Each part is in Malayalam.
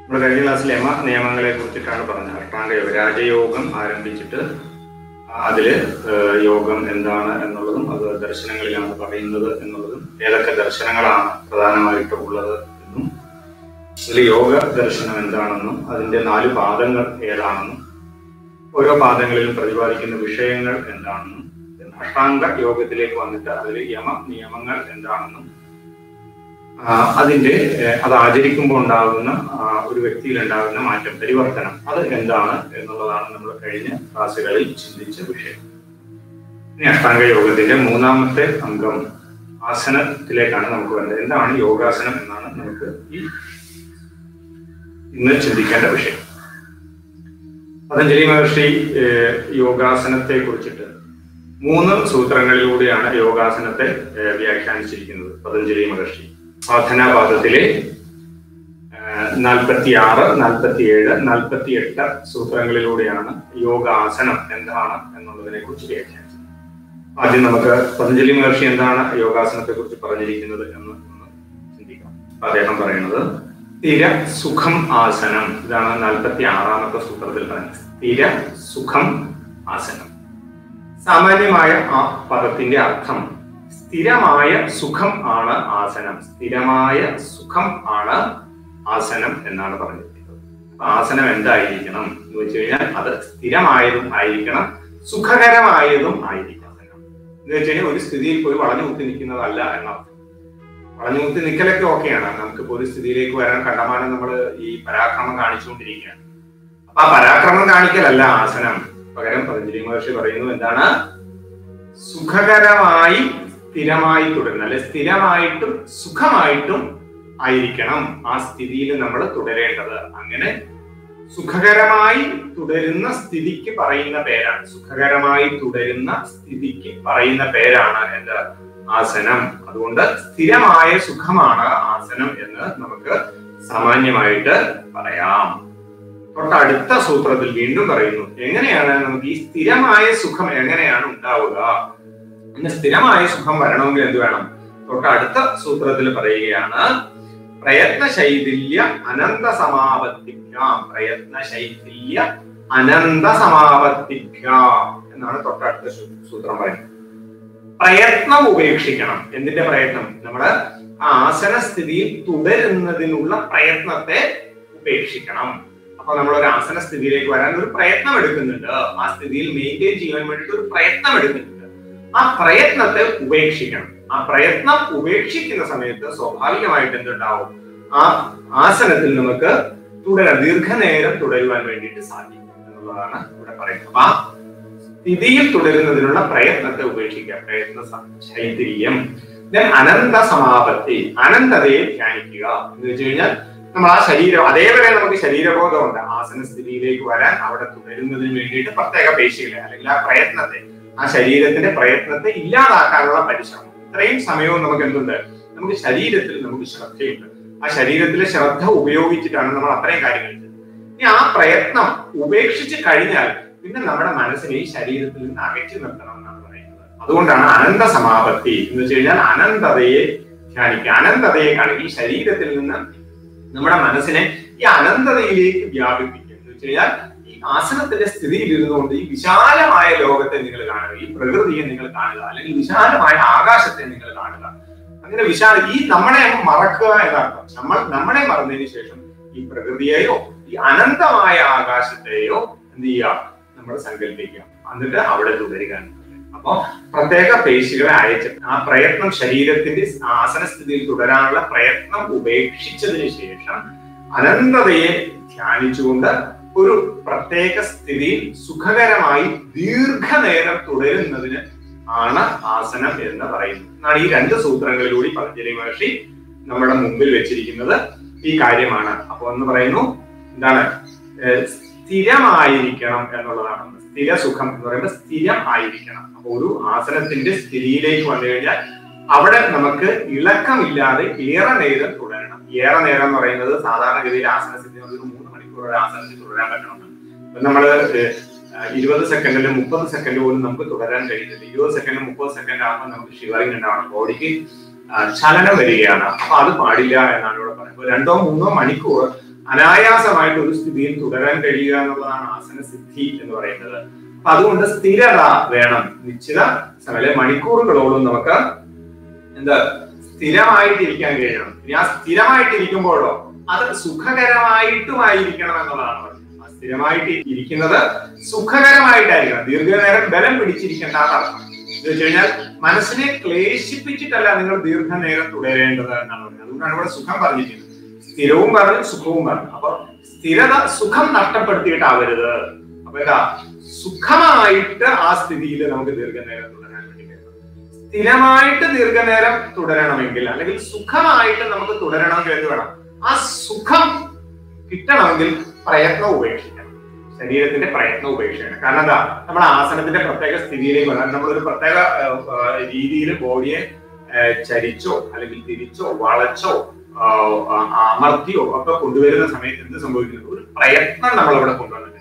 നമ്മുടെ കഴിഞ്ഞ ക്ലാസ്സിൽ നിയമങ്ങളെ കുറിച്ചിട്ടാണ് പറഞ്ഞത്. അഷ്ടാംഗ യോഗം, രാജയോഗം ആരംഭിച്ചിട്ട് അതില് യോഗം എന്താണ് എന്നുള്ളതും അത് ദർശനങ്ങളിലാണ് പറയുന്നത് എന്നുള്ളതും ഏതൊക്കെ ദർശനങ്ങളാണ് പ്രധാനമായിട്ടും ഉള്ളത് എന്നും അതിൽ യോഗ ദർശനം എന്താണെന്നും അതിന്റെ 4 പാദങ്ങൾ ഏതാണെന്നും ഓരോ പാദങ്ങളിലും പ്രതിപാദിക്കുന്ന വിഷയങ്ങൾ എന്താണെന്നും അഷ്ടാംഗ യോഗത്തിലേക്ക് വന്നിട്ട് അതിൽ നിയമങ്ങൾ എന്താണെന്നും അത് ആചരിക്കുമ്പോൾ ഉണ്ടാകുന്ന ഒരു വ്യക്തിയിൽ ഉണ്ടാകുന്ന മാറ്റം, പരിവർത്തനം, അത് എന്താണ് എന്നുള്ളതാണ് നമ്മൾ കഴിഞ്ഞ ക്ലാസ്സുകളിൽ ചിന്തിച്ച വിഷയം. ഇനി അഷ്ടാംഗ യോഗത്തിന്റെ 3ാമത്തെ അംഗം ആസനത്തിലേക്കാണ് നമുക്ക് വരുന്നത്. എന്താണ് യോഗാസനം എന്നാണ് നമുക്ക് ഇന്ന് ചിന്തിക്കേണ്ട വിഷയം. പതഞ്ജലി മഹർഷി യോഗാസനത്തെ കുറിച്ചിട്ട് 3 സൂത്രങ്ങളിലൂടെയാണ് യോഗാസനത്തെ വ്യാഖ്യാനിച്ചിരിക്കുന്നത്. പതഞ്ജലി മഹർഷി സാധനാപാദത്തിലെ 46, 47, 48 സൂത്രങ്ങളിലൂടെയാണ് യോഗാസനം എന്താണ് എന്നുള്ളതിനെ കുറിച്ച് വ്യാഖ്യാനിച്ചത്. ആദ്യം നമുക്ക് പതഞ്ജലി മഹർഷി എന്താണ് യോഗാസനത്തെ കുറിച്ച് പറഞ്ഞിരിക്കുന്നത് എന്ന് ചിന്തിക്കാം. അദ്ദേഹം പറയുന്നത് സ്ഥിര സുഖം ആസനം. ഇതാണ് 46ാമത്തെ സൂത്രത്തിൽ പറയുന്നത്. സ്ഥിര സുഖം ആസനം. സാമാന്യമായ ആ പദത്തിന്റെ അർത്ഥം സ്ഥിരമായ സുഖം ആണ് ആസനം. സ്ഥിരമായ സുഖം ആണ് ആസനം എന്നാണ് പറഞ്ഞിരിക്കുന്നത്. ആസനം എന്തായിരിക്കണം എന്ന് വെച്ച് കഴിഞ്ഞാൽ അത് സ്ഥിരമായതും ആയിരിക്കണം, സുഖകരമായതും ആയിരിക്കണം. എന്ന് വെച്ച് കഴിഞ്ഞാൽ ഒരു സ്ഥിതിയിൽ പോയി വളഞ്ഞു കുത്തി നിൽക്കുന്നതല്ല എന്നർത്ഥം. വളഞ്ഞു കുത്തി നിൽക്കലൊക്കെ ഓക്കെയാണ്. നമുക്കിപ്പോ ഒരു സ്ഥിതിയിലേക്ക് വരാൻ കണ്ടമാനം നമ്മൾ ഈ പരാക്രമം കാണിച്ചുകൊണ്ടിരിക്കുകയാണ്. അപ്പൊ ആ പരാക്രമം കാണിക്കലല്ല ആസനം. പകരം പതഞ്ജലി മഹർഷി പറയുന്നു എന്താണ്? സുഖകരമായി സ്ഥിരമായി തുടരുന്ന, അല്ലെ സ്ഥിരമായിട്ടും സുഖമായിട്ടും ആയിരിക്കണം ആ സ്ഥിതിയിൽ നമ്മൾ തുടരേണ്ടത്. അങ്ങനെ സുഖകരമായി തുടരുന്ന സ്ഥിതിക്ക് പറയുന്ന പേരാണ്, സുഖകരമായി തുടരുന്ന സ്ഥിതിക്ക് പറയുന്ന പേരാണ് എന്ത്? ആസനം. അതുകൊണ്ട് സ്ഥിരമായ സുഖമാണ് ആസനം എന്ന് നമുക്ക് സാമാന്യമായിട്ട് പറയാം. തൊട്ടടുത്ത സൂത്രത്തിൽ വീണ്ടും പറയുന്നു എങ്ങനെയാണ് നമുക്ക് ഈ സ്ഥിരമായ സുഖം എങ്ങനെയാണ് ഉണ്ടാവുക. ഇന്ന് സ്ഥിരമായ സുഖം വരണമെങ്കിൽ എന്ത് വേണം? തൊട്ടടുത്ത സൂത്രത്തിൽ പറയുകയാണ് പ്രയത്നശൈഥില്യ അനന്ത സമാപത്തിഭ്യാം. പ്രയത്നശൈഥില്യ അനന്ത സമാപത്തിഭ്യാം എന്നാണ് തൊട്ടടുത്ത സൂത്രം പറയുന്നത്. പ്രയത്നം ഉപേക്ഷിക്കണം. എന്തിന്റെ പ്രയത്നം? നമ്മുടെ ആസന സ്ഥിതിയിൽ തുടരുന്നതിനുള്ള പ്രയത്നത്തെ ഉപേക്ഷിക്കണം. അപ്പൊ നമ്മൾ ഒരു ആസന സ്ഥിതിയിലേക്ക് വരാൻ ഒരു പ്രയത്നം എടുക്കുന്നുണ്ട്. ആ സ്ഥിതിയിൽ മെയിൻറ്റെയിൻ ചെയ്യാൻ വേണ്ടിയിട്ട് ഒരു പ്രയത്നം എടുക്കുന്നുണ്ട്. ആ പ്രയത്നത്തെ ഉപേക്ഷിക്കണം. ആ പ്രയത്നം ഉപേക്ഷിക്കുന്ന സമയത്ത് സ്വാഭാവികമായിട്ട് എന്തുണ്ടാവും? ആ ആസനത്തിൽ നമുക്ക് ദീർഘനേരം തുടരുവാൻ വേണ്ടിയിട്ട് സാധിക്കും എന്നുള്ളതാണ് ഇവിടെ പറയുന്നത്. അപ്പൊ ആ സ്ഥിതിയിൽ തുടരുന്നതിനുള്ള പ്രയത്നത്തെ ഉപേക്ഷിക്കുക. പ്രയത്ന ശൈഥില്യം. അനന്ത സമാപത്തി, അനന്തതയെ ധ്യാനിക്കുക എന്ന് വെച്ച് കഴിഞ്ഞാൽ നമ്മൾ ആ ശരീരം അതേവരെ നമുക്ക് ശരീരബോധമുണ്ട്. ആസന സ്ഥിതിയിലേക്ക് വരാൻ അവിടെ തുടരുന്നതിന് വേണ്ടിയിട്ട് പ്രത്യേക പേശികളെ അല്ലെങ്കിൽ ആ പ്രയത്നത്തെ, ആ ശരീരത്തിന്റെ പ്രയത്നത്തെ ഇല്ലാതാക്കാനുള്ള പരിശ്രമം. ഇത്രയും സമയവും നമുക്ക് എന്തുണ്ട്? നമുക്ക് ശരീരത്തിൽ നമുക്ക് ശ്രദ്ധയുണ്ട്. ആ ശരീരത്തിലെ ശ്രദ്ധ ഉപയോഗിച്ചിട്ടാണ് നമ്മൾ അത്രയും കാര്യങ്ങൾ ചെയ്യുന്നത്. ഇനി ആ പ്രയത്നം ഉപേക്ഷിച്ച് കഴിഞ്ഞാൽ പിന്നെ നമ്മുടെ മനസ്സിനെ ഈ ശരീരത്തിൽ നിന്ന് അകറ്റി നിർത്തണം എന്നാണ് പറയുന്നത്. അതുകൊണ്ടാണ് അനന്ത സമാപത്തി എന്ന് വെച്ച് കഴിഞ്ഞാൽ അനന്തതയെ ധ്യാനിക്കുക, അനന്തതയെ കാണുക. ഈ ശരീരത്തിൽ നിന്ന് നമ്മുടെ മനസ്സിനെ ഈ അനന്തതയിലേക്ക് വ്യാപിപ്പിക്കുക എന്ന് വെച്ച് കഴിഞ്ഞാൽ ഈ ആസനത്തിന്റെ സ്ഥിതിയിൽ ഇരുന്നുകൊണ്ട് ഈ വിശാലമായ ലോകത്തെ നിങ്ങൾ കാണുക, ഈ പ്രകൃതിയെ നിങ്ങൾ കാണുക, അല്ലെങ്കിൽ വിശാലമായ ആകാശത്തെ നിങ്ങൾ കാണുക. അങ്ങനെ ഈ നമ്മളെ മറക്കുക എന്നർത്ഥം. നമ്മളെ മറന്നതിന് ശേഷം ഈ പ്രകൃതിയെയോ ഈ അനന്തമായ ആകാശത്തെയോ എന്ത് ചെയ്യുക? നമ്മൾ സങ്കല്പിക്കുക. എന്നിട്ട് അവിടെ തുടരുക. അപ്പൊ പ്രത്യേക പേശികളെ അയച്ച് ആ പ്രയത്നം ശരീരത്തിന്റെ ആസനസ്ഥിതിയിൽ തുടരാനുള്ള പ്രയത്നം ഉപേക്ഷിച്ചതിന് ശേഷം അനന്തതയെ ധ്യാനിച്ചുകൊണ്ട് ഒരു പ്രത്യേക സ്ഥിതിയിൽ സുഖകരമായി ദീർഘനേരം തുടരുന്നതിന് ആണ് ആസനം എന്ന് പറയുന്നത്. എന്നാണ് ഈ 2 സൂത്രങ്ങളിലൂടെ പതഞ്ജലി മഹർഷി നമ്മുടെ മുമ്പിൽ വെച്ചിരിക്കുന്നത് ഈ കാര്യമാണ്. അപ്പൊ എന്ന് പറയുന്നു എന്താണ്? സ്ഥിരമായിരിക്കണം എന്നുള്ളതാണ്. സ്ഥിര സുഖം എന്ന് പറയുമ്പോൾ സ്ഥിരം ആയിരിക്കണം. അപ്പൊ ഒരു ആസനത്തിന്റെ സ്ഥിതിയിലേക്ക് വന്നു കഴിഞ്ഞാൽ അവിടെ നമുക്ക് ഇളക്കമില്ലാതെ ഏറെ നേരം തുടരണം. ഏറെ നേരം എന്ന് പറയുന്നത് സാധാരണഗതിയിൽ ആസനസ്ഥിതി 3 മണിക്കൂർ ആസനത്തിൽ തുടരാൻ പറ്റണം. അപ്പൊ നമ്മള് 20 സെക്കൻഡിലും 30 സെക്കൻഡ് പോലും നമുക്ക് തുടരാൻ കഴിയുന്നില്ല. 20 സെക്കൻഡ് 30 സെക്കൻഡ് ആകുമ്പോൾ നമുക്ക് ഷിവറിങ് ഉണ്ടാവണം, ബോഡിക്ക് ചലനം വരികയാണ്. അപ്പൊ അത് പാടില്ല എന്നാണ് ഇവിടെ പറയുന്നത്. 2-3 മണിക്കൂർ അനായാസമായിട്ട് ഒരു സ്ഥിതിയിൽ തുടരാൻ കഴിയുക എന്നുള്ളതാണ് ആസന സിദ്ധി എന്ന് പറയുന്നത്. അപ്പൊ അതുകൊണ്ട് സ്ഥിരത വേണം. നിശ്ചിത സമയം മണിക്കൂറുകളോളം നമുക്ക് എന്താ സ്ഥിരമായിട്ടിരിക്കാൻ കഴിയണം. ഇനി ആ സ്ഥിരമായിട്ടിരിക്കുമ്പോഴോ അത് സുഖകരമായിട്ടുമായിരിക്കണം എന്നുള്ളതാണ് പറഞ്ഞത്. ആ സ്ഥിരമായിട്ട് ഇരിക്കുന്നത് സുഖകരമായിട്ടായിരിക്കണം. ദീർഘനേരം ബലം പിടിച്ചിരിക്കേണ്ട അർത്ഥം എന്ന് വെച്ച് കഴിഞ്ഞാൽ മനസ്സിനെ ക്ലേശിപ്പിച്ചിട്ടല്ല നിങ്ങൾ ദീർഘനേരം തുടരേണ്ടത് എന്നാണ് പറഞ്ഞത്. അതുകൊണ്ടാണ് ഇവിടെ സുഖം പറഞ്ഞിരിക്കുന്നത്. സ്ഥിരവും പറഞ്ഞു, സുഖവും പറഞ്ഞു. അപ്പൊ സ്ഥിരത സുഖം നഷ്ടപ്പെടുത്തിയിട്ടാവരുത്. അപ്പൊ എന്താ, സുഖമായിട്ട് ആ സ്ഥിതിയിൽ നമുക്ക് ദീർഘനേരം തുടരാൻ വേണ്ടി കഴിയണം. സ്ഥിരമായിട്ട് ദീർഘനേരം തുടരണമെങ്കിൽ അല്ലെങ്കിൽ സുഖമായിട്ട് നമുക്ക് തുടരണമെങ്കിൽ എന്ത് വേണം? ആ സുഖം കിട്ടണമെങ്കിൽ പ്രയത്നം ഉപേക്ഷിക്കണം. ശരീരത്തിന്റെ പ്രയത്നം ഉപേക്ഷിക്കണം. കാരണം എന്താ, നമ്മൾ ആസനത്തിന്റെ പ്രത്യേക സ്ഥിതിയിലേക്ക് വന്നാൽ നമ്മളൊരു പ്രത്യേക രീതിയിൽ ബോഡിയെ ചരിച്ചോ അല്ലെങ്കിൽ തിരിച്ചോ വളച്ചോ അമർത്തിയോ ഒക്കെ കൊണ്ടുവരുന്ന സമയത്ത് എന്ത് സംഭവിക്കുന്നത്? ഒരു പ്രയത്നം നമ്മൾ അവിടെ കൊണ്ടുവന്നിട്ടുണ്ട്.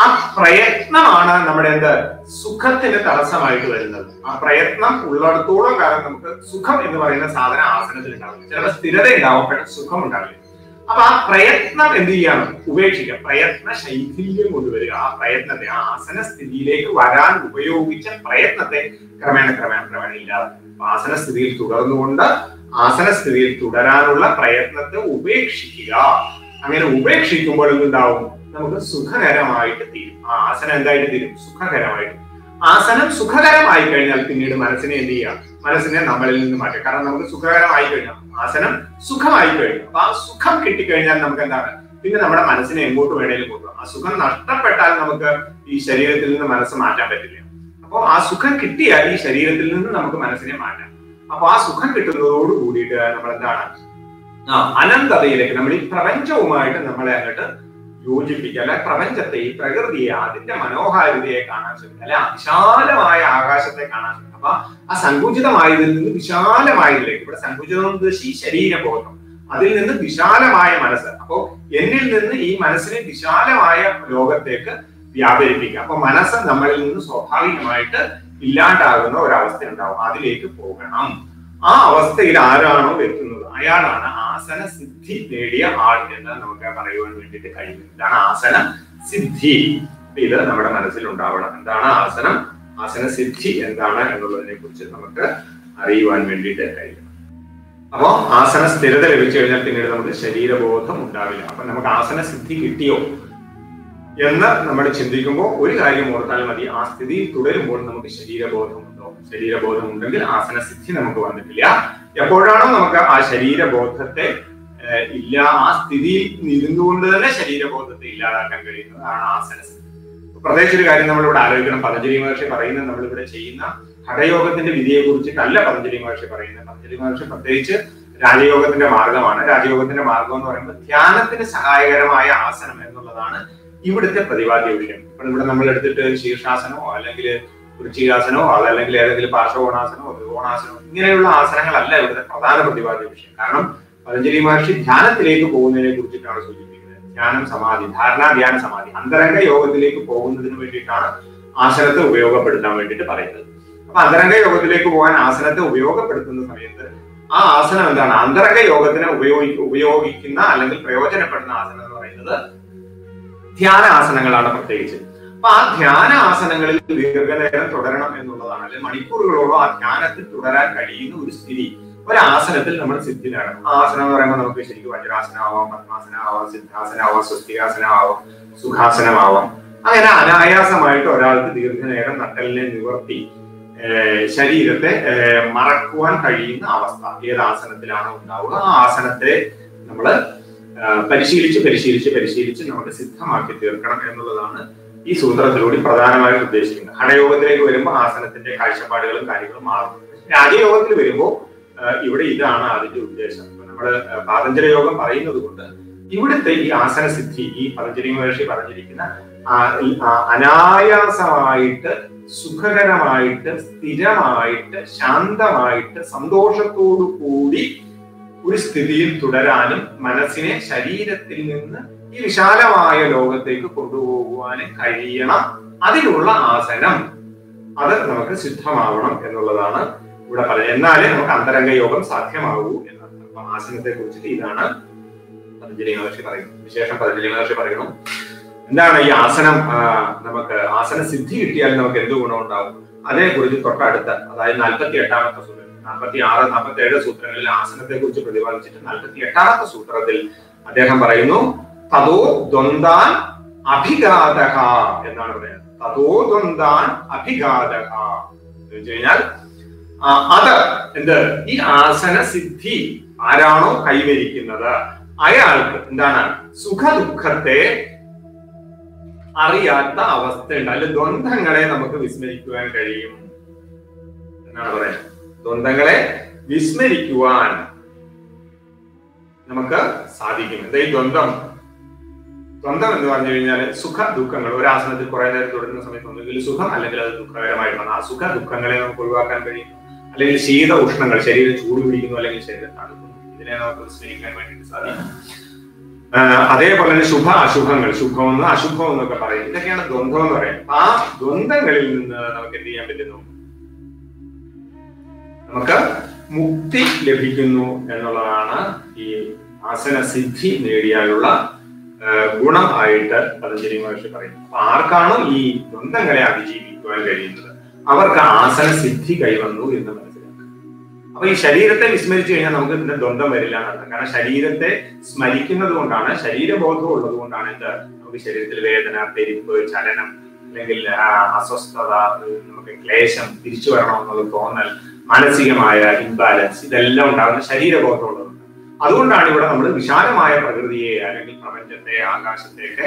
ആ പ്രയത്നമാണ് നമ്മുടെ എന്ത് സുഖത്തിന് തടസ്സമായിട്ട് വരുന്നത്. ആ പ്രയത്നം ഉള്ളിടത്തോളം കാലം നമുക്ക് സുഖം എന്ന് പറയുന്ന സാധനം ആസനത്തിൽ ഉണ്ടാവില്ല. ചിലപ്പോൾ സ്ഥിരത ഉണ്ടാവും, പക്ഷെ സുഖം ഉണ്ടാവില്ല. അപ്പൊ ആ പ്രയത്നം എന്ത് ചെയ്യണം? ഉപേക്ഷിക്കാം. പ്രയത്ന ശൈഥില്യം കൊണ്ടുവരിക. ആ പ്രയത്നത്തെ, ആ ആസന സ്ഥിതിയിലേക്ക് വരാൻ ഉപയോഗിച്ച പ്രയത്നത്തെ ക്രമേണ ഇല്ലാതെ ആസന സ്ഥിതിയിൽ തുടർന്നുകൊണ്ട് ആസന സ്ഥിതിയിൽ തുടരാനുള്ള പ്രയത്നത്തെ ഉപേക്ഷിക്കുക. അങ്ങനെ ഉപേക്ഷിക്കുമ്പോൾ എന്തുണ്ടാവും? നമുക്ക് സുഖകരമായിട്ട് തീരും. ആ ആസനം എന്തായിട്ട് തീരും? സുഖകരമായിട്ട്. ആസനം സുഖകരമായി കഴിഞ്ഞാൽ പിന്നീട് മനസ്സിനെ എന്ത് ചെയ്യാം? മനസ്സിനെ നമ്മളിൽ നിന്ന് മാറ്റാം. കാരണം നമുക്ക് സുഖകരമായി കഴിഞ്ഞാൽ ആസനം സുഖമായി കഴിഞ്ഞു. അപ്പൊ ആ സുഖം കിട്ടിക്കഴിഞ്ഞാൽ നമുക്ക് എന്താണ്? പിന്നെ നമ്മുടെ മനസ്സിനെ എങ്ങോട്ട് വേണേലും കൊണ്ടുപോകാം. ആ സുഖം നഷ്ടപ്പെട്ടാൽ നമുക്ക് ഈ ശരീരത്തിൽ നിന്ന് മനസ്സ് മാറ്റാൻ പറ്റില്ല. അപ്പോൾ ആ സുഖം കിട്ടിയാൽ ഈ ശരീരത്തിൽ നിന്ന് നമുക്ക് മനസ്സിനെ മാറ്റാം. അപ്പൊ ആ സുഖം കിട്ടുന്നതോട് കൂടിയിട്ട് നമ്മൾ എന്താണ്? അനന്തതയിലേക്ക്, നമ്മൾ ഈ പ്രപഞ്ചവുമായിട്ട് നമ്മളെ അങ്ങോട്ട് യോജിപ്പിക്കുക. അല്ലെ പ്രപഞ്ചത്തെ, ഈ പ്രകൃതിയെ, അതിന്റെ മനോഹാരിതയെ കാണാൻ ശ്രമിക്കുക. അല്ലെ വിശാലമായ ആകാശത്തെ കാണാൻ ശ്രമിക്കുക. അപ്പൊ ആ സങ്കുചിതമായതിൽ നിന്ന് വിശാലമായതിലേക്ക്, ഇവിടെ സങ്കുചിതം ദശി ശരീരബോധം, അതിൽ നിന്ന് വിശാലമായ മനസ്സ്. അപ്പോ എന്നിൽ നിന്ന് ഈ മനസ്സിനെ വിശാലമായ ലോകത്തേക്ക് വ്യാപരിപ്പിക്കുക. അപ്പൊ മനസ്സ് നമ്മളിൽ നിന്ന് സ്വാഭാവികമായിട്ട് ഇല്ലാണ്ടാകുന്ന ഒരവസ്ഥ ഉണ്ടാവും. അതിലേക്ക് പോകണം. ആ അവസ്ഥയിൽ ആരാണോ എത്തുന്നത് അയാളാണ് ആസന സിദ്ധി നേടിയ ആൾ എന്ന് നമുക്ക് പറയുവാൻ വേണ്ടിയിട്ട് കഴിയുന്നത്. ഇതാണ് ആസന സിദ്ധി. ഇത് നമ്മുടെ മനസ്സിൽ ഉണ്ടാവണം. എന്താണ് ആസനം? ആസന സിദ്ധി എന്താണ് എന്നുള്ളതിനെ കുറിച്ച് നമുക്ക് അറിയുവാൻ വേണ്ടിയിട്ട് കഴിയണം. അപ്പോ ആസന സ്ഥിരത ലഭിച്ചു കഴിഞ്ഞാൽ പിന്നീട് നമുക്ക് ശരീരബോധം ഉണ്ടാവില്ല. അപ്പൊ നമുക്ക് ആസന സിദ്ധി കിട്ടിയോ എന്ന് നമ്മൾ ചിന്തിക്കുമ്പോൾ ഒരു കാര്യം ഓർത്താൽ മതി. ആ സ്ഥിതിയിൽ തുടരുമ്പോൾ നമുക്ക് ശരീരബോധമുണ്ടോ? ശരീരബോധം ഉണ്ടെങ്കിൽ ആസന സിദ്ധി നമുക്ക് വന്നിട്ടില്ല. എപ്പോഴാണോ നമുക്ക് ആ ശരീരബോധത്തെ ആ സ്ഥിതിയിൽ ഇരുന്നുകൊണ്ട് തന്നെ ശരീരബോധത്തെ ഇല്ലാതാക്കാൻ കഴിയുന്നതാണ് ആസന സിദ്ധി. പ്രത്യേകിച്ച് ഒരു കാര്യം നമ്മളിവിടെ ആലോചിക്കണം. പതഞ്ജലി മഹർഷി പറയുന്നത്, നമ്മളിവിടെ ചെയ്യുന്ന ഹഠയോഗത്തിന്റെ വിധിയെ കുറിച്ചിട്ടല്ല പതഞ്ജലി മഹർഷി പറയുന്നത്. പതഞ്ജലി മഹർഷി പ്രത്യേകിച്ച് രാജയോഗത്തിന്റെ മാർഗമാണ്. രാജയോഗത്തിന്റെ മാർഗം എന്ന് പറയുമ്പോൾ ധ്യാനത്തിന് സഹായകരമായ ആസനം എന്നുള്ളതാണ് ഇവിടുത്തെ പ്രതിപാദ്യ വിഷയം. ഇപ്പോൾ ഇവിടെ നമ്മൾ എടുത്തിട്ട് ശീർഷാസനമോ അല്ലെങ്കിൽ വൃശ്ചികാസനമോ അതല്ലെങ്കിൽ ഏതെങ്കിലും പാർശ്വകോണാസനമോ ത്രികോണാസനമോ ഇങ്ങനെയുള്ള ആസനങ്ങളല്ല ഇവിടുത്തെ പ്രധാന പ്രതിപാദ്യ വിഷയം. കാരണം പതഞ്ജലി മഹർഷി ധ്യാനത്തിലേക്ക് പോകുന്നതിനെ കുറിച്ചിട്ടാണ് സൂചിപ്പിക്കുന്നത്. ധ്യാനം, സമാധി, ധാരണ, ധ്യാന, സമാധി, അന്തരംഗ യോഗത്തിലേക്ക് പോകുന്നതിന് വേണ്ടിയിട്ടാണ് ആസനത്തെ ഉപയോഗപ്പെടുത്താൻ വേണ്ടിയിട്ട് പറയുന്നത്. അപ്പൊ അന്തരംഗ യോഗത്തിലേക്ക് പോകാൻ ആസനത്തെ ഉപയോഗപ്പെടുത്തുന്ന സമയത്ത് ആ ആസനം എന്താണ്? അന്തരംഗ യോഗത്തിന് ഉപയോഗിക്കുന്ന അല്ലെങ്കിൽ പ്രയോജനപ്പെടുന്ന ആസനം എന്ന് പറയുന്നത് ധ്യാന ആസനങ്ങളാണ് പ്രത്യേകിച്ച്. അപ്പൊ ആ ധ്യാന ആസനങ്ങളിൽ ദീർഘനേരം തുടരണം എന്നുള്ളതാണ്. അല്ലെങ്കിൽ മണിക്കൂറുകളോളം ആ ധ്യാനത്തിൽ തുടരാൻ കഴിയുന്ന ഒരു സ്ഥിതി ഒരാസനത്തിൽ നമ്മൾ സിദ്ധി നേടണം. ആസനം എന്ന് പറയുമ്പോൾ നമുക്ക് ശരിക്കും വജ്രാസനമാവാം, പത്മാസനമാവാം, സിദ്ധാസനമാവാം, സ്വസ്തികാസനമാവാം, സുഖാസനമാവാം. അങ്ങനെ അനായാസമായിട്ട് ഒരാൾക്ക് ദീർഘനേരം നട്ടലിനെ നിവർത്തി ശരീരത്തെ മറക്കുവാൻ കഴിയുന്ന അവസ്ഥ ഏത് ആസനത്തിലാണോ ഉണ്ടാവുക ആ ആസനത്തെ നമ്മൾ പരിശീലിച്ച് നമുക്ക് സിദ്ധമാക്കി തീർക്കണം എന്നുള്ളതാണ് ഈ സൂത്രത്തിലൂടെ പ്രധാനമായിട്ട് ഉദ്ദേശിക്കുന്നത്. ഹഠയോഗത്തിലേക്ക് വരുമ്പോൾ ആസനത്തിന്റെ കാഴ്ചപ്പാടുകളും കാര്യങ്ങളും മാറും. രാജയോഗത്തിൽ വരുമ്പോൾ ഇവിടെ ഇതാണ് അതിന്റെ ഉദ്ദേശം. നമ്മൾ പാതഞ്ജല യോഗം പറയുന്നത് കൊണ്ട് ഇവിടുത്തെ ഈ ആസന സിദ്ധി, ഈ പതഞ്ജലി മഹർഷി പറഞ്ഞിരിക്കുന്ന അനായാസമായിട്ട് സുഖകരമായിട്ട് സ്ഥിരമായിട്ട് ശാന്തമായിട്ട് സന്തോഷത്തോടു കൂടി ഒരു സ്ഥിതിയിൽ തുടരാനും മനസ്സിനെ ശരീരത്തിൽ നിന്ന് ഈ വിശാലമായ ലോകത്തേക്ക് കൊണ്ടുപോകുവാനും കഴിയണം. അതിനുള്ള ആസനം അത് നമുക്ക് സിദ്ധമാവണം എന്നുള്ളതാണ് ഇവിടെ പറയുന്നത്. എന്നാലേ നമുക്ക് അന്തരംഗ യോഗം സാധ്യമാകൂ എന്നർത്ഥം. ആസനത്തെ കുറിച്ചിട്ട് ഇതാണ് പതഞ്ജലി മഹർഷി പറയുന്നു. വിശേഷം പതഞ്ജലി മഹർഷി പറയുന്നു, എന്താണ് ഈ ആസനം, നമുക്ക് ആസന സിദ്ധി കിട്ടിയാൽ നമുക്ക് എന്ത് ഗുണം ഉണ്ടാവും? അതേക്കുറിച്ച് തൊട്ടടുത്ത, അതായത് 48ാമത്തെ സൂത്രം, 46, 47 സൂത്രങ്ങളിൽ ആസനത്തെ കുറിച്ച് പ്രതിപാദിച്ചിട്ട് 48ാമത്തെ സൂത്രത്തിൽ അദ്ദേഹം പറയുന്നു, തതോ ദ്വന്ദ്വാൻ അഭിഘാതഃ എന്നാണ് പറയുന്നത്. തതോ ദ്വന്ദ്വാൻ അഭിഘാതഃ എന്ന് വെച്ച് കഴിഞ്ഞാൽ അത് എന്ത്, ഈ ആസന സിദ്ധി ആരാണോ കൈവരിക്കുന്നത് അയാൾക്ക് എന്താണ്, സുഖദുഃഖത്തെ അറിയാത്ത അവസ്ഥയുണ്ട്. അതിൽ ദ്വന്ദ്ങ്ങളെ നമുക്ക് വിസ്മരിക്കുവാൻ കഴിയും എന്നാണ് പറയുന്നത്. ദ്വന്ദ്ങ്ങളെ വിസ്മരിക്കുവാൻ നമുക്ക് സാധിക്കും. എന്താ ഈ ദ്വന്ദ്ം? ദ്വന്ദ്ം എന്ന് പറഞ്ഞു കഴിഞ്ഞാൽ സുഖ ദുഃഖങ്ങൾ, ഒരു ആസനത്തിൽ കുറെ നേരം തുടരുന്ന സമയത്ത് ഒന്നുകിൽ സുഖം അല്ലെങ്കിൽ അത് ദുഃഖകരമായിട്ടാണ്. ആ സുഖ ദുഃഖങ്ങളെ നമുക്ക് ഒഴിവാക്കാൻ കഴിയും. അല്ലെങ്കിൽ ശീത ഉഷ്ണങ്ങൾ, ശരീരം ചൂട് പിടിക്കുന്നു അല്ലെങ്കിൽ ശരീരം തണുക്കുന്നു, ഇതിനെ നമുക്ക് വിസ്മരിക്കാൻ വേണ്ടിയിട്ട് സാധിക്കും. അതേപോലെ തന്നെ ശുഭ അശുഭങ്ങൾ, ശുഭമെന്ന് അശുഭം എന്നൊക്കെ പറയും. ഇതൊക്കെയാണ് ദ്വന്ദ്വം എന്ന് പറയുന്നത്. ആ ദ്വന്ദ്ങ്ങളിൽ നിന്ന് നമുക്ക് എന്ത് ചെയ്യാൻ പറ്റുന്നു? നമുക്ക് മുക്തി ലഭിക്കുന്നു എന്നുള്ളതാണ് ഈ ആസന സിദ്ധി നേടിയാലുള്ള ഗുണം ആയിട്ട് പതഞ്ജലി മഹർഷി പറയുന്നു. അപ്പൊ ആർക്കാണോ ഈ ദ്വന്ദ്ങ്ങളെ അതിജീവിക്കുവാൻ കഴിയുന്നത് അവർക്ക് ആസന സിദ്ധി കൈവന്നു എന്ന് മനസ്സിലാക്കുക. അപ്പൊ ഈ ശരീരത്തെ വിസ്മരിച്ചു കഴിഞ്ഞാൽ നമുക്ക് ഇതിന്റെ ദ്വന്ദ്ം വരില്ല എന്നർത്ഥം. കാരണം ശരീരത്തെ സ്മരിക്കുന്നത് കൊണ്ടാണ്, ശരീരബോധം ഉള്ളത് കൊണ്ടാണ് എന്ത്, നമുക്ക് ശരീരത്തിൽ വേദന, പെരുപ്പ്, ചലനം, അല്ലെങ്കിൽ അസ്വസ്ഥത, നമുക്ക് ക്ലേശം, തിരിച്ചു വരണമെന്നുള്ള തോന്നൽ, മാനസികമായ ഇംബാലൻസ്, ഇതെല്ലാം ഉണ്ടാകുന്ന ശരീരബോധം ഉള്ളതുകൊണ്ട്. അതുകൊണ്ടാണ് ഇവിടെ നമ്മൾ വിശാലമായ പ്രകൃതിയെ അല്ലെങ്കിൽ പ്രപഞ്ചത്തെ, ആകാശത്തെയൊക്കെ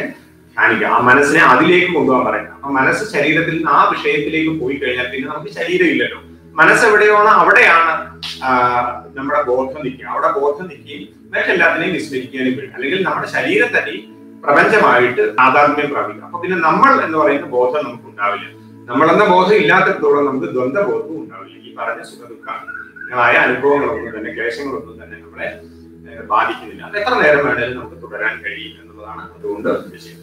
ധ്യാനിക്കുക. ആ മനസ്സിനെ അതിലേക്ക് കൊണ്ടുപോകാൻ പറയുന്നത്. അപ്പൊ മനസ്സ് ശരീരത്തിൽ നിന്ന് ആ വിഷയത്തിലേക്ക് പോയി കഴിഞ്ഞാൽ പിന്നെ നമുക്ക് ശരീരം ഇല്ലല്ലോ. മനസ്സ് എവിടെയാണോ അവിടെയാണ് നമ്മുടെ ബോധം നിൽക്കുക. അവിടെ ബോധം നിൽക്കുകയും മറ്റെല്ലാത്തിനെയും വിസ്മരിക്കാനും കഴിയും. അല്ലെങ്കിൽ നമ്മുടെ ശരീരത്തെ പ്രപഞ്ചമായിട്ട് താതാത്മ്യം പ്രാപിക്കും. അപ്പൊ പിന്നെ നമ്മൾ എന്ന് പറയുന്ന ബോധം നമുക്ക് ഉണ്ടാവില്ല. നമ്മളെന്ന ബോധം ഇല്ലാത്തത്തോളം നമുക്ക് ദ്വന്ദ്ബോധവും ഉണ്ടാവില്ല. ഈ പറഞ്ഞ സുഖദുഃഖമായ അനുഭവങ്ങളൊന്നും തന്നെ, ക്ലേശങ്ങളൊന്നും തന്നെ നമ്മളെ ബാധിക്കുന്നില്ല. അത് എത്ര നേരം വേണേലും നമുക്ക് തുടരാൻ കഴിയും എന്നുള്ളതാണ് അതുകൊണ്ട് വിഷയം.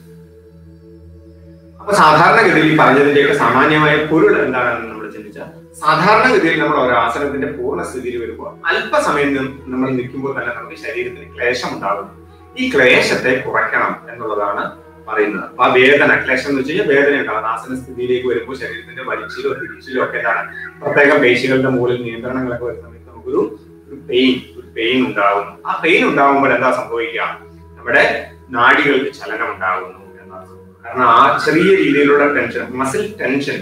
അപ്പൊ സാധാരണഗതിയിൽ ഈ പറഞ്ഞതിന്റെയൊക്കെ സാമാന്യമായ പൊരുൾ എന്താണെന്ന് നമ്മൾ ചിന്തിച്ചാൽ, സാധാരണഗതിയിൽ നമ്മൾ ഒരു ആസനത്തിന്റെ പൂർണ്ണസ്ഥിതിയിൽ വരുമ്പോൾ അല്പസമയം നമ്മൾ നിൽക്കുമ്പോൾ തന്നെ നമുക്ക് ശരീരത്തിന് ക്ലേശം ഉണ്ടാകുന്നു. ഈ ക്ലേശത്തെ കുറയ്ക്കണം എന്നുള്ളതാണ് പറയുന്നത്. അപ്പൊ ആ വേദന, ക്ലേശം എന്ന് വെച്ച് കഴിഞ്ഞാൽ വേദന ഉണ്ടാകും. ആസന സ്ഥിതിയിലേക്ക് വരുമ്പോൾ ശരീരത്തിന്റെ വലിച്ചിലോ തിരിച്ചിലോ ഒക്കെ എന്താണ്, പ്രത്യേകം പേശികളുടെ മുകളിൽ നിയന്ത്രണങ്ങളൊക്കെ വരുന്ന സമയത്ത് നമുക്കൊരു പെയിൻ ഉണ്ടാകുന്നു. ആ പെയിൻ ഉണ്ടാകുമ്പോൾ എന്താ സംഭവിക്കുക? നമ്മുടെ നാഡികൾക്ക് ചലനം ഉണ്ടാകുന്നു എന്നാണ്. കാരണം ആ ചെറിയ രീതിയിലുള്ള മസിൽ ടെൻഷൻ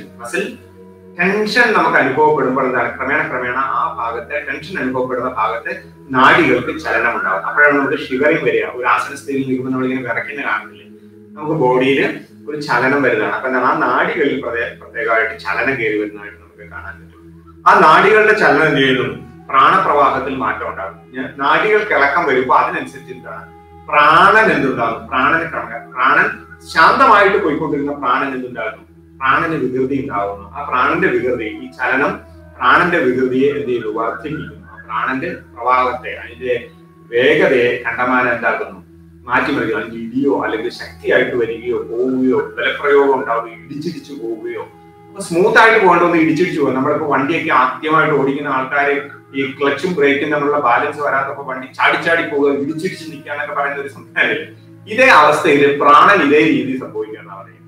നമുക്ക് അനുഭവപ്പെടുമ്പോൾ എന്താണ്, ക്രമേണ ആ ഭാഗത്തെ ടെൻഷൻ അനുഭവപ്പെടുന്ന ഭാഗത്തെ നാഡികൾക്ക് ചലനം ഉണ്ടാകും. അപ്പോഴാണ് നമുക്ക് ഷിവറിങ് വരിക. ഒരു ആസന സ്ഥിതിയിൽ നിൽക്കുമ്പോൾ നമ്മളിങ്ങനെ വിറയ്ക്കുന്ന കാണുന്നില്ലേ, നമുക്ക് ബോഡിയിൽ ഒരു ചലനം വരുന്നതാണ്. അപ്പൊ എന്താണ്, ആ നാഡികളിൽ പ്രത്യേകമായിട്ട് ചലനം കയറി വരുന്നതായിട്ട് നമുക്ക് കാണാൻ പറ്റും. ആ നാഡികളുടെ ചലനം എന്ത് ചെയ്യുന്നു? പ്രാണപ്രവാഹത്തിൽ മാറ്റം ഉണ്ടാകും. നാഡികൾക്ക് ഇളക്കം വരുമ്പോൾ അതിനനുസരിച്ച് എന്താണ്, പ്രാണൻ എന്തുണ്ടാകും? പ്രാണൻ ശാന്തമായിട്ട് പോയിക്കൊണ്ടിരുന്ന പ്രാണൻ എന്തുണ്ടാകുന്നു? പ്രാണന് വികൃതി ഉണ്ടാകുന്നു. ആ പ്രാണന്റെ വികൃതി, ഈ ചലനം പ്രാണന്റെ വികൃതിയെ എന്ത് ചെയ്യുന്നു? വർദ്ധിപ്പിക്കുന്നു. ആ പ്രാണന്റെ പ്രവാഹത്തെ, അതിന്റെ വേഗതയെ കണ്ടമാനം എന്താക്കുന്നു? മാറ്റിമറിക്കുക. അതിന്റെ ഇടിയോ അല്ലെങ്കിൽ ശക്തിയായിട്ട് വരികയോ പോവുകയോ, ബലപ്രയോഗം ഉണ്ടാവുകയോ, ഇടിച്ചിടിച്ചു പോവുകയോ, അപ്പൊ സ്മൂത്ത് ആയിട്ട് പോകേണ്ടൊന്ന് ഇടിച്ചിടിച്ചു പോകും. നമ്മളിപ്പോ വണ്ടിയൊക്കെ ആദ്യമായിട്ട് ഓടിക്കുന്ന ആൾക്കാര് ഈ ക്ലച്ചും ബ്രേക്കും തമ്മിലുള്ള ബാലൻസ് വരാത്തപ്പോ വണ്ടി ചാടി പോവുക, ഇടിച്ചിടിച്ച് നിൽക്കാന്നൊക്കെ പറയുന്ന ഒരു സംഭവമില്ല. ഇതേ അവസ്ഥയിൽ പ്രാണൻ ഇതേ രീതി സംഭവിക്കാന്നാ പറയുന്നത്.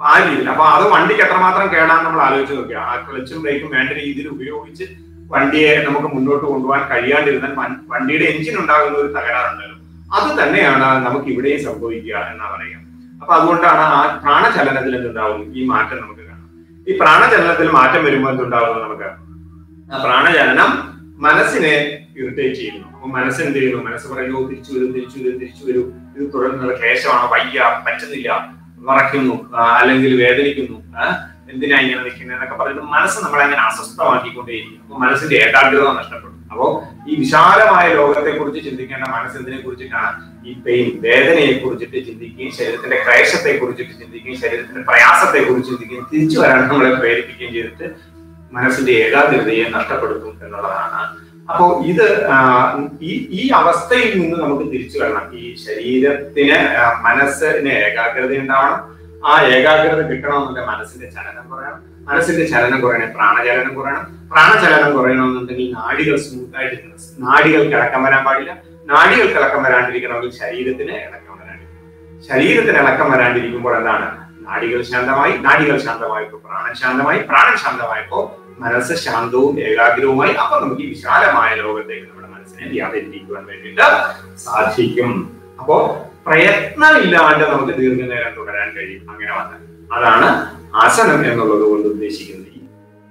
ആ രീതിയിൽ അപ്പൊ അത് വണ്ടിക്ക് എത്രമാത്രം കേടാന്ന് നമ്മൾ ആലോചിച്ച് നോക്കുക. ആ ക്ലച്ചും ബ്രേക്കും വേണ്ട രീതിയിൽ ഉപയോഗിച്ച് വണ്ടിയെ നമുക്ക് മുന്നോട്ട് കൊണ്ടുപോകാൻ കഴിയാണ്ടിരുന്നാൽ വണ്ടിയുടെ എഞ്ചിൻ ഉണ്ടാകുന്ന ഒരു തകരാറുണ്ടല്ലോ, അത് തന്നെയാണ് നമുക്ക് ഇവിടെയും സംഭവിക്കുക എന്നാ പറയുക. അപ്പൊ അതുകൊണ്ടാണ് ആ പ്രാണചലനത്തിൽ എന്തുണ്ടാവും? ഈ മാറ്റം നമുക്ക് കാണാം. ഈ പ്രാണചലനത്തിൽ മാറ്റം വരുമ്പോൾ എന്തുണ്ടാവുന്നു? നമുക്ക് ആ പ്രാണചലനം മനസ്സിനെ ഇറിറ്റേറ്റ് ചെയ്യുന്നു. അപ്പൊ മനസ്സ് എന്ത് ചെയ്യുന്നു? മനസ്സ് പറയുന്നു, തിരിച്ചു വരൂ, ഇത് തുടർന്നുള്ള ക്ലേശമാണ്, വയ്യ, പറ്റുന്നില്ല, മറയ്ക്കുന്നു, അല്ലെങ്കിൽ വേദനിക്കുന്നു, എന്തിനാ ഇങ്ങനെ നിൽക്കുന്നത് എന്നൊക്കെ പറയുന്നത് മനസ്സ് നമ്മളെ അങ്ങനെ അസ്വസ്ഥമാക്കിക്കൊണ്ടേയിരിക്കും. അപ്പൊ മനസ്സിന്റെ ഏകാഗ്രത നഷ്ടപ്പെടും. അപ്പോ ഈ വിശാലമായ ലോകത്തെ കുറിച്ച് ചിന്തിക്കേണ്ട മനസ്സ് എന്തിനെ കുറിച്ചിട്ടാണ്? ഈ പെയിൻ, വേദനയെ കുറിച്ചിട്ട് ചിന്തിക്കുകയും ശരീരത്തിന്റെ ക്ലേശത്തെ കുറിച്ചിട്ട് ചിന്തിക്കുകയും ശരീരത്തിന്റെ പ്രയാസത്തെ കുറിച്ച് ചിന്തിക്കുകയും തിരിച്ചു വരാൻ നമ്മളെ പ്രേരിപ്പിക്കുകയും ചെയ്തിട്ട് മനസ്സിന്റെ ഏകാഗ്രതയെ നഷ്ടപ്പെടുത്തും എന്നുള്ളതാണ്. അപ്പോ ഇത് ഈ അവസ്ഥയിൽ നിന്ന് നമുക്ക് തിരിച്ചു വരണം. ഈ ശരീരത്തിന് മനസ്സിന് ഏകാഗ്രത ഉണ്ടാവണം. ആ ഏകാഗ്രത കിട്ടണമെന്നുണ്ടെങ്കിൽ മനസ്സിന്റെ ചലനം കുറയണം. മനസ്സിന്റെ ചലനം കുറയണേ പ്രാണചലനം കുറയണം. പ്രാണചലനം കുറയണമെന്നുണ്ടെങ്കിൽ നാഡികൾ സ്മൂത്ത് ആയിട്ട്, നാഡികൾ കിടക്കം വരാൻ പാടില്ല. നാഡികൾക്ക് ഇളക്കം വരാണ്ടിരിക്കണമെങ്കിൽ ശരീരത്തിന് ഇളക്കം വരാണ്ടിരിക്കണം. ശരീരത്തിന് ഇളക്കം വരാണ്ടിരിക്കുമ്പോൾ എന്താണ്? നാഡികൾ ശാന്തമായപ്പോൾ പ്രാണൻ ശാന്തമായി, പ്രാണൻ ശാന്തമായപ്പോൾ മനസ്സ് ശാന്തവും ഏകാഗ്രവുമായി. അപ്പൊ നമുക്ക് ഈ വിശാലമായ ലോകത്തേക്ക് നമ്മുടെ മനസ്സിനെ വ്യാപരിപ്പിക്കുവാൻ വേണ്ടിയിട്ട് സാധിക്കും. അപ്പോ പ്രയത്നമില്ലാണ്ട് നമുക്ക് ദീർഘനേരം തുടരാൻ കഴിയും. അങ്ങനെ വന്നാൽ അതാണ് ആസനം എന്നുള്ളത് കൊണ്ട് ഉദ്ദേശിക്കുന്നത്.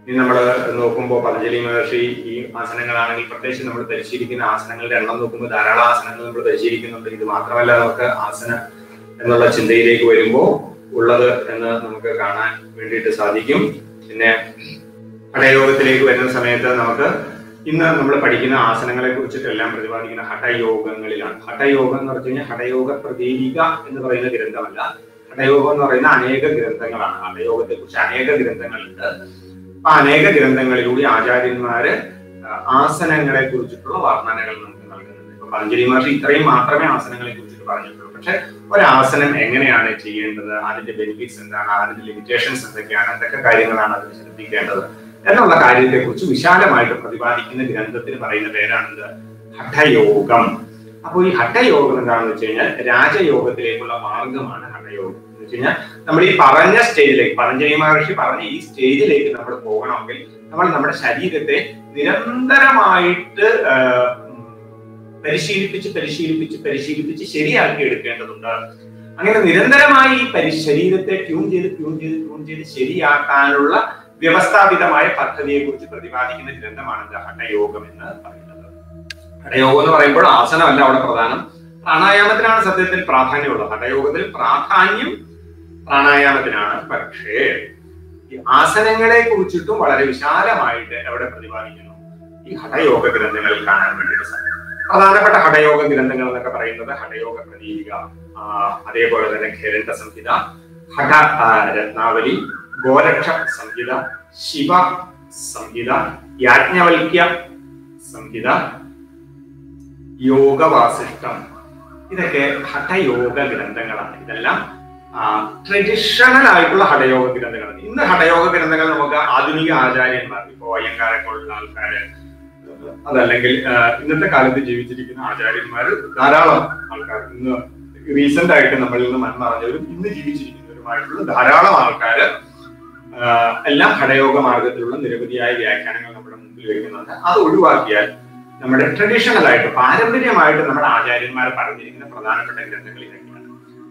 ഇനി നമ്മൾ നോക്കുമ്പോൾ പതഞ്ജലി മഹർഷി ഈ ആസനങ്ങളാണെങ്കിൽ പ്രത്യേകിച്ച് നമ്മൾ പരിശീലിക്കുന്ന ആസനങ്ങളുടെ എണ്ണം നോക്കുമ്പോൾ ധാരാളം ആസനങ്ങൾ നമ്മൾ പരിശീലിക്കുന്നുണ്ട്. ഇത് മാത്രമല്ല, നമുക്ക് ആസനം എന്നുള്ള ചിന്തയിലേക്ക് വരുമ്പോൾ ഉള്ളത് എന്ന് നമുക്ക് കാണാൻ വേണ്ടിയിട്ട് സാധിക്കും. പിന്നെ ഹഠയോഗത്തിലേക്ക് വരുന്ന സമയത്ത് നമുക്ക് ഇന്ന് നമ്മൾ പഠിക്കുന്ന ആസനങ്ങളെ കുറിച്ചിട്ടെല്ലാം പ്രതിപാദിക്കുന്ന ഹഠയോഗങ്ങളിലാണ്. ഹഠയോഗം എന്ന് പറഞ്ഞു കഴിഞ്ഞാൽ ഹഠയോഗ പ്രതീക എന്ന് പറയുന്ന ഗ്രന്ഥമല്ല. ഹഠയോഗം എന്ന് പറയുന്ന അനേക ഗ്രന്ഥങ്ങളാണ്. ഹഠയോഗത്തെ കുറിച്ച് അനേക ഗ്രന്ഥങ്ങളുണ്ട്. ആ അനേക ഗ്രന്ഥങ്ങളിലൂടെ ആചാര്യന്മാര് ആസനങ്ങളെ കുറിച്ചിട്ടുള്ള വർണ്ണനകൾ നമുക്ക് നൽകുന്നുണ്ട്. ഇപ്പൊ പതഞ്ജലി മഹർഷി ഇത്രയും മാത്രമേ ആസനങ്ങളെ കുറിച്ചിട്ട് പറഞ്ഞിട്ടുള്ളൂ. പക്ഷെ ഒരാസനം എങ്ങനെയാണ് ചെയ്യേണ്ടത്, അതിന്റെ ബെനിഫിറ്റ്സ് എന്താണ്, അതിന്റെ ലിമിറ്റേഷൻസ് എന്തൊക്കെയാണ്, എന്തൊക്കെ കാര്യങ്ങളാണ് അതിന് ശ്രദ്ധിക്കേണ്ടത് എന്നുള്ള കാര്യത്തെ കുറിച്ച് വിശാലമായിട്ട് പ്രതിപാദിക്കുന്ന ഗ്രന്ഥത്തിന് പറയുന്ന പേരാണിത് ഹഠയോഗം. അപ്പോൾ ഈ ഹഠയോഗം എന്താണെന്ന് വെച്ച് കഴിഞ്ഞാൽ രാജയോഗത്തിലേക്കുള്ള മാർഗമാണ് ഹഠയോഗം. എന്ന് വെച്ച് കഴിഞ്ഞാൽ നമ്മൾ ഈ പറഞ്ഞ സ്റ്റേജിലേക്ക്, പതഞ്ജലി മഹർഷി പറഞ്ഞ ഈ സ്റ്റേജിലേക്ക് നമ്മൾ പോകണമെങ്കിൽ നമ്മൾ നമ്മുടെ ശരീരത്തെ നിരന്തരമായിട്ട് പരിശീലിപ്പിച്ച് ശരിയാക്കി എടുക്കേണ്ടതുണ്ട്. അങ്ങനെ നിരന്തരമായി ഈ ശരീരത്തെ ട്യൂൺ ചെയ്ത് ശരിയാക്കാനുള്ള വ്യവസ്ഥാപിതമായ പദ്ധതിയെ കുറിച്ച് പ്രതിപാദിക്കുന്ന ഗ്രന്ഥമാണ് ഹഠയോഗം എന്ന് പറയുന്നത്. ഹഠയോഗം എന്ന് പറയുമ്പോൾ ആസനമല്ല അവിടെ പ്രധാനം, പ്രാണായാമത്തിനാണ് സത്യത്തിൽ പ്രാധാന്യമുള്ളത്. ഹഠയോഗത്തിൽ പ്രാധാന്യം പ്രാണായാമത്തിനാണ്. പക്ഷേ ഈ ആസനങ്ങളെ കുറിച്ചിട്ടും വളരെ വിശാലമായിട്ട് എവിടെ പ്രതിപാദിക്കുന്നു? ഈ ഹഠയോഗ ഗ്രന്ഥങ്ങളിൽ കാണാൻ വേണ്ടിയിട്ട് സാധിക്കും. പ്രധാനപ്പെട്ട ഹഠയോഗ ഗ്രന്ഥങ്ങൾ എന്നൊക്കെ പറയുന്നത് ഹഠയോഗ പ്രതീക, അതേപോലെ തന്നെ ഖേരണ്ഡ സംഹിത, ഹഠ രത്നാവലി, ഗോരക്ഷ സംഹിത, ശിവ സംഹിത, യാജ്ഞവൽക്യ സംഹിത, യോഗവാസിഷ്ടം. ഇതൊക്കെ ഹഠയോഗ ഗ്രന്ഥങ്ങളാണ്. ഇതെല്ലാം ട്രഡീഷണൽ ആയിട്ടുള്ള ഹഠയോഗ ഗ്രന്ഥങ്ങളാണ്. ഇന്ന് ഹഠയോഗ ഗ്രന്ഥങ്ങൾ നമുക്ക് ആധുനിക ആചാര്യന്മാർ, ഇപ്പോ അയ്യങ്കാരെ പോലുള്ള ആൾക്കാര്, അതല്ലെങ്കിൽ ഇന്നത്തെ കാലത്ത് ജീവിച്ചിരിക്കുന്ന ആചാര്യന്മാർ, ധാരാളം ആൾക്കാർ, ഇന്ന് റീസെന്റ് ആയിട്ട് നമ്മളിൽ നിന്ന് മൺമറഞ്ഞവരും ഇന്ന് ജീവിച്ചിരിക്കുന്നവരുമായിട്ടുള്ള ധാരാളം ആൾക്കാര് എല്ലാം ഹഠയോഗ മാർഗത്തിലുള്ള നിരവധിയായ വ്യാഖ്യാനങ്ങൾ നമ്മുടെ മുമ്പിൽ വയ്ക്കുന്നുണ്ട്. അത് ഒഴിവാക്കിയാൽ നമ്മുടെ ട്രഡീഷണൽ ആയിട്ട് പാരമ്പര്യമായിട്ട് നമ്മുടെ ആചാര്യന്മാർ പറഞ്ഞിരിക്കുന്ന പ്രധാനപ്പെട്ട ഗ്രന്ഥങ്ങൾ ഇതൊക്കെയാണ്.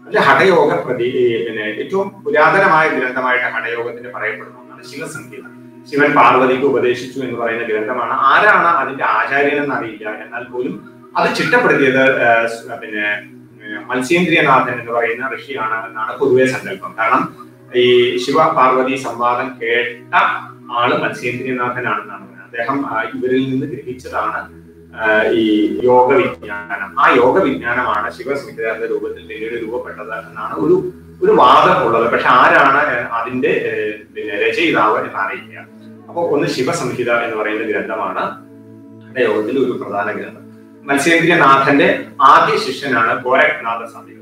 അതിൽ ഹഠയോഗ പിന്നെ ഏറ്റവും പുരാതനമായ ഗ്രന്ഥമായിട്ട് ഹഠയോഗത്തിന്റെ പറയപ്പെടുന്ന ഒന്നാണ് ശിവസംഹിത. ശിവൻ പാർവതിക്ക് ഉപദേശിച്ചു എന്ന് പറയുന്ന ഗ്രന്ഥമാണ്. ആരാണ് അതിന്റെ ആചാര്യൻ എന്ന് അറിയില്ല. എന്നാൽ പോലും അത് ചിട്ടപ്പെടുത്തിയത് പിന്നെ മത്സ്യേന്ദ്രിയനാഥൻ എന്ന് പറയുന്ന ഋഷിയാണ് എന്നാണ് പൊതുവെ സങ്കല്പം. കാരണം ഈ ശിവ പാർവതി സംവാദം കേട്ട ആള് മത്സ്യേന്ദ്രിയനാഥനാണെന്നാണ് പറയുന്നത്. അദ്ദേഹം ഇവരിൽ നിന്ന് ഗ്രഹിച്ചതാണ് ഈ യോഗ വിജ്ഞാനം. ആ യോഗ വിജ്ഞാനമാണ് ശിവസംഹിത എന്ന രൂപത്തിൽ പിന്നീട് രൂപപ്പെട്ടത് എന്നാണ് ഒരു വാദം ഉള്ളത്. പക്ഷെ ആരാണ് അതിന്റെ പിന്നെ രചയിതാവ് എന്ന് അറിയില്ല. അപ്പൊ ഒന്ന് ശിവസംഹിത എന്ന് പറയുന്ന ഗ്രന്ഥമാണ് ഹഠയോഗത്തിൽ ഒരു പ്രധാന ഗ്രന്ഥം. മത്സ്യേന്ദ്രിയനാഥന്റെ ആദ്യ ശിഷ്യനാണ് ഗോരഖ്നാഥ സ്വാമി.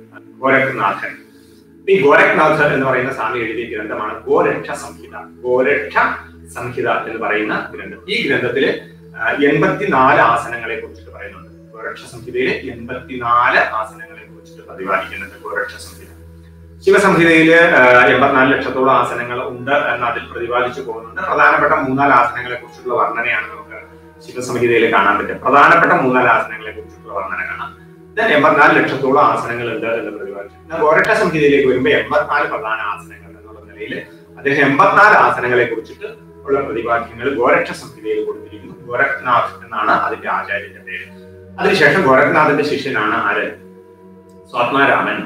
ഗോരഖ്നാഥൻ, ഈ ഗോരഖ്നാഥ എന്ന് പറയുന്ന സ്വാമി എഴുതിയ ഗ്രന്ഥമാണ് ഗോരക്ഷ സംഹിത. ഗോരക്ഷ സംഹിത എന്ന് പറയുന്ന ഗ്രന്ഥം. ഈ ഗ്രന്ഥത്തില് 84 ആസനങ്ങളെ കുറിച്ചിട്ട് പറയുന്നുണ്ട്. ഗോരക്ഷ സംഹിതയിലെ 84 ആസനങ്ങളെ കുറിച്ചിട്ട് പ്രതിപാദിക്കുന്നുണ്ട് ഗോരക്ഷ സംഹിത. ശിവസംഹിതയില് 84 ലക്ഷത്തോളം ആസനങ്ങൾ ഉണ്ട് എന്ന് അതിൽ പ്രതിപാദിച്ചു പോകുന്നുണ്ട്. പ്രധാനപ്പെട്ട 3-4 ആസനങ്ങളെ കുറിച്ചുള്ള വർണ്ണനയാണ് നമുക്ക് ശിവസംഹിതയിൽ കാണാൻ പറ്റും. പ്രധാനപ്പെട്ട 3-4 ആസനങ്ങളെ കുറിച്ചുള്ള വർണ്ണന കാണാം. 84 ലക്ഷത്തോളം ആസനങ്ങൾ ഉണ്ട് എന്ന് പ്രതിപാദിച്ചു. എന്നാൽ ഗോരക്ഷ സംഹിതയിലേക്ക് വരുമ്പോൾ 84 പ്രധാന ആസനങ്ങൾ എന്നുള്ള നിലയിൽ അദ്ദേഹം 84 ആസനങ്ങളെ കുറിച്ചിട്ട് ഉള്ള പ്രതിപാദ്യങ്ങൾ ഗോരക്ഷ സംഹിതയിൽ കൊടുത്തിരിക്കുന്നു. ഗോരഖ്നാഥ് എന്നാണ് അതിന്റെ ആചാര്യന്റെ പേര്. അതിനുശേഷം ഗോരഖ്നാഥിന്റെ ശിഷ്യനാണ് ആര്? സ്വാത്മാരാമൻ.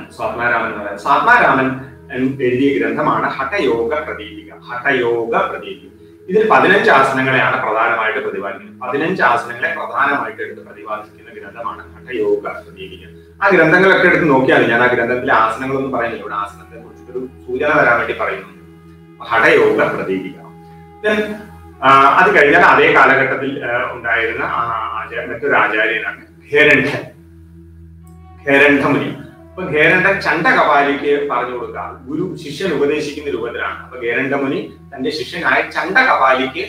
സ്വാത്മാരാമൻ എഴുതിയ ഗ്രന്ഥമാണ് ഹഠയോഗ പ്രതീക. ഹഠയോഗ പ്രതീക. ഇതിൽ 15 ആസനങ്ങളെയാണ് പ്രധാനമായിട്ട് പ്രതിപാദിക്കുന്നത്. 15 ആസനങ്ങളെ പ്രധാനമായിട്ട് എടുത്ത് പ്രതിപാദിക്കുന്ന ഗ്രന്ഥമാണ് ഹഠയോഗ പ്രതീക. ആ ഗ്രന്ഥങ്ങളൊക്കെ എടുത്ത് നോക്കിയാൽ, ഞാൻ ആ ഗ്രന്ഥത്തിലെ ആസനങ്ങളൊന്നും പറയുന്നില്ല, ഇവിടെ ആസനത്തെ കുറിച്ചൊരു സൂചന തരാൻ വേണ്ടി പറയുന്നു. ഹഠയോഗ പ്രതീക. അത് കഴിഞ്ഞാൽ അതേ കാലഘട്ടത്തിൽ ഉണ്ടായിരുന്ന മറ്റൊരു ആചാര്യനാണ് ഖേരണ്ഡമുനി. അപ്പൊ ഖേരണ്ഡൻ ചണ്ഡകപാലിക്ക് പറഞ്ഞു കൊടുക്കുക, ഗുരു ശിഷ്യൻ ഉപദേശിക്കുന്ന രൂപത്തിലാണ്. അപ്പൊ ഖേരണ്ഡമുനി തന്റെ ശിഷ്യനായ ചണ്ഡകപാലിക്ക്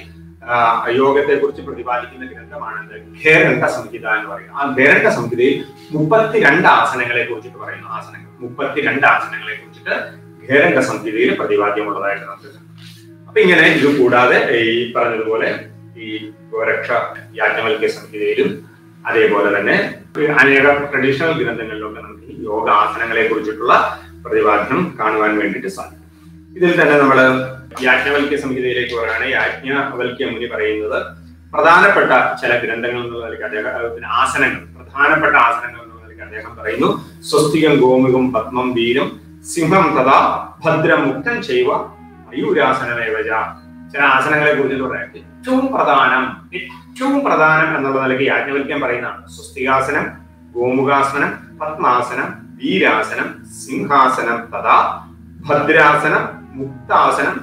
യോഗത്തെ കുറിച്ച് പ്രതിപാദിക്കുന്ന ഗ്രന്ഥമാണ് ഖേരണ്ട സംഹിത എന്ന് പറയുന്നത്. ആ ഖേരണ്ട സംഹിതയിൽ 32 ആസനങ്ങളെ കുറിച്ചിട്ട് പറയുന്നു. 32 ആസനങ്ങളെ കുറിച്ചിട്ട് ഖേരണ്ട സംഹിതയിൽ പ്രതിപാദ്യമുള്ളതായിട്ട് നമുക്ക്. അപ്പൊ ഇങ്ങനെ ഇത് കൂടാതെ ഈ പറഞ്ഞതുപോലെ ഈ ഗോരക്ഷ യാജ്ഞവൽക്യ സംഹിതയിലും അതേപോലെ തന്നെ അനേക ട്രഡീഷണൽ ഗ്രന്ഥങ്ങളിലൊക്കെ നമുക്ക് ഈ യോഗാസനങ്ങളെ കുറിച്ചിട്ടുള്ള പ്രതിപാദനം കാണുവാൻ വേണ്ടിയിട്ട് സാധിക്കും. ഇതിൽ തന്നെ നമ്മൾ യാജ്ഞവൽക്യ സംഹിതയിലേക്ക് പറയുകയാണ്. യാജ്ഞവൽക്യ മുനി പറയുന്നത് പ്രധാനപ്പെട്ട ചില ഗ്രന്ഥങ്ങൾ എന്നുള്ള നിലയ്ക്ക് അദ്ദേഹത്തിന് ആസനങ്ങൾ, പ്രധാനപ്പെട്ട ആസനങ്ങൾ എന്നുള്ള നിലയ്ക്ക് അദ്ദേഹം പറയുന്നു. സ്വസ്തികം ഗോമുഖം പത്മം വീരം സിംഹം തഥാ ഭദ്രം മുക്തം ചെയ്വ മയൂരാസനമേവച. ചില ആസനങ്ങളെ കുറിച്ച് പറയാം. ഏറ്റവും പ്രധാനം എന്നുള്ള നിലയ്ക്ക് യാജ്ഞവൽക്യം പറയുന്നതാണ് സ്വസ്തികാസനം, ഗോമുഖാസനം, പത്മാസനം, വീരാസനം, സിംഹാസനം തഥാ ഭദ്രാസനം, മുക്താസനം,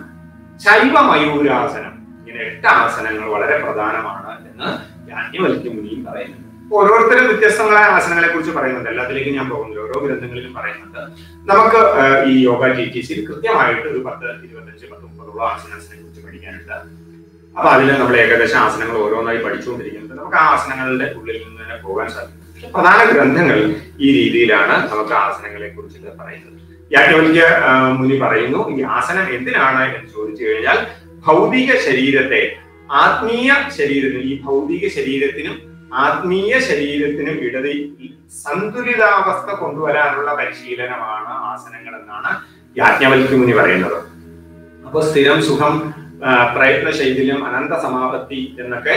ശൈവ മയൂരാസനം. ഇങ്ങനെ 8 ആസനങ്ങൾ വളരെ പ്രധാനമാണ് എന്ന് യാജ്ഞവൽക്യ മുനിയും പറയുന്നുണ്ട്. ഓരോരുത്തരും വ്യത്യസ്തങ്ങളായ ആസനങ്ങളെ കുറിച്ച് പറയുന്നുണ്ട്. എല്ലാത്തിലേക്കും ഞാൻ പോകുന്നില്ല, ഓരോ ഗ്രന്ഥങ്ങളിലും പറയുന്നുണ്ട്. നമുക്ക് ഈ യോഗ TTCയിൽ കൃത്യമായിട്ട് ഒരു 10, 25, 30 ആസനങ്ങളെ കുറിച്ച് പഠിക്കാനുണ്ട്. അപ്പൊ അതിൽ നമ്മൾ ഏകദേശം ആസനങ്ങൾ ഓരോന്നായി പഠിച്ചുകൊണ്ടിരിക്കുന്നത്. നമുക്ക് ആ ആസനങ്ങളുടെ ഉള്ളിൽ നിന്ന് തന്നെ പോകാൻ സാധിക്കും. പക്ഷെ പ്രധാന ഗ്രന്ഥങ്ങൾ ഈ രീതിയിലാണ് നമുക്ക് ആസനങ്ങളെ കുറിച്ചിട്ട് പറയുന്നത്. യാജ്ഞവൽക്യ മുനി പറയുന്നു ഈ ആസനം എന്തിനാണ് എന്ന് ചോദിച്ചു കഴിഞ്ഞാൽ ഭൗതിക ശരീരത്തെ ആത്മീയ ശരീരത്തിന്, ഈ ഭൗതിക ശരീരത്തിനും ആത്മീയ ശരീരത്തിനും ഇടയിൽ സന്തുലിതാവസ്ഥ കൊണ്ടുവരാനുള്ള പരിശീലനമാണ് ആസനങ്ങൾ എന്നാണ് യാജ്ഞവൽക്യ മുനി പറയുന്നത്. അപ്പൊ സ്ഥിരം സുഖം, പ്രയത്ന ശൈഥില്യം, അനന്ത സമാപത്തി എന്നൊക്കെ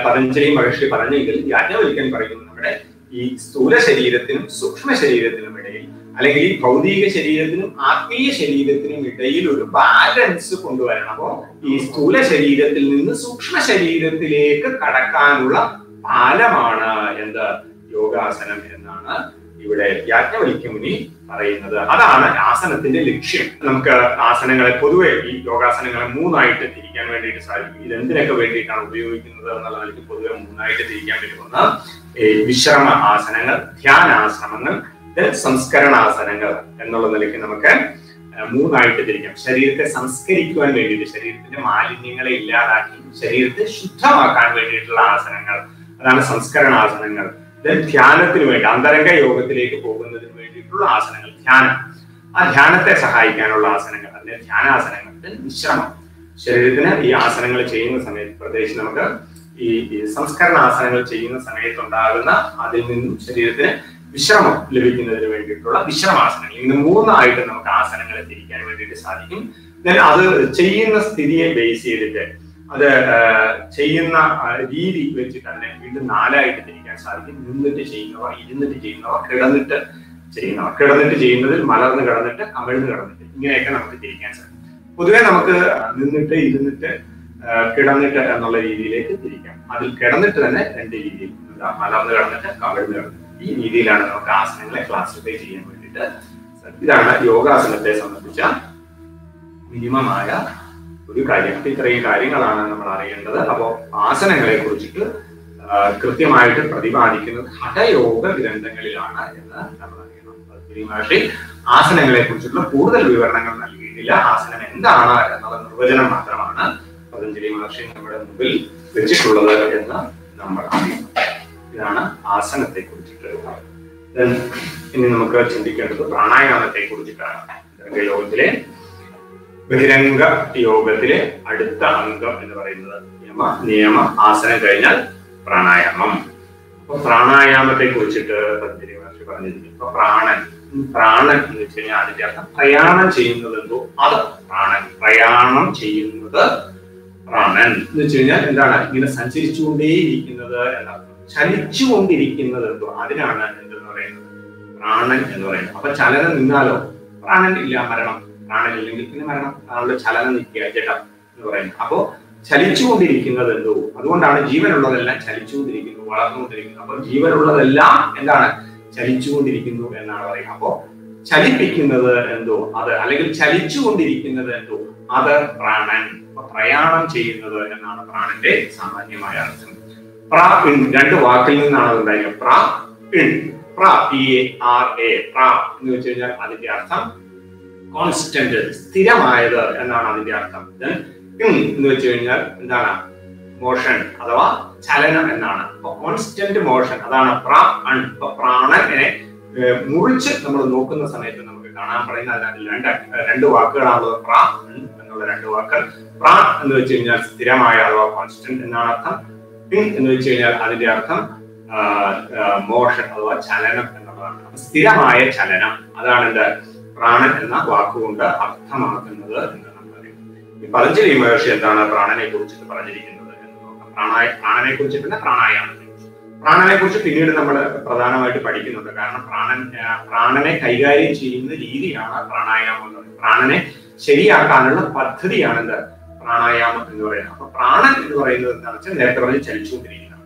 പതഞ്ജലി മഹർഷി പറഞ്ഞെങ്കിൽ യാജ്ഞവൽക്യൻ പറയുന്നു നമ്മുടെ ഈ സ്ഥൂല ശരീരത്തിനും സൂക്ഷ്മ ശരീരത്തിനും ഇടയിൽ, അല്ലെങ്കിൽ ഈ ഭൗതിക ശരീരത്തിനും ആത്മീയ ശരീരത്തിനും ഇടയിൽ ഒരു ബാലൻസ് കൊണ്ടുവരണം. അപ്പോ ഈ സ്ഥൂല ശരീരത്തിൽ നിന്ന് സൂക്ഷ്മ ശരീരത്തിലേക്ക് കടക്കാനുള്ള പാലമാണ് എന്ത് യോഗാസനം എന്നാണ് ഇവിടെ യാജ്ഞവൽക്യ മുനി പറയുന്നത്. അതാണ് ആസനത്തിന്റെ ലക്ഷ്യം. നമുക്ക് ആസനങ്ങളെ പൊതുവെ ഈ യോഗാസനങ്ങളെ 3ആയിട്ട് തിരിക്കാൻ വേണ്ടിയിട്ട് സാധിക്കും. ഇത് എന്തിനൊക്കെ വേണ്ടിയിട്ടാണ് ഉപയോഗിക്കുന്നത് എന്നുള്ള നിലയ്ക്ക് പൊതുവെ 3ആയിട്ട് തിരിക്കാൻ പറ്റുന്ന വിശ്രമ ആസനങ്ങൾ, ധ്യാനാശ്രമങ്ങൾ, സംസ്കരണാസനങ്ങൾ എന്നുള്ള നിലയ്ക്ക് നമുക്ക് 3ആയിട്ട് തിരിക്കാം. ശരീരത്തെ സംസ്കരിക്കുവാൻ വേണ്ടിയിട്ട്, ശരീരത്തിന്റെ മാലിന്യങ്ങളെ ഇല്ലാതാക്കി ശരീരത്തെ ശുദ്ധമാക്കാൻ വേണ്ടിയിട്ടുള്ള ആസനങ്ങൾ, അതാണ് സംസ്കരണാസനങ്ങൾ. ധ്യാനത്തിന് വേണ്ടി, അന്തരംഗ യോഗത്തിലേക്ക് പോകുന്നതിന് വേണ്ടിയിട്ടുള്ള ആസനങ്ങൾ, ധ്യാനം. ആ ധ്യാനത്തെ സഹായിക്കാനുള്ള ആസനങ്ങൾ, അതിന്റെ ധ്യാനാസനങ്ങൾ. വിശ്രമം, ശരീരത്തിന് ഈ ആസനങ്ങൾ ചെയ്യുന്ന സമയത്ത്, പ്രത്യേകിച്ച് നമുക്ക് ഈ സംസ്കരണാസനങ്ങൾ ചെയ്യുന്ന സമയത്തുണ്ടാകുന്ന അതിൽ നിന്നും ശരീരത്തിന് വിശ്രമം ലഭിക്കുന്നതിന് വേണ്ടിയിട്ടുള്ള വിശ്രമാസനങ്ങൾ. ഇങ്ങനെ 3ആയിട്ട് നമുക്ക് ആസനങ്ങളെ തിരിക്കാൻ വേണ്ടിയിട്ട് സാധിക്കും. അത് ചെയ്യുന്ന സ്ഥിതിയെ ബേസ് ചെയ്തിട്ട്, അത് ചെയ്യുന്ന രീതി വെച്ച് തന്നെ വീണ്ടും 4ആയിട്ട് തിരിക്കാൻ സാധിക്കും. നിന്നിട്ട് ചെയ്യുന്നവ, ഇരുന്നിട്ട് ചെയ്യുന്നവ, കിടന്നിട്ട് ചെയ്യുന്നവ. കിടന്നിട്ട് ചെയ്യുന്നതിൽ മലർന്ന് കിടന്നിട്ട്, കമിഴ്ന്ന് കിടന്നിട്ട്, ഇങ്ങനെയൊക്കെ നമുക്ക് തിരിക്കാൻ സാധിക്കും. പൊതുവെ നമുക്ക് നിന്നിട്ട്, ഇരുന്നിട്ട്, കിടന്നിട്ട് എന്നുള്ള രീതിയിലേക്ക് തിരിക്കാം. അതിൽ കിടന്നിട്ട് തന്നെ 2 രീതിയിൽ, മലർന്ന് കിടന്നിട്ട്, കമിഴ്ന്ന് കിടന്നിട്ട്, ഈ രീതിയിലാണ് നമുക്ക് ആസനങ്ങളെ ക്ലാസിഫൈ ചെയ്യാൻ വേണ്ടിയിട്ട്. ഇതാണ് യോഗാസനത്തെ സംബന്ധിച്ച മിനിമമായ ഒരു കാര്യം. ഇത്രയും കാര്യങ്ങളാണ് നമ്മൾ അറിയേണ്ടത്. അപ്പോൾ ആസനങ്ങളെ കുറിച്ചിട്ട് കൃത്യമായിട്ട് പ്രതിപാദിക്കുന്നത് ഹഠയോഗ ഗ്രന്ഥങ്ങളിലാണ് എന്ന് നമ്മൾ അറിയണം. പതഞ്ജലി ആസനങ്ങളെ കുറിച്ചിട്ടുള്ള കൂടുതൽ വിവരണങ്ങൾ നൽകിയിട്ടില്ല. ആസനം എന്താണ് എന്നുള്ള നിർവചനം മാത്രമാണ് പതഞ്ജലി മഹർഷി നമ്മുടെ മുമ്പിൽ വെച്ചിട്ടുള്ളത് എന്ന് നമ്മൾ അറിയണം. ഇതാണ് ആസനത്തെ കുറിച്ചിട്ട്. ഇനി നമുക്ക് ചിന്തിക്കേണ്ടത് പ്രാണായാമത്തെ കുറിച്ചിട്ടാണ്. യോഗത്തിലെ ബഹിരംഗ യോഗത്തിലെ അടുത്ത അംഗം എന്ന് പറയുന്നത് യമ, നിയമ, ആസനം കഴിഞ്ഞാൽ പ്രാണായാമം. അപ്പൊ പ്രാണായാമത്തെ കുറിച്ചിട്ട് പതഞ്ജലി മഹർഷി പറഞ്ഞിരിക്കുന്നു. ഇപ്പൊ പ്രാണൻ എന്ന് വെച്ച് കഴിഞ്ഞാൽ അതിന്റെ അർത്ഥം പ്രയാണം ചെയ്യുന്നത് എന്തോ അത് പ്രാണൻ. പ്രയാണം ചെയ്യുന്നത് പ്രാണൻ എന്ന് വെച്ച് കഴിഞ്ഞാൽ എന്താണ്? ഇങ്ങനെ സഞ്ചരിച്ചുകൊണ്ടേയിരിക്കുന്നത് എന്നർത്ഥം. ചലിച്ചുകൊണ്ടിരിക്കുന്നത് എന്തോ അതിനാണ് എന്തെന്ന് പറയുന്നത് പ്രാണൻ എന്ന് പറയുന്നത്. അപ്പൊ ചലനം നിന്നാലോ പ്രാണൻ ഇല്ല, മരണം. പ്രാണൻ ഇല്ലെങ്കിൽ പിന്നെ മരണം. ആളുടെ ചലനം നിൽക്കുക, ജഡം എന്ന് പറയുന്നത്. അപ്പോ ചലിച്ചുകൊണ്ടിരിക്കുന്നത് എന്തോ, അതുകൊണ്ടാണ് ജീവനുള്ളതെല്ലാം ചലിച്ചുകൊണ്ടിരിക്കുന്നു, വളർന്നുകൊണ്ടിരിക്കുന്നു. അപ്പൊ ജീവനുള്ളതെല്ലാം എന്താണ്? ചലിച്ചുകൊണ്ടിരിക്കുന്നു എന്നാണ് പറയുന്നത്. അപ്പോ ചലിപ്പിക്കുന്നത് എന്തോ അത്, അല്ലെങ്കിൽ ചലിച്ചുകൊണ്ടിരിക്കുന്നത് എന്തോ അത് പ്രാണൻ. അപ്പൊ പ്രയാണം ചെയ്യുന്നത് എന്നാണ് പ്രാണന്റെ സാമാന്യമായ അർത്ഥം. പ്ര ഇൻ 2 വാക്കിൽ നിന്നാണ് അത് ഉണ്ടായത്. പ്ര ഇൻ, പ്ര PARA, പ്ര എന്ന് വെച്ച് കഴിഞ്ഞാൽ അതിന്റെ അർത്ഥം കോൺസ്റ്റന്റ്, സ്ഥിരമായത് എന്നാണ് അതിന്റെ അർത്ഥം. എന്ന് വെച്ച് കഴിഞ്ഞാൽ എന്താണ്? മോഷൻ അഥവാ ചലനം എന്നാണ്. അപ്പൊ കോൺസ്റ്റന്റ് മോഷൻ അതാണ് പ്രാൺ. അപ്പൊ പ്രാണനെ മുറിച്ച് നമ്മൾ നോക്കുന്ന സമയത്ത് നമുക്ക് കാണാൻ പറയുന്ന അതിനകത്ത് രണ്ട് വാക്കുകളാണുള്ളത്. പ്രാ എന്നുള്ള രണ്ട് വാക്കുകൾ. പ്രാ എന്ന് വെച്ച് കഴിഞ്ഞാൽ സ്ഥിരമായ അഥവാ കോൺസ്റ്റന്റ് എന്നാണ് അർത്ഥം. പിൻ എന്ന് വെച്ച് കഴിഞ്ഞാൽ അതിന്റെ അർത്ഥം മോഷൻ അഥവാ ചലനം എന്നുള്ളതാണ്. സ്ഥിരമായ ചലനം അതാണ് എന്താ പ്രാണൻ എന്ന വാക്കുകൊണ്ട് അർത്ഥമാക്കുന്നത് എന്ന് നമ്മൾ അറിയുന്നത്. ഈ പതഞ്ജലി മഹർഷി എന്താണ് പ്രാണനെ കുറിച്ചിട്ട് പറഞ്ഞിരിക്കുന്നത് എന്ന് നോക്കാം. പ്രാണനെ കുറിച്ചിട്ട് പ്രാണായാമം. പ്രാണനെ കുറിച്ച് പിന്നീട് നമ്മൾ പ്രധാനമായിട്ട് പഠിക്കുന്നുണ്ട്. കാരണം പ്രാണനെ കൈകാര്യം ചെയ്യുന്ന രീതിയാണ് പ്രാണായാമം എന്ന് പറയുന്നത്. പ്രാണനെ ശരിയാക്കാനുള്ള പദ്ധതിയാണ് എന്താ പ്രാണായാമം എന്ന് പറയുന്നത്. അപ്പൊ പ്രാണൻ എന്ന് പറയുന്നത് എന്താണെന്ന് വെച്ചാൽ നേരത്തെ പറഞ്ഞ് ചലിച്ചുകൊണ്ടിരിക്കുന്നത്.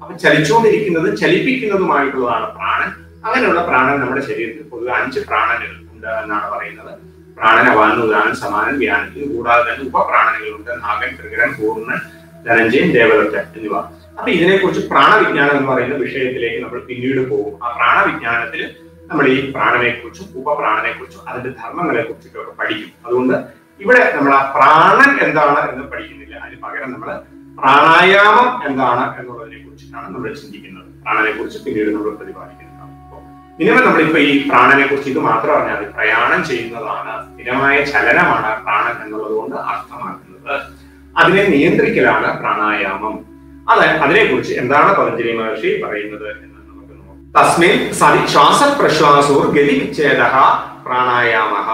അപ്പൊ ചലിച്ചുകൊണ്ടിരിക്കുന്നതും ചലിപ്പിക്കുന്നതുമായിട്ടുള്ളതാണ് പ്രാണൻ. അങ്ങനെയുള്ള പ്രാണൻ നമ്മുടെ ശരീരത്തിൽ പൊതുവെ 5 പ്രാണനുകൾ ഉണ്ട് എന്നാണ് പറയുന്നത്. പ്രാണൻ, അപാനൻ, ഉദാനൻ, സമാനൻ, വ്യാനൻ. ഇത് കൂടാതെ തന്നെ ഉപപ്രാണനുകളുണ്ട്. നാഗൻ, ത്രികരൻ, പൂർണ്ണൻ, ധനഞ്ജയൻ, ദേവദത്തൻ എന്നിവ. അപ്പൊ ഇതിനെക്കുറിച്ച് പ്രാണവിജ്ഞാനം എന്ന് പറയുന്ന വിഷയത്തിലേക്ക് നമ്മൾ പിന്നീട് പോകും. ആ പ്രാണവിജ്ഞാനത്തിൽ നമ്മൾ ഈ പ്രാണനെ കുറിച്ചും ഉപപ്രാണനെ കുറിച്ചും അതിന്റെ ധർമ്മങ്ങളെ കുറിച്ചൊക്കെ പഠിക്കും. അതുകൊണ്ട് ഇവിടെ നമ്മൾ ആ പ്രാണൻ എന്താണ് എന്ന് പഠിക്കുന്നില്ല. അതിന് പകരം നമ്മൾ പ്രാണായാമം എന്താണ് എന്നുള്ളതിനെ കുറിച്ചിട്ടാണ് നമ്മൾ ചിന്തിക്കുന്നത്. പ്രാണനെ കുറിച്ച് പിന്നീട് നമ്മൾ പ്രതിപാദിക്കുന്നത്. മിനിമം നമ്മളിപ്പോ ഈ പ്രാണനെ കുറിച്ച് ഇത് മാത്രം പറഞ്ഞാൽ മതി. പ്രയാണം ചെയ്യുന്നതാണ്, സ്ഥിരമായ ചലനമാണ് പ്രാണൻ എന്നുള്ളത് കൊണ്ട് അർത്ഥമാക്കുന്നത്. അതിനെ നിയന്ത്രിക്കലാണ് പ്രാണായാമം. അതിനെക്കുറിച്ച് എന്താണ് പതഞ്ജലി മഹർഷി പറയുന്നത് എന്ന് നമുക്ക് നോക്കാം. തസ്മിൻ സതി ശ്വാസപ്രശ്വാസോർ ഗതിവിച്ഛേദഃ പ്രാണായാമഃ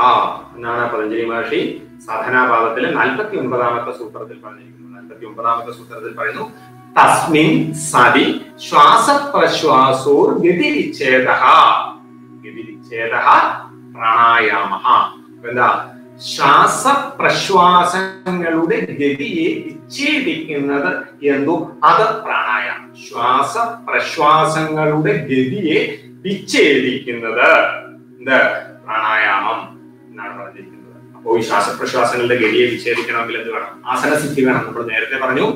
എന്നാണ് പതഞ്ജലി മഹർഷി സാധനാപാദത്തിലെ 49ാമത്തെ സൂത്രത്തിൽ പറഞ്ഞിരിക്കുന്നത്. 49ാമത്തെ സൂത്രത്തിൽ പറയുന്നു തസ്മിൻ സതി ശ്വാസപ്രശ്വാസോർ ഗതിവിച്ഛേദഃ പ്രാണായാമഃ. എന്താ ശ്വാസപ്രശ്വാസങ്ങളുടെ ഗതിയെ വിച്ഛേദിക്കുന്നത് എന്തോ അത് പ്രാണായാമം. ശ്വാസപ്രശ്വാസങ്ങളുടെ ഗതിയെ വിച്ഛേദിക്കുന്നത് എന്ത് പ്രാണായാമം എന്നാണ് പറഞ്ഞിരിക്കുന്നത്. അപ്പോൾ ഈ ശ്വാസപ്രശ്വാസങ്ങളുടെ ഗതിയെ വിച്ഛേദിക്കണമെങ്കിൽ എന്ത് വേണം? ആസനസിദ്ധി വേണം. നമ്മൾ നേരത്തെ പറഞ്ഞു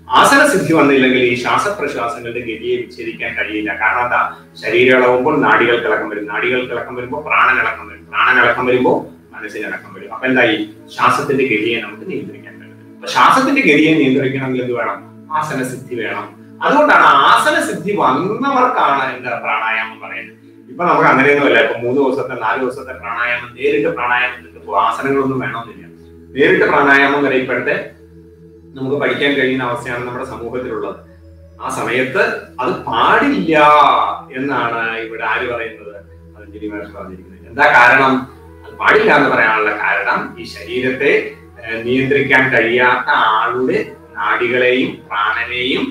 ആസനസിദ്ധി വന്നില്ലെങ്കിൽ ഈ ശ്വാസപ്രശ്വാസങ്ങളുടെ ഗതിയെ വിച്ഛേദിക്കാൻ കഴിയില്ല. കാരണം എന്താ? ശരീരം ഇളകുമ്പോൾ നാഡികൾക്ക് ഇളക്കം വരും. നാഡികൾക്ക് ഇളക്കം വരുമ്പോൾ പ്രാണനിളക്കം വരും. പ്രാണനിളക്കം വരുമ്പോൾ മനസ്സിനിളക്കം വരും. അപ്പൊ എന്തായി? ശ്വാസത്തിന്റെ ഗതിയെ നമുക്ക് നിയന്ത്രിക്കാൻ കഴിയും. അപ്പൊ ശ്വാസത്തിന്റെ ഗതിയെ നിയന്ത്രിക്കണമെങ്കിൽ എന്ത് വേണം? ആസനസിദ്ധി വേണം. അതുകൊണ്ടാണ് ആസനസിദ്ധി വന്നവർക്കാണ് എന്താ പ്രാണായാമം പറയുന്നത്. ഇപ്പൊ നമുക്ക് അങ്ങനെയൊന്നുമല്ല. ഇപ്പൊ 3 ദിവസത്തെ 4 ദിവസത്തെ പ്രാണായാമം നേരിട്ട് പ്രാണായാമം കിട്ടുമ്പോൾ ആസനങ്ങളൊന്നും വേണമെന്നില്ല. നേരിട്ട് പ്രാണായാമം വരെ ഇപ്പോഴത്തെ നമുക്ക് പഠിക്കാൻ കഴിയുന്ന അവസ്ഥയാണ് നമ്മുടെ സമൂഹത്തിലുള്ളത്. ആ സമയത്ത് അത് പാടില്ല എന്നാണ് ഇവിടെ ആര് പറയുന്നത്? പതഞ്ജലി മഹർഷി പറഞ്ഞിരിക്കുന്നത്. എന്താ കാരണം? അത് പാടില്ല എന്ന് പറയാനുള്ള കാരണം ഈ ശരീരത്തെ നിയന്ത്രിക്കാൻ കഴിയാത്ത ആളുടെ നാഡികളെയും പ്രാണനെയും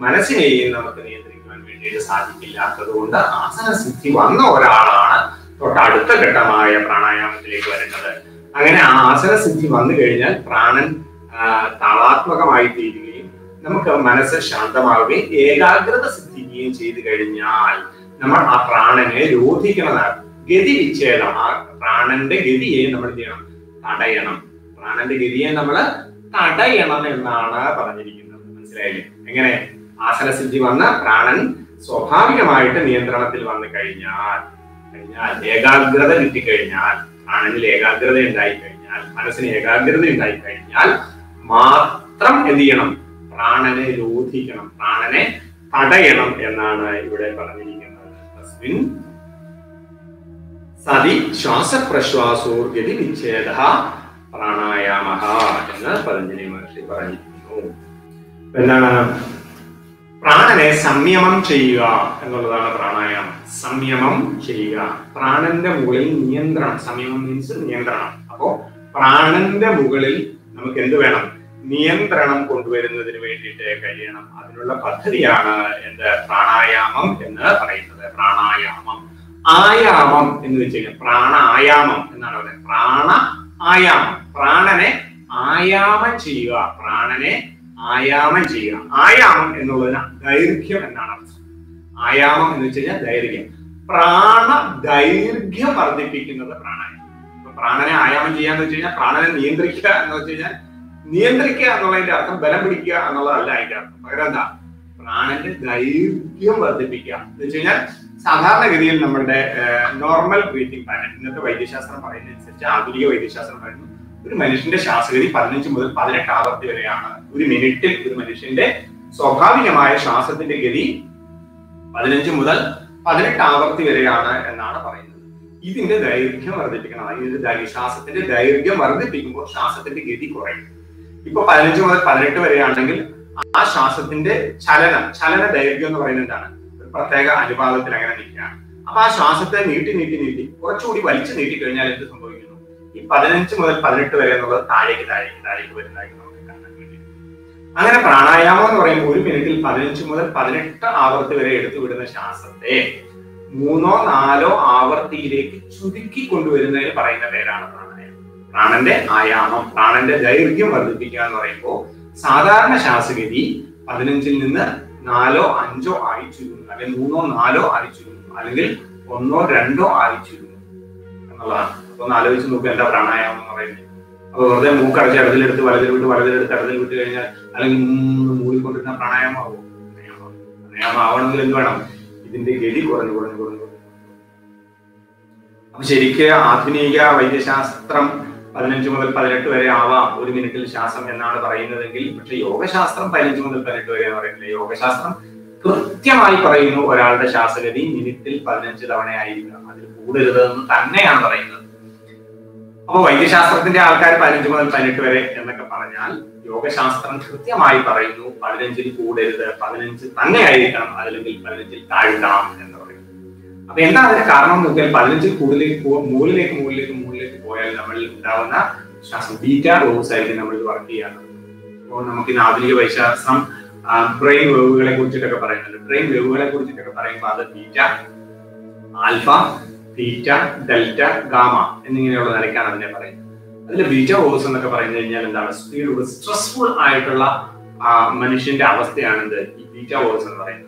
മനസ്സിനെയും നമുക്ക് നിയന്ത്രിക്കുവാൻ വേണ്ടിയിട്ട് സാധിക്കില്ലാത്തത് കൊണ്ട് ആസനസിദ്ധി വന്ന ഒരാളാണ് തൊട്ടടുത്ത ഘട്ടമായ പ്രാണായാമത്തിലേക്ക് വരേണ്ടത്. അങ്ങനെ ആ ആസനസിദ്ധി വന്നു കഴിഞ്ഞാൽ പ്രാണൻ താളാത്മകമായി തീരുകയും നമുക്ക് മനസ്സ് ശാന്തമാവുകയും ഏകാഗ്രത സിദ്ധിക്കുകയും ചെയ്തു കഴിഞ്ഞാൽ നമ്മൾ ആ പ്രാണനെ രോധിക്കുന്നതാണ്. ഗതി വിച്ഛേദം. ആ പ്രാണന്റെ ഗതിയെ നമ്മൾ എന്ത് ചെയ്യണം? തടയണം. പ്രാണന്റെ ഗതിയെ നമ്മൾ തടയണം എന്നാണ് പറഞ്ഞിരിക്കുന്നത്. മനസ്സിലായില്ലേ? എങ്ങനെ? ആസനസിദ്ധി വന്ന പ്രാണൻ സ്വാഭാവികമായിട്ട് നിയന്ത്രണത്തിൽ വന്നു കഴിഞ്ഞാൽ ഏകാഗ്രത കിട്ടിക്കഴിഞ്ഞാൽ, പ്രാണനിൽ ഏകാഗ്രത ഉണ്ടായി കഴിഞ്ഞാൽ, മനസ്സിന് ഏകാഗ്രത ഉണ്ടായി കഴിഞ്ഞാൽ മാത്രം എന്ത് ചെയ്യണം? പ്രാണനെ രോധിക്കണം, പ്രാണനെ തടയണം എന്നാണ് ഇവിടെ പറഞ്ഞിരിക്കുന്നത്. തസ്മിൻ സതി ശ്വാസപ്രശ്വാസോർ ഗതി വിച്ഛേദഃ പ്രാണായാമഃ എന്ന് പതഞ്ജലി മഹർഷി പറഞ്ഞിരിക്കുന്നു. എന്താണ്? പ്രാണനെ സംയമം ചെയ്യുക എന്നുള്ളതാണ് പ്രാണായാമം. സംയമം ചെയ്യുക, പ്രാണന്റെ മുകളിൽ നിയന്ത്രണം. സംയമം മീൻസ് നിയന്ത്രണം. അപ്പോ പ്രാണന്റെ മുകളിൽ നമുക്ക് എന്ത് വേണം? നിയന്ത്രണം കൊണ്ടുവരുന്നതിന് വേണ്ടിയിട്ട് കഴിയണം. അതിനുള്ള പദ്ധതിയാണ് എന്ത്? പ്രാണായാമം എന്ന് പറയുന്നത്. പ്രാണായാമം. ആയാമം എന്ന് വെച്ച് കഴിഞ്ഞാൽ പ്രാണായാമം എന്നാണ് പറയുന്നത്. പ്രാണ ആയാമം, പ്രാണനെ ആയാമം ചെയ്യുക, പ്രാണനെ ആയാമം ചെയ്യുക. ആയാമം എന്നുള്ളതിന് ദൈർഘ്യം എന്നാണ് അർത്ഥം. ആയാമം എന്ന് വെച്ച് കഴിഞ്ഞാൽ ദൈർഘ്യം. പ്രാണ ദൈർഘ്യം വർദ്ധിപ്പിക്കുന്നത് പ്രാണായാമം. പ്രാണനെ ആയാമം ചെയ്യാന്ന് വെച്ച് കഴിഞ്ഞാൽ പ്രാണനെ നിയന്ത്രിക്കുക എന്ന് വെച്ച് കഴിഞ്ഞാൽ നിയന്ത്രിക്കുക എന്നുള്ളതിന്റെ അർത്ഥം ബലം പിടിക്കുക എന്നുള്ളതല്ല അതിന്റെ അർത്ഥം. പകരം എന്താ? പ്രാണന്റെ ദൈർഘ്യം വർദ്ധിപ്പിക്കുക എന്ന് വെച്ച് കഴിഞ്ഞാൽ സാധാരണഗതിയിൽ നമ്മളുടെ നോർമൽ ബ്രീത്തിങ് പാറ്റേൺ, ഇന്നത്തെ വൈദ്യശാസ്ത്രം പറയുന്നതനുസരിച്ച്, ആധുനിക വൈദ്യശാസ്ത്രം പറയുന്നു, ഒരു മനുഷ്യന്റെ ശ്വാസഗതി 15 മുതൽ 18 ആവർത്തി വരെയാണ്. ഒരു മിനിറ്റിൽ ഒരു മനുഷ്യന്റെ സ്വാഭാവികമായ ശ്വാസത്തിന്റെ ഗതി 15 മുതൽ 18 ആവർത്തി വരെയാണ് എന്നാണ് പറയുന്നത്. ഇതിന്റെ ദൈർഘ്യം വർദ്ധിപ്പിക്കണം. ഇതിന്റെ ശ്വാസത്തിന്റെ ദൈർഘ്യം വർദ്ധിപ്പിക്കുമ്പോൾ ശ്വാസത്തിന്റെ ഗതി കുറയും. ഇപ്പൊ 15 മുതൽ 18 വരെയാണെങ്കിൽ ആ ശ്വാസത്തിന്റെ ചലന ദൈർഘ്യം എന്ന് പറയുന്നത് എന്താണ്? ഒരു പ്രത്യേക അനുപാതത്തിൽ അങ്ങനെ നിൽക്കുകയാണ്. അപ്പൊ ആ ശ്വാസത്തെ നീട്ടി കുറച്ചുകൂടി വലിച്ചു നീട്ടി കഴിഞ്ഞാൽ എന്ത് സംഭവിക്കുന്നു? ഈ 15 മുതൽ 18 വരെ എന്നുള്ളത് താഴേക്ക് വരുന്നതായി നമുക്ക് കാണാൻ വേണ്ടി. അങ്ങനെ പ്രാണായാമം എന്ന് പറയുമ്പോൾ ഒരു മിനിറ്റിൽ 15 മുതൽ 18 ആവർത്തി വരെ എടുത്തു വിടുന്ന ശ്വാസത്തെ 3 or 4 ആവർത്തിയിലേക്ക് ചുരുക്കി കൊണ്ടുവരുന്നതിന് പറയുന്ന പേരാണ് പ്രാണായാമം. പ്രാണന്റെ ആയാമം, പ്രാണന്റെ ദൈർഘ്യം വർദ്ധിപ്പിക്കുക എന്ന് പറയുമ്പോൾ സാധാരണ ശ്വാസഗതി 15-ൽ നിന്ന് 4 or 5 ആയി ചുരുങ്ങുന്നു, അല്ലെങ്കിൽ 3 or 4 ആയി ചുരുങ്ങുന്നു, അല്ലെങ്കിൽ 1 or 2 ആയി ചുരുങ്ങുന്നു എന്നുള്ളതാണ്. അപ്പൊ ഒന്ന് ആലോചിച്ച് നോക്കുക, എന്താ പ്രാണായാമം എന്ന് പറയുന്നത്? അപ്പൊ വെറുതെ മൂക്കടച്ച് ഇടതിലെടുത്ത് വലതിലെടുത്ത് ഇടതിൽ വിട്ട് കഴിഞ്ഞാൽ അല്ലെങ്കിൽ മൂടിക്കൊണ്ടിരുന്ന പ്രാണായാമം ആവും? പ്രാണായാമം ആവണമെങ്കിൽ എന്ത് വേണം? ഇതിന്റെ ഗതി കുറഞ്ഞു. അപ്പൊ ശരിക്ക് ആധുനിക വൈദ്യശാസ്ത്രം 15 മുതൽ 18 വരെ ആവാം ഒരു മിനിറ്റിൽ ശ്വാസം എന്നാണ് പറയുന്നതെങ്കിൽ, പക്ഷെ യോഗശാസ്ത്രം 15 മുതൽ 18 വരെ എന്ന് പറയുന്നില്ല. യോഗശാസ്ത്രം കൃത്യമായി പറയുന്നു ഒരാളുടെ ശ്വാസഗതി മിനിറ്റിൽ 15 തവണയായിരിക്കണം, അതിൽ കൂടരുതെന്ന് തന്നെയാണ് പറയുന്നത്. അപ്പൊ വൈദ്യശാസ്ത്രത്തിന്റെ ആൾക്കാർ 15 മുതൽ 18 വരെ എന്നൊക്കെ പറഞ്ഞാൽ യോഗശാസ്ത്രം കൃത്യമായി പറയുന്നു 15-ൽ കൂടരുത്, 15 തന്നെ ആയിരിക്കണം, അല്ലെങ്കിൽ 15-ൽ താഴ്ത്തണം എന്ന് പറയുന്നു. അപ്പൊ എന്താ അതിന് കാരണം നോക്കിയാൽ 15-ൽ മുകളിലേക്ക് പോയാൽ നമ്മളിൽ ഉണ്ടാവുന്ന ശ്വാസം ബീറ്റാ വേവ്സ് ആയിരിക്കും നമ്മളിൽ വർക്ക് ചെയ്യാറ്. അപ്പോൾ നമുക്ക് ഇന്ന് ആധുനിക വൈദ്യശാസ്ത്രം ബ്രെയിൻ വേവുകളെ കുറിച്ചിട്ടൊക്കെ പറയുന്നുണ്ട്. ബ്രെയിൻ വേവുകളെ കുറിച്ചിട്ടൊക്കെ പറയുമ്പോൾ അത് ബീറ്റ, ആൽഫ, തീറ്റ, ഡെൽറ്റ, ഗാമ എന്നിങ്ങനെയുള്ള നിലയ്ക്കാണ് അതിനെ പറയുന്നത്. അതിൽ ബീറ്റ വേവ്സ് എന്നൊക്കെ പറഞ്ഞു കഴിഞ്ഞാൽ എന്താണ്? സ്പീഡ് സ്ട്രെസ്ഫുൾ ആയിട്ടുള്ള മനുഷ്യന്റെ അവസ്ഥയാണിത് ഈ ബീറ്റ വേവ്സ് എന്ന് പറയുന്നത്.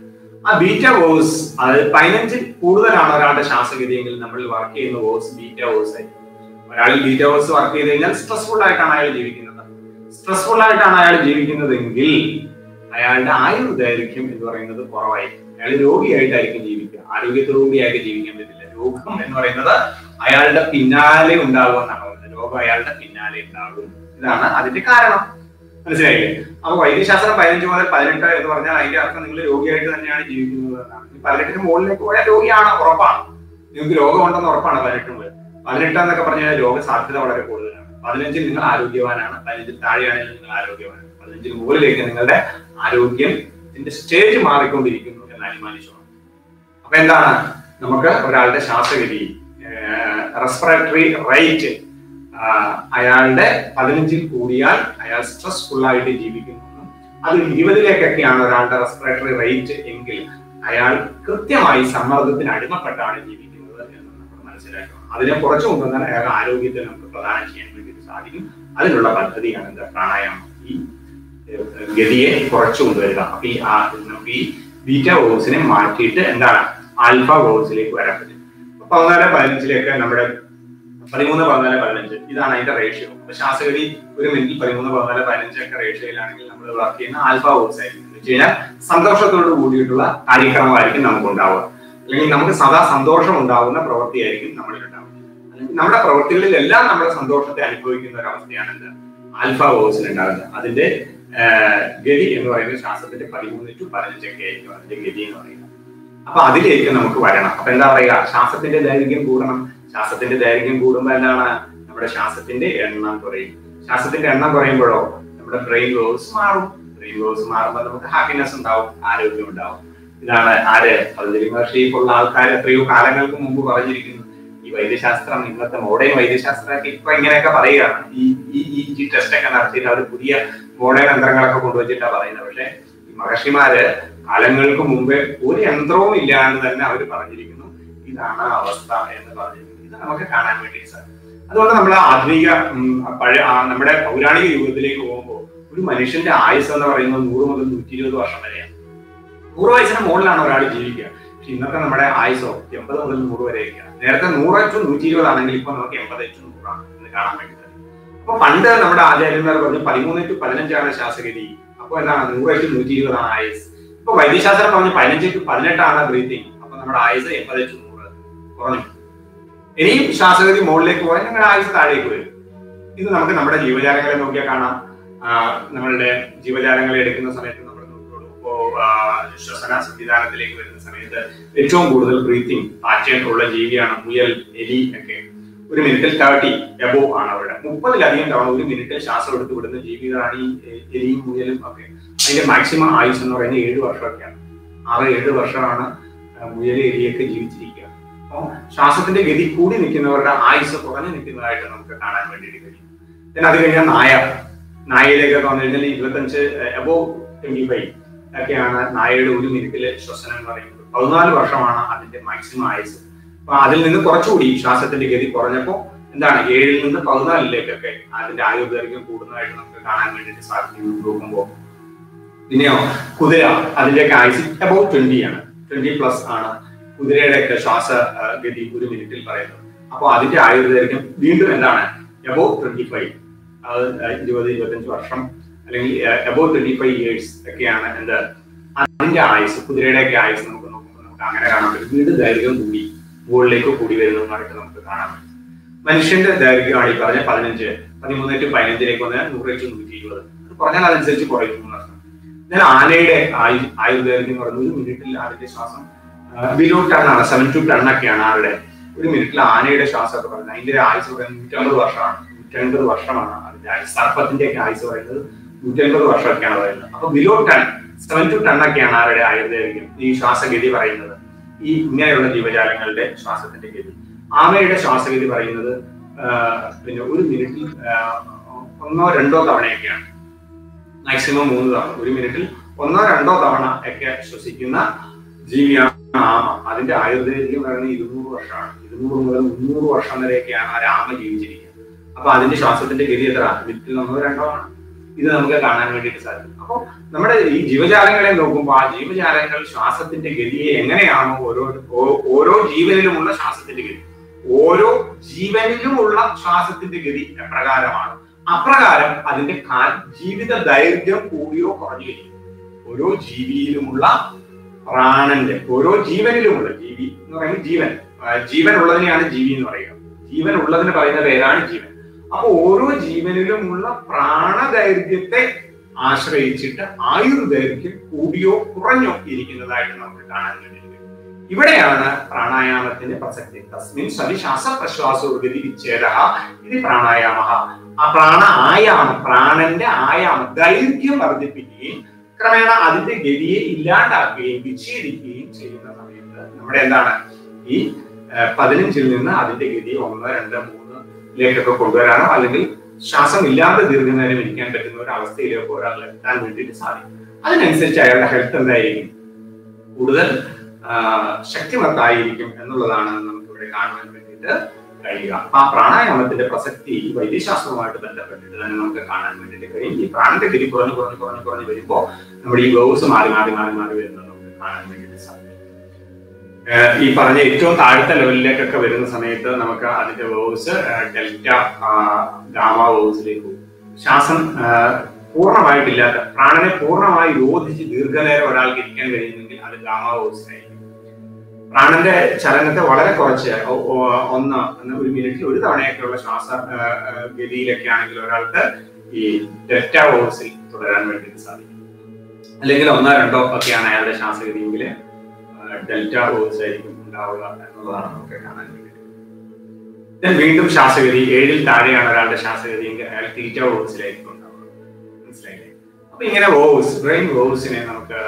ആ ബീറ്റ വേവ്സ് അത് 15-ൽ കൂടുതലാണ് ഒരാളുടെ ശ്വാസഗതിയെങ്കിൽ നമ്മൾ വർക്ക് ചെയ്യുന്ന വേവ്സ് ബീറ്റ വേവ്സ് ആയിരിക്കും. ഒരാളിൽ ബീറ്റ വേവ്സ് വർക്ക് ചെയ്ത് കഴിഞ്ഞാൽ സ്ട്രെസ്ഫുൾ ആയിട്ടാണ് അയാൾ ജീവിക്കുന്നതെങ്കിൽ അയാളുടെ ആയുർദൈർഘ്യം എന്ന് പറയുന്നത് കുറവായിരിക്കും. അയാൾ രോഗിയായിട്ടായിരിക്കും ജീവിക്കുക. ആരോഗ്യത്തോടുകൂടിയായിട്ട് ജീവിക്കാൻ പറ്റില്ല. രോഗം എന്ന് പറയുന്നത് അയാളുടെ പിന്നാലെ ഉണ്ടാകുമെന്നാണ് പറയുന്നത്. രോഗം അയാളുടെ പിന്നാലെ ഉണ്ടാകും. ഇതാണ് അതിന്റെ കാരണം. മനസ്സിലായില്ലേ? അപ്പൊ വൈദ്യശാസ്ത്രം 15 മുതൽ 18 എന്ന് പറഞ്ഞാൽ അതിന്റെ അർത്ഥം നിങ്ങൾ രോഗിയായിട്ട് തന്നെയാണ് ജീവിക്കുന്നത് എന്നാണ്. 18-ന് മുകളിലേക്ക് പോയാൽ രോഗിയാണ്, ഉറപ്പാണ്. നിങ്ങൾക്ക് രോഗമുണ്ടെന്ന് ഉറപ്പാണ്. 18 എന്നൊക്കെ പറഞ്ഞാൽ രോഗസാധ്യത വളരെ കൂടുതലാണ്. 15-ൽ നിങ്ങൾ ആരോഗ്യവാനാണ്, 15-ൽ താഴെയാണെങ്കിൽ നിങ്ങൾ ആരോഗ്യവാനാണ്. 15-ന് മുകളിലേക്ക് നിങ്ങളുടെ ആരോഗ്യത്തിന്റെ സ്റ്റേജ് മാറിക്കൊണ്ടിരിക്കുന്നു എന്ന് അനുമാനിച്ചു. അപ്പൊ എന്താണ്? നമുക്ക് ഒരാളുടെ ശ്വാസഗതി റെസ്പിറേറ്ററി റേറ്റ് അയാളുടെ 15-ൽ കൂടിയാൽ അയാൾ സ്ട്രെസ്ഫുൾ ആയിട്ട് ജീവിക്കുന്നു. അത് 20-ലേക്കൊക്കെയാണ് ഒരാളുടെ റെസ്പിറേറ്ററി റേറ്റ് എങ്കിൽ അയാൾ കൃത്യമായി സമ്മർദ്ദത്തിന് അടിമപ്പെട്ടാണ് ജീവിക്കുന്നത് എന്ന് നമ്മൾ മനസ്സിലാക്കണം. അതിനെ കുറച്ചു കൊണ്ടുവന്നാൽ അയാളുടെ ആരോഗ്യത്തെ നമുക്ക് പ്രദാനം ചെയ്യാൻ വേണ്ടി സാധിക്കും. അതിനുള്ള പദ്ധതിയാണ് എന്താ? പ്രാണായാമം. ഈ ഗതിയെ കുറച്ചു കൊണ്ടുവരിക. അപ്പൊ നമുക്ക് ഈ ബീറ്റ വേവ്സിനെ മാറ്റിയിട്ട് എന്താണ് ആൽഫ വേവ്സിലേക്ക് വരാൻ പറ്റും. 14-15 നമ്മുടെ 13-14-15 ഇതാണ് അതിന്റെ റേഷ്യോ. അപ്പൊ ശ്വാസഗതി ഒരു മിനിറ്റിൽ 13-14-15 ഒക്കെ റേഷ്യോയിലാണെങ്കിൽ നമ്മൾ വർക്ക് ചെയ്യുന്ന ആൽഫ വേവ്സ് ആയിരിക്കും. എന്ന് വെച്ച് കഴിഞ്ഞാൽ സന്തോഷത്തോട് കൂടിയിട്ടുള്ള കാര്യക്രമമായിരിക്കും നമുക്ക് ഉണ്ടാവുക, അല്ലെങ്കിൽ നമുക്ക് സദാ സന്തോഷം ഉണ്ടാവുന്ന പ്രവൃത്തിയായിരിക്കും നമ്മളിൽ ഉണ്ടാവുക. അല്ലെങ്കിൽ നമ്മുടെ പ്രവൃത്തികളിലെല്ലാം നമ്മുടെ സന്തോഷത്തെ അനുഭവിക്കുന്ന ഒരു അവസ്ഥയാണ് എന്ത്? ആൽഫ വേവ്സിൽ ഉണ്ടാകുന്നത്. അതിന്റെ ഗതി എന്ന് പറയുന്നത് ശ്വാസത്തിന്റെ 13-15 ഒക്കെ ആയിരിക്കും അതിന്റെ ഗതി എന്ന് പറയുന്നത്. അപ്പൊ അതിലേക്ക് നമുക്ക് വരണം. അപ്പൊ എന്താ പറയുക? ശ്വാസത്തിന്റെ ദൈർഘ്യം കൂടണം. ശ്വാസത്തിന്റെ ദൈർഘ്യം കൂടുമ്പോൾ എന്താണ്? നമ്മുടെ ശ്വാസത്തിന്റെ എണ്ണം കുറയും. ശ്വാസത്തിന്റെ എണ്ണം കുറയുമ്പോഴോ നമ്മുടെ ബ്രെയിൻ വേവ്സ് മാറും. ബ്രെയിൻ വേവ്സ് മാറുമ്പോൾ നമുക്ക് ഹാപ്പിനെസ് ഉണ്ടാവും, ആരോഗ്യം ഉണ്ടാവും. ഇതാണ് ആര്? പതഞ്ജലി മഹർഷി ഉള്ള ആൾക്കാർ എത്രയോ കാലങ്ങൾക്ക് മുമ്പ് പറഞ്ഞിരിക്കുന്നു. ഈ വൈദ്യശാസ്ത്രം ഇന്നത്തെ മോഡേൺ വൈദ്യശാസ്ത്രമൊക്കെ ഇപ്പൊ ഇങ്ങനെയൊക്കെ പറയുകയാണ്. ഈ ടെസ്റ്റ് ഒക്കെ നടത്തിയിട്ട് അവർ പുതിയ മോഡേൺ യന്ത്രങ്ങളൊക്കെ കൊണ്ടുവച്ചിട്ടാണ് പറയുന്നത്. പക്ഷെ ഈ മഹർഷിമാര് കാലങ്ങൾക്ക് മുമ്പേ ഒരു യന്ത്രവും ഇല്ലാന്ന് തന്നെ അവർ പറഞ്ഞിരിക്കുന്നു. ഇതാണ് അവസ്ഥ എന്ന് പറഞ്ഞിരിക്കുന്നു. ഇത് നമുക്ക് കാണാൻ വേണ്ടി സാധിക്കും. അതുകൊണ്ട് നമ്മൾ ആധുനിക നമ്മുടെ പൗരാണിക യുഗത്തിലേക്ക് പോകുമ്പോൾ ഒരു മനുഷ്യന്റെ ആയുസ് എന്ന് പറയുന്നത് 100 മുതൽ 120 വർഷം വരെയാണ്. 100 വയസ്സിന് മുകളിലാണ് ഒരാൾ ജീവിക്കുക. പക്ഷെ ഇന്നത്തെ നമ്മുടെ ആയുസോ 80 മുതൽ 100 വരെയൊക്കെയാണ്. നേരത്തെ 100-120 ആണെങ്കിൽ ഇപ്പൊ നമുക്ക് 80-100 എന്ന് കാണാൻ വേണ്ടി സാധിക്കും. അപ്പൊ പണ്ട് നമ്മുടെ ആചാര്യന്മാർ പറഞ്ഞു 13-15 ശ്വാസഗതി. അപ്പൊ എന്താണ്? 100-120 ആയുസ്. ഇപ്പൊ വൈദ്യശാസ്ത്രം പറഞ്ഞു 15-18 ബ്രീത്തിങ്. അപ്പൊ നമ്മുടെ ആയുസ് 80-100 കുറഞ്ഞു. ഇനിയും ശ്വാസഗതി മുകളിലേക്ക് പോയാൽ നിങ്ങളുടെ ആയുസ് താഴേക്ക് വരും. ഇത് നമുക്ക് നമ്മുടെ ജീവജാലങ്ങളെ നോക്കിയാൽ കാണാം. നമ്മളുടെ ജീവജാലങ്ങളെ എടുക്കുന്ന സമയത്ത് നമ്മൾ നോക്കുള്ളൂ. ഇപ്പോ ശ്വസന സംവിധാനത്തിലേക്ക് വരുന്ന സമയത്ത് ഏറ്റവും കൂടുതൽ ബ്രീത്തിങ് പാറ്റേൺ ഉള്ള ജീവിയാണ് മുയൽ, എലി ഒക്കെ. ഒരു മിനിറ്റിൽ 30 എബോവ് ആണ് അവരുടെ. 30-ലധികം തവണ ഒരു മിനിറ്റിൽ ശ്വാസം എടുത്ത് വിടുന്ന ജീവികളാണ് ഈ എലിയും മുയലും ഒക്കെ. അതിന്റെ മാക്സിമം ആയുസ് എന്ന് പറയുന്നത് 7 വർഷമൊക്കെയാണ്. 6-7 വർഷമാണ് മുയൽ, എലിയൊക്കെ ജീവിച്ചിരിക്കുക. അപ്പോൾ ശ്വാസത്തിന്റെ ഗതി കൂടി നിൽക്കുന്നവരുടെ ആയുസ് കുറഞ്ഞു നിൽക്കുന്നതായിട്ട് നമുക്ക് കാണാൻ വേണ്ടിയിട്ട് കഴിയും. പിന്നെ അത് കഴിഞ്ഞാൽ നായയിലേക്കൊക്കെ വന്നു കഴിഞ്ഞാൽ 25 എബോവ് 25 ഒക്കെയാണ് നായയുടെ ഒരു മിനിറ്റിലെ ശ്വസനം എന്ന് പറയുന്നത്. 14 വർഷമാണ് അതിന്റെ മാക്സിമം ആയുസ്. അപ്പൊ അതിൽ നിന്ന് കുറച്ചുകൂടി ശ്വാസത്തിന്റെ ഗതി കുറഞ്ഞപ്പോ എന്താണ് 7-ൽ നിന്ന് 14-ലേക്കൊക്കെ അതിന്റെ ആയുർദൈർഘ്യം കൂടുന്നതായിട്ട് നമുക്ക് കാണാൻ വേണ്ടിയിട്ട് സാധിക്കും നോക്കുമ്പോൾ. പിന്നെയോ കുതിര, അതിന്റെയൊക്കെ ആയുസ് എബോവ് 20 ആണ്. 20+ ആണ് കുതിരയുടെയൊക്കെ ശ്വാസഗതി ഒരു മിനിറ്റിൽ പറയുന്നത്. അപ്പൊ അതിന്റെ ആയുർദൈർഘ്യം വീണ്ടും എന്താണ് എബോവ് 25, 20-25 വർഷം അല്ലെങ്കിൽ എബോവ് 25 ഇയേഴ്സ് ഒക്കെയാണ് എന്ത് അതിന്റെ ആയുസ്. കുതിരയുടെയൊക്കെ ആയുസ് നമുക്ക് നോക്കുമ്പോൾ നമുക്ക് അങ്ങനെ കാണാൻ പറ്റും. വീണ്ടും ദൈർഘ്യം കൂടി മുകളിലേക്ക് കൂടി വരുന്നതായിട്ട് നമുക്ക് കാണാൻ പറ്റും. മനുഷ്യന്റെ ദൈർഘ്യമാണ് ഈ പറഞ്ഞ 15, 13-15 വന്ന് 100-120. അത് പറഞ്ഞാൽ അതനുസരിച്ച് കുറയുന്നു. എന്നാൽ ആനയുടെ ആയുർദൈർഘ്യം എന്ന് പറയുന്നത് ഒരു മിനിറ്റിൽ അതിന്റെ ശ്വാസം ബിലോ 10 ആണ്. 7 to 10 ഒക്കെയാണ് ആരുടെ ഒരു മിനിറ്റിൽ ആനയുടെ ശ്വാസം ഒക്കെ പറയുന്നത്. അതിന്റെ ആയുസ് പറയുന്നത് 150 വർഷമാണ്. 150 വർഷമാണ് അതിന്റെ ആയുസ്. സർപ്പത്തിന്റെ ഒക്കെ ആയുസ് പറയുന്നത് 150 വർഷമൊക്കെയാണ് പറയുന്നത്. അപ്പൊ ബിലോ 10, 7 to 10 ഒക്കെയാണ് ആരുടെ ആയുർദൈർഘ്യം ഈ ശ്വാസഗതി പറയുന്നത്. ഈ ഇങ്ങനെയുള്ള ജീവജാലങ്ങളുടെ ശ്വാസത്തിന്റെ ഗതി. ആമയുടെ ശ്വാസഗതി പറയുന്നത് പിന്നെ ഒരു മിനിറ്റിൽ 1-2 തവണയൊക്കെയാണ്. മാക്സിമം 3 തവണ. ഒരു മിനിറ്റിൽ 1-2 തവണ ഒക്കെ ശ്വസിക്കുന്ന ജീവിയാണ് ആമ. അതിന്റെ ആയുർദൈർഘ്യം പറയുന്നത് 200 വർഷമാണ്. 200 മുതൽ 300 വർഷം വരെയൊക്കെയാണ് ആ ആമ ജീവിച്ചിരിക്കുന്നത്. അപ്പൊ അതിന്റെ ശ്വാസത്തിന്റെ ഗതി എത്ര? മിനിറ്റിൽ 1-2 ആണ്. ഇത് നമുക്ക് കാണാൻ വേണ്ടിയിട്ട് സാധിക്കും. അപ്പോൾ നമ്മുടെ ഈ ജീവജാലങ്ങളെ നോക്കുമ്പോൾ ആ ജീവജാലങ്ങൾ ശ്വാസത്തിന്റെ ഗതിയെ എങ്ങനെയാണോ ഓരോ ജീവനിലുമുള്ള ശ്വാസത്തിന്റെ ഗതി, ഓരോ ജീവനിലുമുള്ള ശ്വാസത്തിന്റെ ഗതി എപ്രകാരമാണ് അപ്രകാരം അതിന്റെ ജീവിത ദൈർഘ്യം കൂടിയോ കുറഞ്ഞിരിക്കും. ഓരോ ജീവിയിലുമുള്ള പ്രാണന്റെ, ഓരോ ജീവനിലുമുള്ള, ജീവി എന്ന് പറയുന്നത് ജീവൻ ഉള്ളതിനെയാണ് ജീവി എന്ന് പറയുക. ജീവൻ ഉള്ളതിന് പറയുന്ന പേരാണ് ജീവൻ. അപ്പൊ ഓരോ ജീവനിലുമുള്ള പ്രാണദൈർഘ്യത്തെ ആശ്രയിച്ചിട്ട് ആയുർദൈർഘ്യം കൂടിയോ കുറഞ്ഞോ ഇരിക്കുന്നതായിട്ട് നമുക്ക് കാണാൻ വേണ്ടി. ഇവിടെയാണ് പ്രാണായാമത്തിന്റെ പ്രസക്തി. തസ്മിൻ സവിശ്വാസ പ്രശ്വാസോർഗതി വിച്ഛേദഃ ഇത് പ്രാണായാമ. ആ പ്രാണന്റെ ആയാമം ദൈർഘ്യം വർദ്ധിപ്പിക്കുകയും ക്രമേണ അതിന്റെ ഗതിയെ ഇല്ലാണ്ടാക്കുകയും വിച്ഛേദിക്കുകയും ചെയ്യുന്ന സമയത്ത് നമ്മുടെ എന്താണ് ഈ 15-ൽ നിന്ന് അതിന്റെ ഗതി 1, 2, 3-ലേക്കൊക്കെ കൊണ്ടുവരാനോ അല്ലെങ്കിൽ ശ്വാസം ഇല്ലാതെ ദീർഘനേരം ഇരിക്കാൻ പറ്റുന്ന ഒരു അവസ്ഥയിലേക്ക് ഒരാൾ എത്താൻ വേണ്ടിയിട്ട് സാധിക്കും. അതിനനുസരിച്ച് അയാളുടെ ഹെൽത്ത് എന്തായിരിക്കും? കൂടുതൽ ശക്തിമത്തായിരിക്കും എന്നുള്ളതാണ് നമുക്ക് ഇവിടെ കാണാൻ വേണ്ടിയിട്ട് കഴിയുക. ആ പ്രാണായാമത്തിന്റെ പ്രസക്തി വൈദ്യശാസ്ത്രവുമായിട്ട് ബന്ധപ്പെട്ടിട്ട് തന്നെ നമുക്ക് കാണാൻ വേണ്ടിയിട്ട് കഴിയും. ഈ പ്രാണന്റെ ഗതി കുറഞ്ഞു വരുമ്പോൾ നമ്മുടെ ഈ വേവ്സ് മാറി വരുന്നത് നമുക്ക് കാണാൻ വേണ്ടിയിട്ട് സാധിക്കും. ഈ പറഞ്ഞ ഏറ്റവും താഴത്തെ ലെവലിലേക്കൊക്കെ വരുന്ന സമയത്ത് നമുക്ക് അതിന്റെ വേവ്സ് ഡെൽറ്റ, ഗാമ വേവ്സിലേക്ക് പോകും. ശ്വാസം പൂർണ്ണമായിട്ടില്ലാത്ത പ്രാണനെ പൂർണ്ണമായി രോധിച്ച് ദീർഘനേരം ഒരാൾക്ക് ഇരിക്കാൻ കഴിയുമെങ്കിൽ അത് ഗാമ വേവ്സിനായിരിക്കും. പ്രാണന്റെ ചലനത്തെ വളരെ കുറച്ച് 1 മിനിറ്റിൽ 1 തവണയൊക്കെയുള്ള ശ്വാസ ഗതിയിലൊക്കെ ആണെങ്കിൽ ഒരാൾക്ക് ഈ ഡെൽറ്റ വേവ്സിൽ തുടരാൻ വേണ്ടിയിട്ട് സാധിക്കും. അല്ലെങ്കിൽ 1-2 ഒക്കെയാണ് അയാളുടെ ശ്വാസഗതിയെങ്കിൽ ഡെൽറ്റ വേവ്സ് ആയിരിക്കും ഉണ്ടാവുക എന്നുള്ളതാണ് നമുക്ക് കാണാൻ വേണ്ടിയിട്ട്. വീണ്ടും ശ്വാസഗതി 7-ൽ താഴെയാണ് ഒരാളുടെ ശ്വാസഗതിയെങ്കിൽ അയാൾ തീറ്റ വേവ്സിലായിരിക്കും ഉണ്ടാവുക. മനസ്സിലായില്ലേ? അപ്പൊ ഇങ്ങനെ ബ്രെയിൻ വേവ്സിനെ നമുക്ക്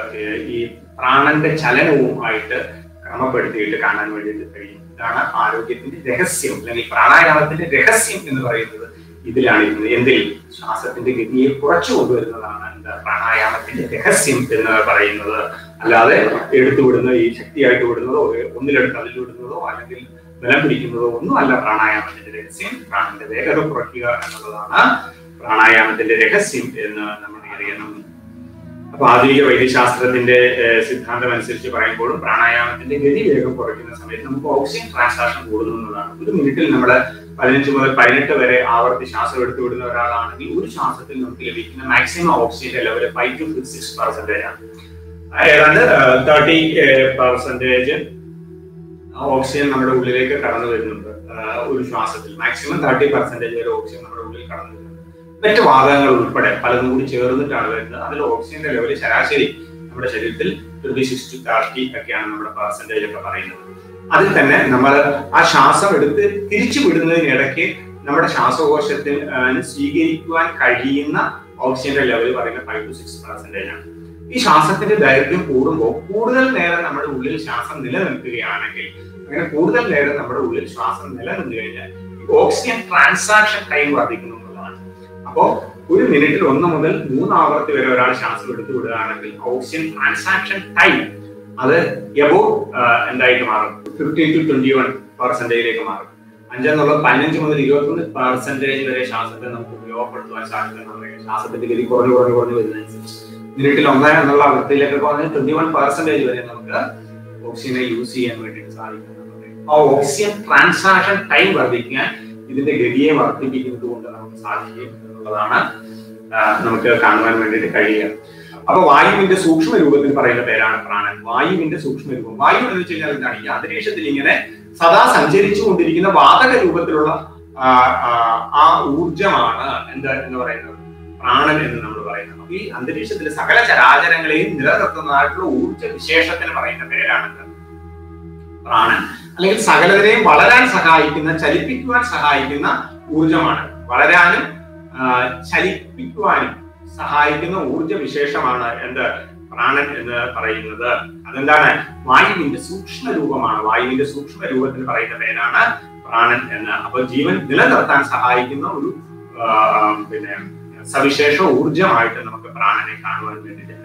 ഈ പ്രാണന്റെ ചലനവുമായിട്ട് ക്രമപ്പെടുത്തിയിട്ട് കാണാൻ വേണ്ടിയിട്ട് കഴിയും. ഇതാണ് ആരോഗ്യത്തിന്റെ രഹസ്യം, അല്ലെങ്കിൽ പ്രാണായാമത്തിന്റെ രഹസ്യം എന്ന് പറയുന്നത് ഇതിലാണ് ഇരുന്നത്. എന്തിൽ? ശ്വാസത്തിന്റെ ഗതിയെ കുറച്ചു കൊണ്ടുവരുന്നതാണ് എന്താ പ്രാണായാമത്തിന്റെ രഹസ്യം എന്ന് പറയുന്നത്. അല്ലാതെ എടുത്തുവിടുന്ന ഈ ശക്തിയായിട്ട് വിടുന്നതോ ഒന്നിലെടുത്ത് അതിൽ വിടുന്നതോ അല്ലെങ്കിൽ ബലം പിടിക്കുന്നതോ ഒന്നും അല്ല പ്രാണായാമത്തിന്റെ രഹസ്യം. പ്രാണന്റെ വേഗത കുറയ്ക്കുക എന്നുള്ളതാണ് പ്രാണായാമത്തിന്റെ രഹസ്യം എന്ന് നമ്മൾ അറിയണം. അപ്പൊ ആധുനിക വൈദ്യശാസ്ത്രത്തിന്റെ സിദ്ധാന്തം അനുസരിച്ച് പറയുമ്പോഴും പ്രാണായാമത്തിന്റെ ഗതി വേഗം കുറയ്ക്കുന്ന സമയത്ത് നമുക്ക് ഓക്സിജൻ ട്രാൻസാക്ഷൻ കൂടുന്നു എന്നുള്ളതാണ്. ഒരു മിനിറ്റിൽ നമ്മൾ 15 മുതൽ 18 വരെ ആവർത്തി ശ്വാസം എടുത്തു വിടുന്ന ഒരാളാണെങ്കിൽ ഒരു ശ്വാസത്തിൽ നമുക്ക് ലഭിക്കുന്ന മാക്സിമം ഓക്സിജന്റെ ലെവൽ 5 to 6% ആണ്. ഏതാണ്ട് 30% ഓക്സിജൻ നമ്മുടെ ഉള്ളിലേക്ക് കടന്നു വരുന്നുണ്ട്. ഒരു ശ്വാസത്തിൽ മാക്സിമം 30% വരെ ഓക്സിജൻ നമ്മുടെ ഉള്ളിൽ കടന്നു വരുന്നുണ്ട്. മറ്റ് വാതകങ്ങൾ ഉൾപ്പെടെ പലതും കൂടി ചേർന്നിട്ടാണ് വരുന്നത്. അതിൽ ഓക്സിജന്റെ ലെവൽ ശരാശരി നമ്മുടെ ശരീരത്തിൽ 26 to 30 ഒക്കെയാണ് നമ്മുടെ പെർസെന്റേജ് ഒക്കെ പറയുന്നത്. അതിൽ തന്നെ നമ്മൾ ആ ശ്വാസം എടുത്ത് തിരിച്ചു വിടുന്നതിനിടയ്ക്ക് നമ്മുടെ ശ്വാസകോശത്തിൽ സ്വീകരിക്കുവാൻ കഴിയുന്ന ഓക്സിജന്റെ ലെവൽ പറയുന്നത് 5 to 6% ആണ്. ഈ ശ്വാസത്തിന്റെ ദൈർഘ്യം കൂടുമ്പോൾ കൂടുതൽ നേരം നമ്മുടെ ഉള്ളിൽ ശ്വാസം നിലനിൽക്കുകയാണെങ്കിൽ, അങ്ങനെ കൂടുതൽ നേരം നമ്മുടെ ഉള്ളിൽ ശ്വാസം നിലനിന്നു കഴിഞ്ഞാൽ ഓക്സിജൻ ട്രാൻസാക്ഷൻ ടൈം വർദ്ധിക്കുന്നു എന്നുള്ളതാണ്. അപ്പോ ഒരു മിനിറ്റിൽ 1 മുതൽ 3 ആവർത്തി വരെ ഒരാൾ ശ്വാസം എടുത്തു വിടുകയാണെങ്കിൽ ഓക്സിജൻ ട്രാൻസാക്ഷൻ ടൈം അത് എബോവ് എന്തായിട്ട് മാറും, 15 to 21% മാറും. 5 എന്നുള്ളത് 15 മുതൽ 21% വരെ ശ്വാസത്തെ നമുക്ക് ഉപയോഗപ്പെടുത്തുവാൻ സാധിക്കും. ശ്വാസത്തിന്റെ ഗതി കുറഞ്ഞു വരുന്നതനുസരിച്ച് മിനിറ്റിൽ 1 എന്നുള്ള അവസ്ഥയിലേക്ക് പറഞ്ഞ് 21% വരെ നമുക്ക് ഓക്സിജനെ യൂസ് ചെയ്യാൻ വേണ്ടിയിട്ട് സാധിക്കുന്നുണ്ട്. ആ ഓക്സിജൻ ട്രാൻസാക്ഷൻ ടൈം വർദ്ധിക്കാൻ ഇതിന്റെ ഗതിയെ വർദ്ധിപ്പിക്കുന്നത് കൊണ്ട് നമുക്ക് സാധിക്കും എന്നുള്ളതാണ് നമുക്ക് കാണുവാൻ വേണ്ടിയിട്ട് കഴിയുക. അപ്പൊ വായുവിന്റെ സൂക്ഷ്മ രൂപത്തിൽ പറയുന്ന പേരാണ് പ്രാണൻ. വായുവിന്റെ സൂക്ഷ്മ രൂപം. വായു എന്ന് വെച്ച് കഴിഞ്ഞാൽ എന്താണ്? ഈ അന്തരീക്ഷത്തിൽ ഇങ്ങനെ സദാ സഞ്ചരിച്ചു കൊണ്ടിരിക്കുന്ന വാതക രൂപത്തിലുള്ള ആ ഊർജമാണ് എന്ന് പറയുന്നത് പ്രാണൻ എന്ന് നമ്മൾ പറയുന്നത്. അപ്പൊ ഈ അന്തരീക്ഷത്തിലെ സകല ചരാചരങ്ങളെയും നിലനിർത്തുന്നതായിട്ടുള്ള ഊർജ വിശേഷത്തിന് പറയുന്ന പേരാണ് പ്രാണൻ. അല്ലെങ്കിൽ സകലതിനെയും വളരാൻ സഹായിക്കുന്ന, ചലിപ്പിക്കുവാൻ സഹായിക്കുന്ന ഊർജമാണ്. വളരാനും ചലിപ്പിക്കുവാനും സഹായിക്കുന്ന ഊർജ വിശേഷമാണ് പ്രാണൻ എന്ന് പറയുന്നത്. അതെന്താണ്? വായുവിന്റെ സൂക്ഷ്മ രൂപമാണ്. വായുവിന്റെ സൂക്ഷ്മ രൂപത്തിൽ പറയുന്ന പേരാണ് പ്രാണൻ എന്ന്. അപ്പൊ ജീവൻ നിലനിർത്താൻ സഹായിക്കുന്ന ഒരു സവിശേഷ ഊർജമായിട്ട് നമുക്ക് പ്രാണനെ കാണുവാൻ വേണ്ടിയിട്ട്.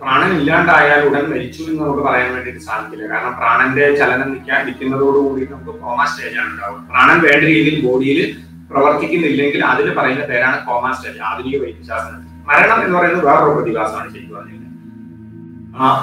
പ്രാണൻ ഇല്ലാണ്ടായാൽ ഉടൻ മരിച്ചു എന്ന് നമുക്ക് പറയാൻ വേണ്ടിയിട്ട് സാധിക്കില്ല. കാരണം പ്രാണന്റെ ചലനം നിൽക്കുന്നതോടുകൂടി നമുക്ക് കോമ സ്റ്റേജ് ആണ് ഉണ്ടാവുക. പ്രാണൻ വേണ്ട രീതിയിൽ ബോഡിയിൽ പ്രവർത്തിക്കുന്നില്ലെങ്കിൽ അതിന് പറയുന്ന പേരാണ് കോമ സ്റ്റേജ്. ആധുനിക വൈദ്യശാസ്ത്രം മരണം എന്ന് പറയുന്നത് വേറൊരു പ്രതിഭാസമാണ് ശരിക്കും പറഞ്ഞില്ല.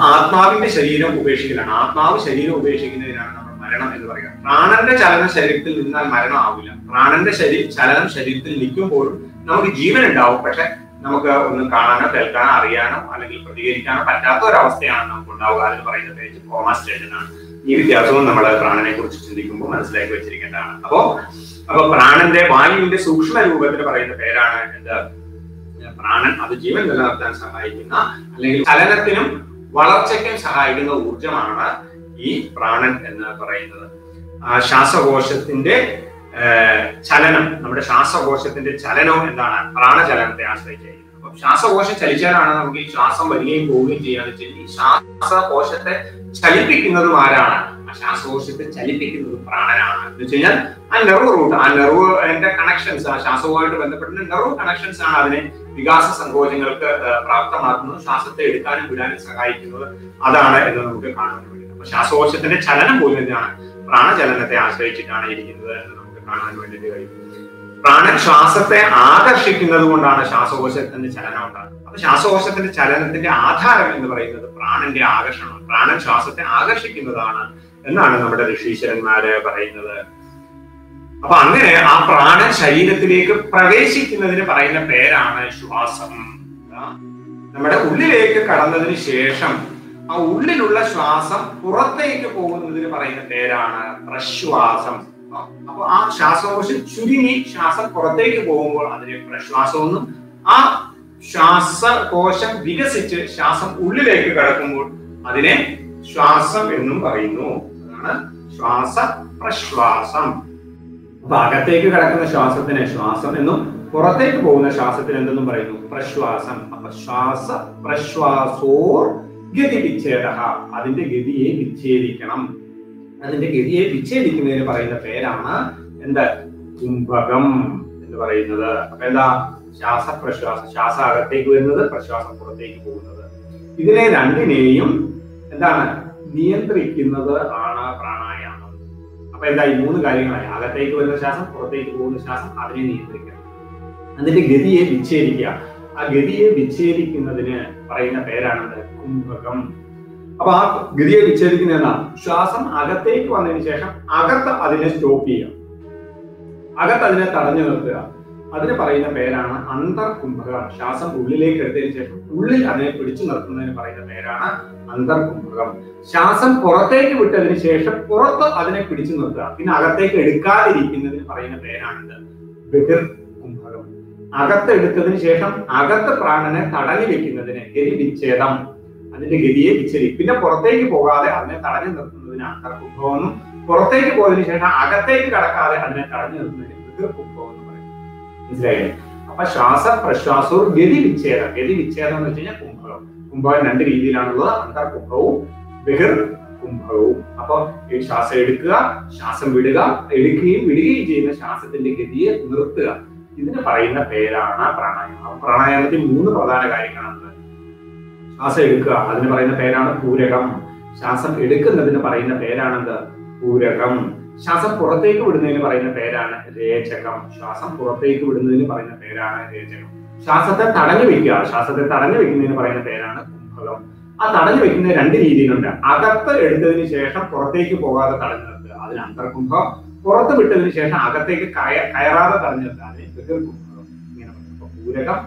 ആത്മാവിന്റെ ശരീരം ഉപേക്ഷിക്കലാണ്. ആത്മാവ് ശരീരം ഉപേക്ഷിക്കുന്നതിനാണ് നമ്മൾ മരണം എന്ന് പറയുക. പ്രാണന്റെ ചലനം ശരീരത്തിൽ നിന്നാൽ മരണം ആവില്ല. പ്രാണന്റെ ചലനം ശരീരത്തിൽ നിൽക്കുമ്പോഴും നമുക്ക് ജീവൻ ഉണ്ടാവും. പക്ഷെ നമുക്ക് ഒന്നും കാണാനോ കേൾക്കാനോ അറിയാനോ അല്ലെങ്കിൽ പ്രതികരിക്കാനോ പറ്റാത്ത ഒരവസ്ഥയാണ് നമുക്ക് ഉണ്ടാവുക. അതിന് പറയുന്ന പേര് കോമ സ്റ്റേജ് എന്നാണ്. ഈ വ്യത്യാസവും നമ്മൾ പ്രാണനെ കുറിച്ച് ചിന്തിക്കുമ്പോൾ മനസ്സിലാക്കി വെച്ചിരിക്കേണ്ടതാണ്. അപ്പൊ പ്രാണന്റെ വായുവിന്റെ സൂക്ഷ്മ രൂപത്തിൽ പറയുന്ന പേരാണ് പ്രാണൻ. അത് ജീവൻ നിലനിർത്താൻ സഹായിക്കുന്ന അല്ലെങ്കിൽ ചലനത്തിനും വളർച്ചയ്ക്കും സഹായിക്കുന്ന ഊർജമാണ് ഈ പ്രാണൻ എന്ന് പറയുന്നത്. ശ്വാസകോശത്തിന്റെ ചലനം, നമ്മുടെ ശ്വാസകോശത്തിന്റെ ചലനം എന്താണ്? പ്രാണചലനത്തെ ആശ്രയിച്ചായിരിക്കും. അപ്പൊ ശ്വാസകോശം ചലിച്ചാലാണ് നമുക്ക് ഈ ശ്വാസം വരികയും പോവുകയും ചെയ്യാന്ന് വെച്ചാൽ ഈ ശ്വാസകോശത്തെ ചലിപ്പിക്കുന്നതും ആരാണ്? ആ ശ്വാസകോശത്തെ ചലിപ്പിക്കുന്നത് പ്രാണനാണ്. എന്ന് വെച്ച് കഴിഞ്ഞാൽ ആ നെർവ് റൂട്ട്, ആ നെർവിന്റെ കണക്ഷൻസ്, ആ ശ്വാസവുമായിട്ട് ബന്ധപ്പെട്ട നെർവ് കണക്ഷൻസ് ആണ് അതിനെ വികാസ സങ്കോചങ്ങൾക്ക് പ്രാപ്തമാക്കുന്നത്, ശ്വാസത്തെ എടുക്കാനും വിടാനും സഹായിക്കുന്നത്. അതാണ് എന്ന് നമുക്ക് കാണാൻ വേണ്ടി. അപ്പൊ ശ്വാസകോശത്തിന്റെ ചലനം പോലും എന്താണ്? പ്രാണചലനത്തെ ആശ്രയിച്ചിട്ടാണ് ഇരിക്കുന്നത് എന്ന് നമുക്ക് കാണാൻ വേണ്ടിയിട്ട് കഴിയും. പ്രാണൻ ശ്വാസത്തെ ആകർഷിക്കുന്നത് കൊണ്ടാണ് ശ്വാസകോശത്തിന്റെ ചലനം ഉണ്ടാകുന്നത്. അപ്പൊ ശ്വാസകോശത്തിന്റെ ചലനത്തിന്റെ ആധാരം എന്ന് പറയുന്നത് പ്രാണന്റെ ആകർഷണം. പ്രാണൻ ശ്വാസത്തെ ആകർഷിക്കുന്നതാണ് എന്നാണ് നമ്മുടെ ഋഷീശ്വരന്മാര് പറയുന്നത്. അപ്പൊ അങ്ങനെ ആ പ്രാണൻ ശരീരത്തിലേക്ക് പ്രവേശിക്കുന്നതിന് പറയുന്ന പേരാണ് ശ്വാസം. നമ്മുടെ ഉള്ളിലേക്ക് കടന്നതിന് ശേഷം ആ ഉള്ളിലുള്ള ശ്വാസം പുറത്തേക്ക് പോകുന്നതിന് പറയുന്ന പേരാണ് പ്രശ്വാസം. അപ്പൊ ആ ശ്വാസകോശം ചുരുങ്ങി ശ്വാസം പുറത്തേക്ക് പോകുമ്പോൾ അതിനെ പ്രശ്വാസമെന്നും, ആ ശ്വാസകോശം വികസിച്ച് ശ്വാസം ഉള്ളിലേക്ക് കടക്കുമ്പോൾ അതിനെ ശ്വാസം എന്നും പറയുന്നു. അതാണ് ശ്വാസ പ്രശ്വാസം. അപ്പൊ അകത്തേക്ക് കടക്കുന്ന ശ്വാസത്തിന് ശ്വാസം എന്നും പുറത്തേക്ക് പോകുന്ന ശ്വാസത്തിന് എന്തെന്നും പറയുന്നു? പ്രശ്വാസം. അപ്പൊ ശ്വാസ പ്രശ്വാസോർ ഗതി വിച്ഛേദ, അതിന്റെ ഗതിയെ വിച്ഛേദിക്കണം. അതിന്റെ ഗതിയെ വിച്ഛേദിക്കുന്നതിന് പറയുന്ന പേരാണ് കുംഭകം എന്ന് പറയുന്നത്. അപ്പൊ എന്താ? ശ്വാസപ്രശ്വാസം. ശ്വാസം അകത്തേക്ക് വരുന്നത്, പ്രശ്വാസം പുറത്തേക്ക് പോകുന്നത്. ഇതിനെ രണ്ടിനെയും നിയന്ത്രിക്കുന്നത് ആണ് പ്രാണായാമം. അപ്പൊ ഈ 3 കാര്യങ്ങളായി. അകത്തേക്ക് വരുന്ന ശ്വാസം, പുറത്തേക്ക് പോകുന്ന ശ്വാസം, അതിനെ നിയന്ത്രിക്കണം. അതിന്റെ ഗതിയെ വിച്ഛേദിക്കുക. ആ ഗതിയെ വിച്ഛേദിക്കുന്നതിന് പറയുന്ന പേരാണ് കുംഭകം. അപ്പൊ ആ ഗതിയെ വിച്ഛേദിക്കുന്ന ശ്വാസം അകത്തേക്ക് വന്നതിന് ശേഷം അകത്ത് അതിനെ സ്റ്റോപ്പ് ചെയ്യുക, അകത്ത് അതിനെ തടഞ്ഞു നിർത്തുക. അതിന് പറയുന്ന പേരാണ് അന്തർകുംഭകം. ശ്വാസം ഉള്ളിലേക്ക് എടുത്തതിന് ശേഷം ഉള്ളിൽ അതിനെ പിടിച്ചു നിർത്തുന്നതിന് പറയുന്ന പേരാണ് അന്തർകുംഭകം. ശ്വാസം പുറത്തേക്ക് വിട്ടതിന് ശേഷം പുറത്ത് അതിനെ പിടിച്ചു നിർത്തുക, പിന്നെ അകത്തേക്ക് എടുക്കാതിരിക്കുന്നതിന് പറയുന്ന പേരാണിത് ബഹിർകുംഭകം. അകത്ത് എടുത്തതിന് ശേഷം അകത്ത് പ്രാണനെ തടഞ്ഞു വെക്കുന്നതിന് ഗതി വിച്ഛേദം, അതിന്റെ ഗതിയെ വിച്ഛേദിക്കും. പിന്നെ പുറത്തേക്ക് പോകാതെ അതിനെ തടഞ്ഞു നിർത്തുന്നതിന് അന്തർകുംഭകം എന്നും, പുറത്തേക്ക് പോയതിനു ശേഷം അകത്തേക്ക് കടക്കാതെ അതിനെ തടഞ്ഞു നിർത്തുന്നതിന് ബഹിർകുംഭകം എന്ന് പറയും. മനസ്സിലായില്ലേ? അപ്പൊ ശ്വാസ പ്രശ്വാസവും ഗതി വിച്ഛേദം. ഗതി വിച്ഛേദം എന്ന് വെച്ച് കഴിഞ്ഞാൽ കുംഭകം. കുംഭകം രണ്ട് രീതിയിലാണുള്ളത്, അന്തർകുംഭവും ബഹിർകുംഭവും. അപ്പൊ ഈ ശ്വാസം എടുക്കുക, ശ്വാസം വിടുക, എടുക്കുകയും വിടുകയും ചെയ്യുന്ന ശ്വാസത്തിന്റെ ഗതിയെ നിർത്തുക, ഇതിന് പറയുന്ന പേരാണ് പ്രാണായാമം. പ്രാണായാമത്തിൽ 3 പ്രധാന കാര്യങ്ങളാണ്. ശ്വാസം എടുക്കുക, അതിന് പറയുന്ന പേരാണ് പൂരകം. ശ്വാസം എടുക്കുന്നതിന് പറയുന്ന പേരാണെന്ത്? പൂരകം. ശ്വാസം പുറത്തേക്ക് വിടുന്നതിന് പറയുന്ന പേരാണ് രേചകം. ശ്വാസം പുറത്തേക്ക് വിടുന്നതിന് പറയുന്ന പേരാണ് രേചകം. ശ്വാസത്തെ തടഞ്ഞു വെക്കുക, ശ്വാസത്തെ തടഞ്ഞു വെക്കുന്നതിന് പറയുന്ന പേരാണ് കുംഭകം. ആ തടഞ്ഞു വെക്കുന്ന 2 രീതിയിലുണ്ട്. അകത്ത് എടുത്തതിന് ശേഷം പുറത്തേക്ക് പോകാതെ തടഞ്ഞു നിർത്തുക, അതിന് അന്തർകുംഭകം. പുറത്ത് വിട്ടതിന് ശേഷം അകത്തേക്ക് കയറാതെ തടഞ്ഞു നിർത്തുക, അതിന് ബഹിർകുംഭകം. ഇങ്ങനെ അപ്പൊ പൂരകം,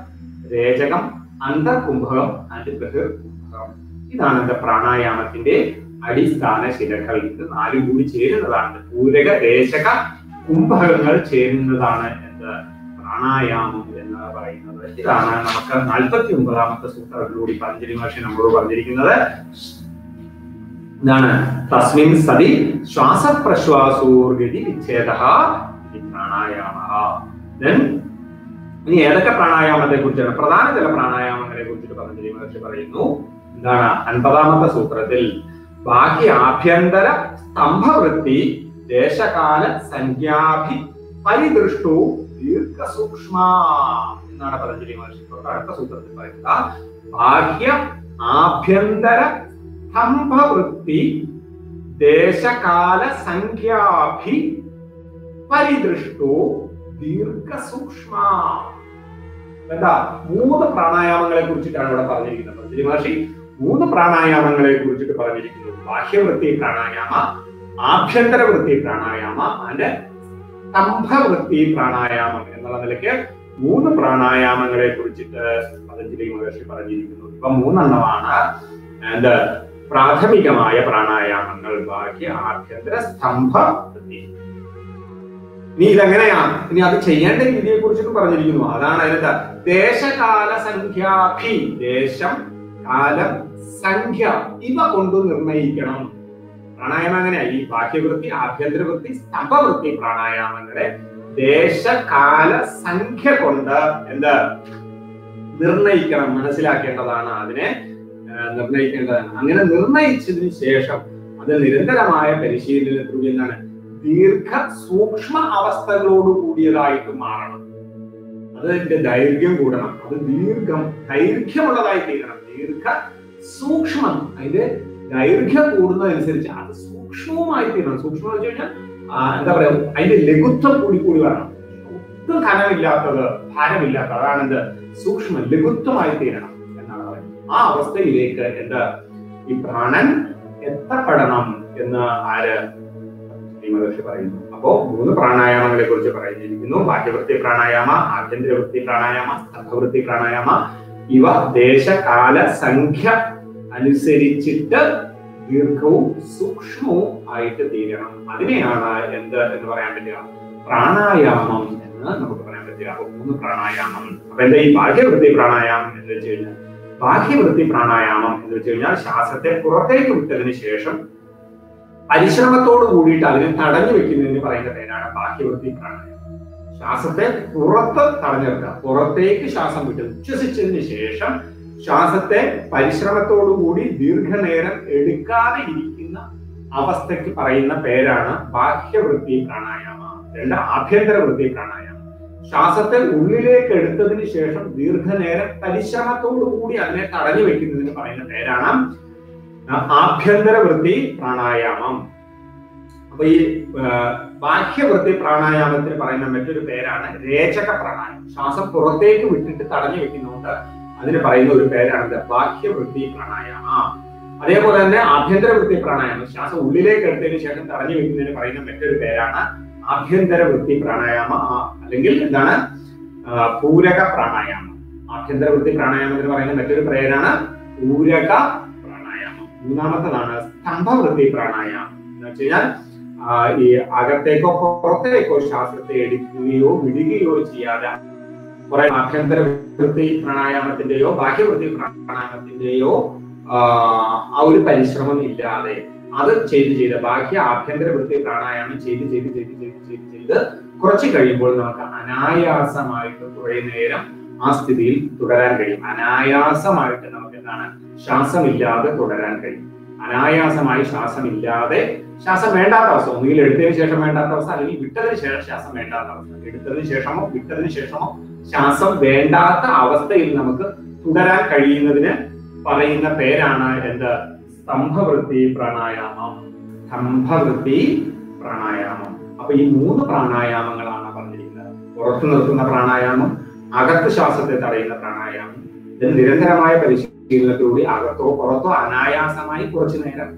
രേചകം, അന്തർകുംഭകം ആൻഡ് ബഹിർകുംഭകം. ഇതാണ് എന്റെ പ്രാണായാമത്തിന്റെ അടിസ്ഥാന ശിലകൾ. ഇത് 4 കൂടി ചേരുന്നതാണ്. പൂരക, രേചക, കുംഭകങ്ങൾ ചേരുന്നതാണ് എന്ത്? പ്രാണായാമം എന്ന് പറയുന്നത്. ഇതാണ് നമുക്ക് 49ാമത്തെ സൂത്രത്തിലൂടെ പതഞ്ജലി മഹർഷി നമ്മളോട് പറഞ്ഞിരിക്കുന്നത്. എന്താണ്? തസ്മിൻ സതി ശ്വാസപ്രശ്വാസോർഗതി വിച്ഛേദഃ പ്രാണായാമഃ. ഇനി ഏതൊക്കെ പ്രാണായാമത്തെ കുറിച്ചാണ്? പ്രധാന ചില പ്രാണായാമങ്ങളെ കുറിച്ചിട്ട് പതഞ്ജലി മഹർഷി പറയുന്നു. എന്താണ്? 50ാമത്തെ സൂത്രത്തിൽ ബാഹ്യ ആഭ്യന്തര സ്തംഭവൃത്തി ദേശകാല സംഖ്യാഭി പരിദൃഷ്ടു ദീർഘസൂക്ഷ്മ എന്നാണ് പതഞ്ജലി മഹർഷി അടുത്ത സൂത്രത്തിൽ പറയുന്നത്. ബാഹ്യ ആഭ്യന്തര സ്തംഭവൃത്തി ദേശകാല സംഖ്യാഭി പരിദൃഷ്ടു ദീർഘസൂക്ഷ്മ. എന്താ? 3 പ്രാണായാമങ്ങളെ കുറിച്ചിട്ടാണ് ഇവിടെ പറഞ്ഞിരിക്കുന്നത്. പതഞ്ജലി മഹർഷി 3 പ്രാണായാമങ്ങളെ കുറിച്ചിട്ട് പറഞ്ഞിരിക്കുന്നത്. ബാഹ്യവൃത്തി പ്രാണായാമ, ആഭ്യന്തരവൃത്തി പ്രാണായാമ, അതിന്റെ സ്തംഭവൃത്തി പ്രാണായാമം എന്നുള്ള നിലയ്ക്ക് 3 പ്രാണായാമങ്ങളെ കുറിച്ചിട്ട് പതഞ്ജലി മഹർഷി പറഞ്ഞിരിക്കുന്നു. ഇപ്പൊ 3 എണ്ണമാണ് എന്ത്? പ്രാഥമികമായ പ്രാണായാമങ്ങൾ. ബാഹ്യ, ആഭ്യന്തര, സ്തംഭവൃത്തി. ഇനി ഇതെങ്ങനെയാണ്? ഇനി അത് ചെയ്യേണ്ട രീതിയെ കുറിച്ചിട്ട് പറഞ്ഞിരിക്കുന്നു. അതാണ് അതിന്റെ ദേശകാല സംഖ്യാഭി. ദേശം, കാലം, സംഖ്യ ഇവ കൊണ്ട് നിർണയിക്കണം. പ്രാണായാമം എങ്ങനെയാ? ഈ ബാഹ്യവൃത്തി, ആഭ്യന്തരവൃത്തി, സ്തംഭവൃത്തി പ്രാണായാമങ്ങളെ ദേശകാല സംഖ്യ കൊണ്ട് എന്ത് നിർണയിക്കണം, മനസ്സിലാക്കേണ്ടതാണ്. അതിനെ നിർണയിക്കേണ്ടതാണ്. അങ്ങനെ നിർണയിച്ചതിന് ശേഷം അത് നിരന്തരമായ പരിശീലനത്തിലൂടെ എന്താണ്? ദീർഘ സൂക്ഷ്മ അവസ്ഥകളോട് കൂടിയതായിട്ട് മാറണം. അതിന്റെ ദൈർഘ്യം കൂടണം. അത് ദൈർഘ്യമുള്ളതായി തീരണം. ദീർഘ സൂക്ഷ്മം, അതിന്റെ ദൈർഘ്യം കൂടുന്നതനുസരിച്ച് അത് സൂക്ഷ്മവുമായി തീരണം. സൂക്ഷ്മം എന്ന് വെച്ച് കഴിഞ്ഞാൽ എന്താ പറയാ, അതിന്റെ ലഘുത്വം കൂടി വരണം. ഒട്ടും കനമില്ലാത്തത്, ഭാരമില്ലാത്തത്, അതാണ് എന്ത്? സൂക്ഷ്മം, ലഘുത്വമായി തീരണം എന്നാണ് പറയുന്നത്. ആ അവസ്ഥയിലേക്ക് എന്താ ഈ പ്രാണൻ എത്തപ്പെടണം എന്ന് മഹർഷി പറയുന്നു. അപ്പോ 3 പ്രാണായാമങ്ങളെ കുറിച്ച് പറഞ്ഞിരിക്കുന്നു. ബാഹ്യവൃത്തി പ്രാണായാമ, ആഭ്യന്തരവൃത്തി പ്രാണായാമ, സ്തംഭവൃത്തി പ്രാണായാമ. ഇവ ദേശകാല സംഖ്യ അനുസരിച്ചിട്ട് ദീർഘവും സൂക്ഷ്മവും ആയിട്ട് തീരണം. അതിനെയാണ് എന്ത് എന്ന് പറയാൻ പറ്റുക? പ്രാണായാമം എന്ന് നമുക്ക് പറയാൻ പറ്റുക. 3 പ്രാണായാമം. അപ്പൊ എന്താ ഈ ബാഹ്യവൃത്തി പ്രാണായാമം എന്ന് വെച്ച് കഴിഞ്ഞാൽ? ബാഹ്യവൃത്തി പ്രാണായാമം എന്ന് വെച്ച് കഴിഞ്ഞാൽ ശ്വാസത്തെ പുറത്തേക്ക് വിട്ടതിന് ശേഷം പരിശ്രമത്തോട് കൂടിയിട്ട് അതിനെ തടഞ്ഞു വെക്കുന്നതിന് പറയുന്ന പേരാണ് ബാഹ്യവൃത്തി പ്രാണായാമം. ശ്വാസത്തെ പുറത്ത് തടഞ്ഞു വെക്കുക, പുറത്തേക്ക് ശ്വാസം വിട്ട് ഉച്ഛ്വസിച്ചതിന് ശേഷം ശ്വാസത്തെ പരിശ്രമത്തോടുകൂടി ദീർഘനേരം എടുക്കാതെ ഇരിക്കുന്ന അവസ്ഥയ്ക്ക് പറയുന്ന പേരാണ് ബാഹ്യവൃത്തി പ്രാണായാമ. 2 ആഭ്യന്തരവൃത്തി പ്രാണായാമം. ശ്വാസത്തെ ഉള്ളിലേക്ക് എടുത്തതിന് ശേഷം ദീർഘനേരം പരിശ്രമത്തോടുകൂടി അതിനെ തടഞ്ഞു വെക്കുന്നതിന് പറയുന്ന പേരാണ് ആഭ്യന്തരവൃത്തി പ്രാണായാമം. അപ്പൊ ഈ ബാഹ്യവൃത്തി പ്രാണായാമത്തിന് പറയുന്ന മറ്റൊരു പേരാണ് രേചക പ്രാണായാമം. ശ്വാസം പുറത്തേക്ക് വിട്ടിട്ട് തടഞ്ഞു വെക്കുന്നതുകൊണ്ട് അതിന് പറയുന്ന ഒരു പേരാണ് ബാഹ്യവൃത്തി പ്രാണായാമ. അതേപോലെ തന്നെ ആഭ്യന്തരവൃത്തി പ്രാണായാമം. ശ്വാസം ഉള്ളിലേക്ക് എടുത്തതിന് ശേഷം തടഞ്ഞു വെക്കുന്നതിന് പറയുന്ന മറ്റൊരു പേരാണ് ആഭ്യന്തരവൃത്തി പ്രാണായാമ. അല്ലെങ്കിൽ എന്താണ്? പൂരക പ്രാണായാമം. ആഭ്യന്തരവൃത്തി പ്രാണായാമത്തിന് പറയുന്ന മറ്റൊരു പേരാണ് പൂരക പ്രാണായാമം. മൂന്നാമത്തതാണ് സ്തംഭവൃത്തി പ്രാണായാമം. എന്ന് വെച്ച് കഴിഞ്ഞാൽ ഈ അകത്തേക്കോ പുറത്തേക്കോ ശ്വാസത്തെ എടുക്കുകയോ വിടുകയോ ചെയ്യാതെ കുറെ ആഭ്യന്തര വൃത്തി പ്രാണായാമത്തിന്റെയോ ബാഹ്യവൃത്തി പ്രാണായാമത്തിന്റെയോ ആ ഒരു പരിശ്രമം ഇല്ലാതെ അത് ചെയ്ത് ബാഹ്യ ആഭ്യന്തര വൃത്തി പ്രാണായാമം ചെയ്ത് കുറച്ച് കഴിയുമ്പോൾ നമുക്ക് അനായാസമായിട്ട് കുറെ നേരം ആ സ്ഥിതിയിൽ തുടരാൻ കഴിയും. അനായാസമായിട്ട് നമുക്ക് എന്താണ് ശ്വാസമില്ലാതെ തുടരാൻ കഴിയും. അനായാസമായി ശ്വാസമില്ലാതെ, ശ്വാസം വേണ്ടാത്ത അവസ്ഥ, ഒന്നുകിൽ എടുത്തതിന് ശേഷം വേണ്ടാത്ത അവസ്ഥ, അല്ലെങ്കിൽ വിട്ടതിന് ശേഷം ശ്വാസം വേണ്ടാത്ത അവസ്ഥ. എടുത്തതിന് ശേഷമോ വിട്ടതിന് ശേഷമോ ശ്വാസം വേണ്ടാത്ത അവസ്ഥയിൽ നമുക്ക് തുടരാൻ കഴിയുന്നതിന് പറയുന്ന പേരാണ് എന്ത്? സ്തംഭവൃത്തി പ്രാണായാമം. സ്തംഭവൃത്തി പ്രാണായാമം. അപ്പൊ ഈ 3 പ്രാണായാമങ്ങളാണ് പറഞ്ഞിരിക്കുന്നത്. പുറത്തു നിർത്തുന്ന പ്രാണായാമം, അകത്ത് ശ്വാസത്തെ തടയുന്ന പ്രാണായാമം, ഇത് നിരന്തരമായ പരിശീലനത്തിലൂടെ അകത്തോ പുറത്തോ അനായാസമായി കുറച്ചു നേരം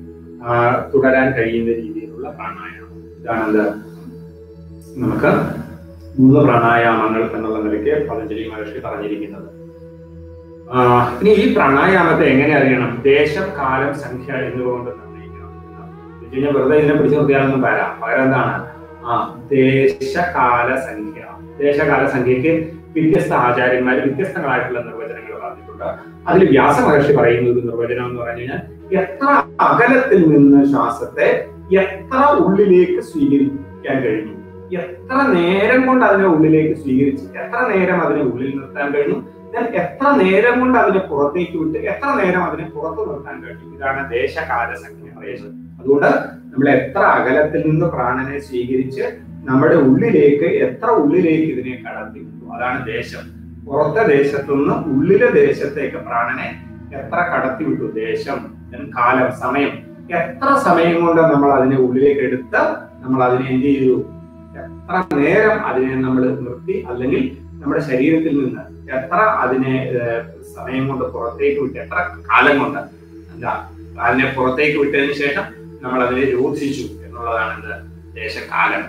തുടരാൻ കഴിയുന്ന രീതിയിലുള്ള പ്രാണായാമം. ഇതാണെന്ത്? നമുക്ക് 3 പ്രാണായാമങ്ങൾ എന്നുള്ള നിലയ്ക്ക് പതഞ്ജലി മഹർഷി പറഞ്ഞിരിക്കുന്നത്. ഇനി ഈ പ്രാണായാമത്തെ എങ്ങനെ അറിയണം? ദേശം, കാലം, സംഖ്യ എന്നിവകൊണ്ട് നിർണ്ണയിക്കണം. വെറുതെ ഇതിനെ പിടിച്ചു നിർത്തിയാലൊന്നും വരാം. പകരം എന്താണ്? ദേശകാല സംഖ്യ. ദേശകാല സംഖ്യക്ക് വ്യത്യസ്ത ആചാര്യന്മാർ വ്യത്യസ്തങ്ങളായിട്ടുള്ള നിർവചനങ്ങൾ പറഞ്ഞിട്ടുണ്ട്. അതിൽ വ്യാസ മഹർഷി പറയുന്ന ഒരു നിർവചനം എന്ന് പറഞ്ഞു കഴിഞ്ഞാൽ, എത്ര അകലത്തിൽ നിന്ന് ശ്വാസത്തെ എത്ര ഉള്ളിലേക്ക് സ്വീകരിക്കാൻ കഴിഞ്ഞു, എത്ര നേരം കൊണ്ട് അതിനെ ഉള്ളിലേക്ക് സ്വീകരിച്ച് എത്ര നേരം അതിനെ ഉള്ളിൽ നിർത്താൻ കഴിഞ്ഞു, എത്ര നേരം കൊണ്ട് അതിനെ പുറത്തേക്ക് വിട്ട് എത്ര നേരം അതിനെ പുറത്തു നിർത്താൻ കഴിയും. ഇതാണ് ദേശകാല സംഖ്യ. അതുകൊണ്ട് നമ്മൾ എത്ര അകലത്തിൽ നിന്ന് പ്രാണനെ സ്വീകരിച്ച് നമ്മുടെ ഉള്ളിലേക്ക് എത്ര ഉള്ളിലേക്ക് ഇതിനെ കടത്തി വിട്ടു, അതാണ് ദേശം. പുറത്തെ ദേശത്തു നിന്ന് ഉള്ളിലെ ദേശത്തേക്ക് പ്രാണനെ എത്ര കടത്തി വിട്ടു, ദേശം. കാലം, സമയം, എത്ര സമയം കൊണ്ട് നമ്മൾ അതിനെ ഉള്ളിലേക്ക് എടുത്ത് നമ്മൾ അതിനെ എന്ത് ചെയ്തു, എത്ര നേരം അതിനെ നമ്മൾ നിർത്തി, അല്ലെങ്കിൽ നമ്മുടെ ശരീരത്തിൽ നിന്ന് എത്ര അതിനെ സമയം കൊണ്ട് പുറത്തേക്ക് വിട്ട്, എത്ര കാലം കൊണ്ട് എന്താ അതിനെ പുറത്തേക്ക് വിട്ടതിന് ശേഷം നമ്മൾ അതിനെ രോധിച്ചു എന്നുള്ളതാണ് എന്ത്? ദേശകാലം.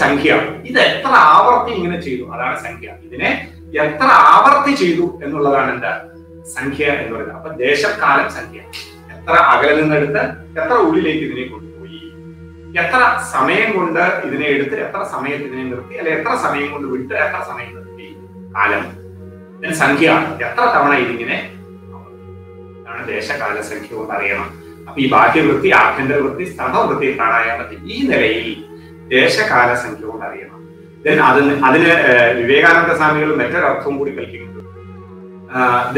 സംഖ്യ, ഇത് എത്ര ആവർത്തി ഇങ്ങനെ ചെയ്തു, അതാണ് സംഖ്യ. ഇതിനെ എത്ര ആവർത്തി ചെയ്തു എന്നുള്ളതാണ് എന്താ? സംഖ്യ എന്ന് പറയുന്നത്. അപ്പൊ ദേശകാലം സംഖ്യ. എത്ര അകലിൽ നിന്നെടുത്ത് എത്ര ഉള്ളിലേക്ക് ഇതിനെ കൊണ്ടുപോയി, എത്ര സമയം കൊണ്ട് ഇതിനെ എടുത്ത് എത്ര സമയത്ത് ഇതിനെ നിർത്തി, അല്ലെ എത്ര സമയം കൊണ്ട് വിട്ട് എത്ര സമയം നിർത്തി, കാലം. സംഖ്യ, എത്ര തവണ ഇതിങ്ങനെ, അതാണ് ദേശകാല സംഖ്യ കൊണ്ട് അറിയണം. അപ്പൊ ഈ ബാഹ്യവൃത്തി, ആഭ്യന്തരവൃത്തി, സ്തംഭവൃത്തി പ്രാണായാമത്തിൽ ഈ നിലയിൽ ദേശകാല സംഖ്യ കൊണ്ട് അറിയണം. അതിന് വിവേകാനന്ദ സ്വാമികൾ മറ്റൊരർത്ഥവും കൂടി കൽപ്പിക്കുന്നുണ്ട്.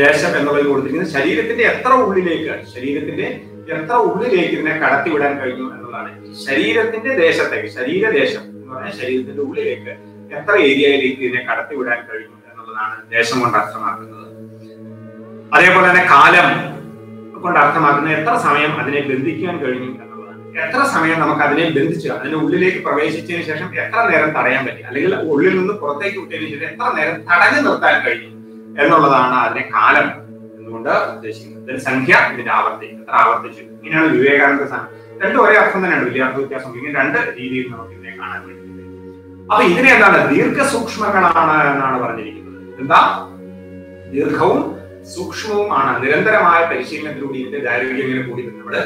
ദേശം എന്നുള്ളത് കൊടുത്തിരിക്കുന്നത് ശരീരത്തിന്റെ എത്ര ഉള്ളിലേക്ക് ഇതിനെ കടത്തിവിടാൻ കഴിഞ്ഞു എന്നുള്ളതാണ്. ശരീരത്തിന്റെ ദേശത്തേക്ക്, ശരീരദേശം എന്ന് പറഞ്ഞാൽ ശരീരത്തിന്റെ ഉള്ളിലേക്ക് എത്ര ഏരിയയിലേക്ക് ഇതിനെ കടത്തിവിടാൻ കഴിഞ്ഞു എന്നുള്ളതാണ് ദേശം കൊണ്ട് അർത്ഥമാക്കുന്നത്. അതേപോലെ തന്നെ കാലം കൊണ്ട് അർത്ഥമാക്കുന്നത് എത്ര സമയം അതിനെ ബന്ധിക്കാൻ കഴിഞ്ഞു എന്നുള്ളതാണ്. എത്ര സമയം നമുക്ക് അതിനെ ബന്ധിച്ച് അതിന്റെ ഉള്ളിലേക്ക് പ്രവേശിച്ചതിന് ശേഷം എത്ര നേരം തടയാൻ പറ്റി, അല്ലെങ്കിൽ ഉള്ളിൽ നിന്ന് പുറത്തേക്ക് വിട്ടതിന് ശേഷം എത്ര നേരം തടഞ്ഞു നിർത്താൻ കഴിഞ്ഞു എന്നുള്ളതാണ് അതിനെ കാലം എന്നുകൊണ്ട് ഉദ്ദേശിക്കുന്നത്. സംഖ്യ, ഇതിന്റെ ആവർത്തി, എത്ര ആവർത്തിച്ചു. ഇങ്ങനെയാണ് വിവേകാനന്ദ സ്വാമി. രണ്ടും ഒരേ അർത്ഥം തന്നെയാണ്, വലിയ അർത്ഥ വ്യത്യാസം. ഇങ്ങനെ 2 രീതിയിൽ നമുക്ക് ഇതിനെ കാണാൻ വേണ്ടിയിട്ട്. അപ്പൊ ഇതിനെ എന്താണ്? ദീർഘസൂക്ഷ്മങ്ങളാണ് എന്നാണ് പറഞ്ഞിരിക്കുന്നത്. എന്താ? ദീർഘവും സൂക്ഷ്മവും ആണ്. നിരന്തരമായ പരിശീലനത്തിലൂടെ ഇതിന്റെ ദൈർഘ്യം ഇങ്ങനെ കൂടി നമ്മള്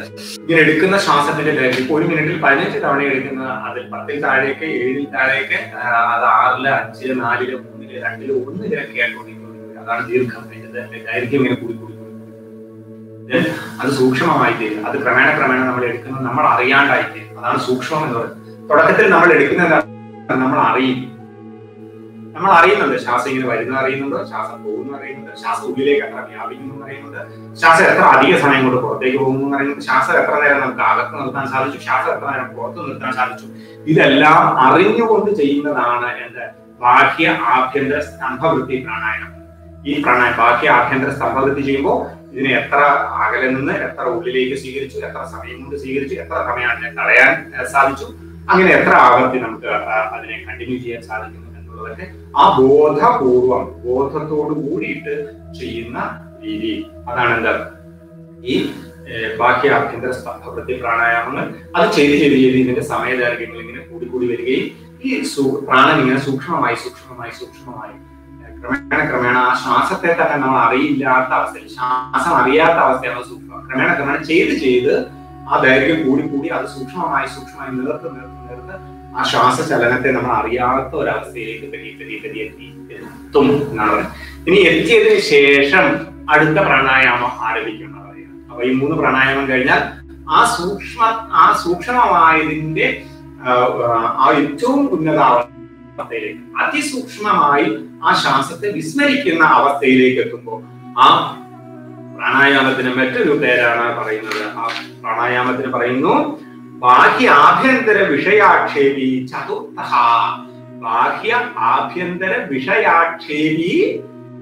ഇങ്ങനെ എടുക്കുന്ന ശ്വാസത്തിന്റെ ദൈർഘ്യം ഇപ്പൊ 1 മിനിറ്റിൽ 15 തവണ എടുക്കുന്ന, അതിൽ 10-ൽ താഴേക്ക് 7-ൽ താഴേക്ക്, അത് 6-ല് 5-ല് 4-ല് 3-ല് 2-ല് 1-ലൊക്കെ ആയിക്കൊണ്ടിരിക്കുന്നത്. അതാണ് ദീർഘം. അതിന്റെ ദൈർഘ്യം ഇങ്ങനെ കൂടി അത് സൂക്ഷ്മമായി തീരും. അത് ക്രമേണ നമ്മൾ എടുക്കുന്നത് നമ്മൾ അറിയാണ്ടായി തീരും. അതാണ് സൂക്ഷ്മം എന്ന് പറയുന്നത്. തുടക്കത്തിൽ നമ്മൾ എടുക്കുന്നത് നമ്മൾ അറിയുന്നുണ്ട്, ശ്വാസം ഇങ്ങനെ വരുന്ന അറിയുന്നുണ്ട്, ശ്വാസം പോകുന്നു അറിയുന്നുണ്ട്, ശ്വാസം ഉള്ളിലേക്ക് എത്ര വ്യാപിക്കുന്നു അറിയുന്നുണ്ട്, ശ്വാസം എത്ര അധിക സമയം കൊണ്ട് പുറത്തേക്ക് പോകുന്നു അറിയുന്നുണ്ട്, ശ്വാസം എത്ര നേരം നമുക്ക് അകത്ത് നിർത്താൻ സാധിച്ചു, ശ്വാസം എത്ര നേരം പുറത്ത് നിർത്താൻ സാധിച്ചു. ഇതെല്ലാം അറിഞ്ഞുകൊണ്ട് ചെയ്യുന്നതാണ് എന്ത്? ബാഹ്യ ആഭ്യന്തര സ്തംഭവൃത്തി പ്രാണായാമം. ഈ ബാഹ്യ ആഭ്യന്തര സ്തംഭവൃത്തി ചെയ്യുമ്പോൾ ഇതിനെ എത്ര അകലെ നിന്ന് എത്ര ഉള്ളിലേക്ക് സ്വീകരിച്ചു, എത്ര സമയം കൊണ്ട് സ്വീകരിച്ചു, എത്ര സമയം അതിനെ തടയാൻ സാധിച്ചു, അങ്ങനെ എത്ര ആവർത്തി നമുക്ക് അതിനെ കണ്ടിന്യൂ ചെയ്യാൻ സാധിക്കുന്നു എന്നുള്ളതൊക്കെ ആ ബോധത്തോട് കൂടിയിട്ട് ചെയ്യുന്ന രീതി. അതാണ് എന്താ? ഈ ബാഹ്യ ആഭ്യന്തര സ്തംഭവൃത്തി പ്രാണായാമങ്ങൾ. അത് ചെയ്ത് ഇതിന്റെ സമയദൈർഘ്യങ്ങൾ ഇങ്ങനെ കൂടി വരികയും ഈ പ്രാണൻ ഇങ്ങനെ സൂക്ഷ്മമായി ക്രമേണ ക്രമേണ ആ ശ്വാസത്തെ തന്നെ നമ്മൾ അറിയില്ലാത്ത അവസ്ഥയിൽ, ശ്വാസം അറിയാത്ത അവസ്ഥയാണ് സൂക്ഷ്മം. ക്രമേണ ക്രമേണ ചെയ്ത് ചെയ്ത് ആ ദൈർഘ്യം കൂടി കൂടി അത് സൂക്ഷ്മമായി സൂക്ഷ്മമായി നേർത്ത് ആ ശ്വാസചലനത്തെ നമ്മൾ അറിയാത്ത ഒരവസ്ഥയിലേക്ക് പതിയെ എത്തും എന്നാണ് പറയുന്നത്. ഇനി എത്തിയതിനു ശേഷം അടുത്ത പ്രാണായാമം ആരംഭിക്കണം. അപ്പൊ ഈ 3 പ്രാണായാമം കഴിഞ്ഞാൽ ആ സൂക്ഷ്മമായതിന്റെ ആ ഏറ്റവും ഉന്നത അവസ്ഥയിലേക്ക്, അതിസൂക്ഷ്മമായി ആ ശ്വാസത്തെ വിസ്മരിക്കുന്ന അവസ്ഥയിലേക്ക് എത്തുമ്പോൾ ആ പ്രാണായാമത്തിന് മറ്റൊരു പേരാണ് പറയുന്നത്. ആ പ്രാണായാമത്തിന് പറയുന്നു ബാഹ്യ ആഭ്യന്തര വിഷയാക്ഷേപി ചതുർത്ഥ. ബാഹ്യ ആഭ്യന്തര വിഷയാക്ഷേപി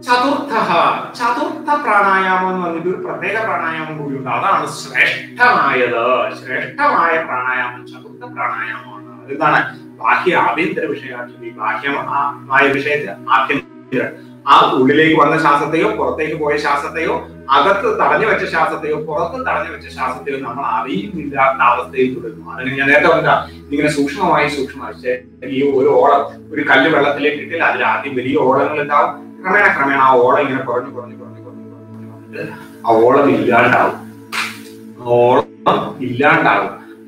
ചതുർത്ഥ പ്രാണായാമം എന്ന് പറഞ്ഞിട്ട് ഒരു പ്രത്യേക പ്രാണായാമം കൂടിയുണ്ട്. അതാണ് ശ്രേഷ്ഠമായത്. ശ്രേഷ്ഠമായ പ്രാണായാമം ചതുർത്ഥ പ്രാണായാമമാണ്. അതെന്താണ്? ബാഹ്യ ആഭ്യന്തര വിഷയാക്ഷേപി. ബാഹ്യമായ വിഷയത്തിൽ ആഭ്യന്തര, ആ ഉള്ളിലേക്ക് വന്ന ശ്വാസത്തെയോ പുറത്തേക്ക് പോയ ശ്വാസത്തെയോ അകത്ത് തടഞ്ഞു വെച്ച ശ്വാസത്തെയോ പുറത്ത് തടഞ്ഞു വെച്ച ശ്വാസത്തെയോ നമ്മൾ അറിയുന്നില്ലാത്ത അവസ്ഥയിൽ തുടരുന്നു. അതിന് ഞാൻ നേരത്തെ പറഞ്ഞ ഇങ്ങനെ സൂക്ഷ്മമായി ഈ ഒരു ഓളം, ഒരു കല്ല് വെള്ളത്തിലേക്ക് ഇട്ടില്ല, അതിൽ ആദ്യം വലിയ ഓളങ്ങൾ ഉണ്ടാവും. ക്രമേണ ക്രമേണ ആ ഓളം ഇങ്ങനെ കുറഞ്ഞു വന്നിട്ട് ആ ഓളം ഇല്ലാണ്ടാവും.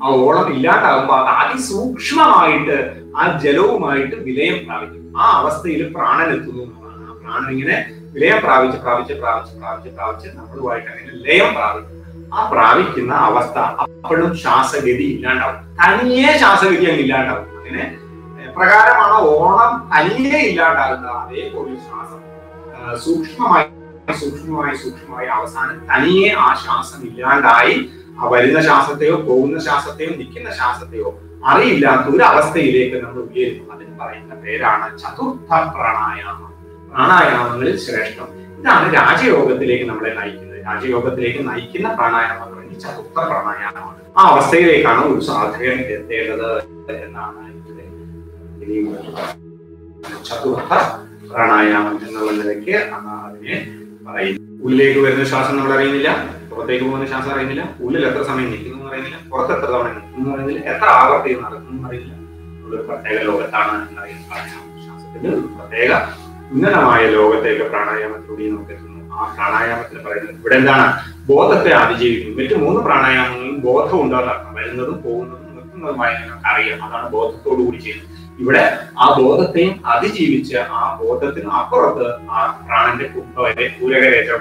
ആ ഓളം ഇല്ലാണ്ടാകുമ്പോ അത് അതിസൂക്ഷ്മമായിട്ട് ആ ജലവുമായിട്ട് വിലയം പ്രാപിക്കും. ആ അവസ്ഥയിൽ പ്രാണൻ എത്തുന്നു എന്നുള്ളതാണ്. ആ പ്രാണൻ ഇങ്ങനെ വിലയം പ്രാപിച്ച് നമ്മളുമായിട്ട് അങ്ങനെ ലയം പ്രാപിക്കും. ആ പ്രാപിക്കുന്ന അവസ്ഥ അപ്പോഴും ശ്വാസഗതി ഇല്ലാണ്ടാവും. തനിയെ ശ്വാസഗതി അങ്ങ് ഇല്ലാണ്ടാവും. അങ്ങനെ പ്രകാരമാണ് ഓണം തനിയെ ഇല്ലാണ്ടാകുന്നത്. അതേപോലെ ശ്വാസം സൂക്ഷ്മമായി അവസാനം തനിയെ ആ ശ്വാസം ഇല്ലാണ്ടായി ആ വരുന്ന ശ്വാസത്തെയോ പോകുന്ന ശ്വാസത്തെയോ നിൽക്കുന്ന ശ്വാസത്തെയോ അറിയില്ലാത്ത ഒരു അവസ്ഥയിലേക്ക് നമ്മൾ ഉയരുന്നു. അതിന് പറയുന്ന പേരാണ് ചതുർത്ഥ പ്രാണായാമം. പ്രാണായാമങ്ങളിൽ ശ്രേഷ്ഠം. ഇതാണ് രാജയോഗത്തിലേക്ക് നമ്മളെ നയിക്കുന്നത്. രാജയോഗത്തിലേക്ക് നയിക്കുന്ന പ്രാണായാമം എന്ന് പറഞ്ഞാൽ ചതുർത്ഥ പ്രാണായാമമാണ്. ആ അവസ്ഥയിലേക്കാണ് ഒരു സാധകൻ എത്തേണ്ടത് എന്നാണ് ചതുർത്ഥ പ്രാണായാമം എന്നുള്ള നിലയ്ക്ക് അതിനെ പറയുന്നത്. ഉള്ളിലേക്ക് വരുന്ന ശ്വാസം നമ്മൾ അറിയുന്നില്ല, പുറത്തേക്ക് പോകുന്ന ശ്വാസം അറിയുന്നില്ല, ഉള്ളിൽ എത്ര സമയം നിൽക്കുന്നു അറിയുന്നില്ല, പുറത്ത് എത്ര തവണ നിൽക്കുന്നു അറിയുന്നില്ല, എത്ര ആവർത്തി നടക്കുന്നു അറിയില്ല. ഒരു പ്രത്യേക ലോകത്താണ് പ്രാണായാമം. ശ്വാസത്തിന്റെ ഒരു പ്രത്യേക ഉന്നതമായ ലോകത്തേക്ക് പ്രാണായാമത്തിലൂടെ നമുക്ക് എത്തുന്നു. ആ പ്രാണായാമത്തിന് പറയുന്നത് ഇവിടെ എന്താണ്? ബോധത്തെ അതിജീവിക്കുന്നു. മറ്റു 3 പ്രാണായാമങ്ങളും ബോധം ഉണ്ടാകാം. വരുന്നതും പോകുന്നതും നിർത്തുന്നതുമായി നമുക്ക് അറിയാം. അതാണ് ബോധത്തോടു കൂടി ചെയ്യുന്നത്. ഇവിടെ ആ ബോധത്തെയും അതിജീവിച്ച് ആ ബോധത്തിന് അപ്പുറത്ത് ആ പ്രാണന്റെ കുംഭവരെ പൂരകരേറ്റം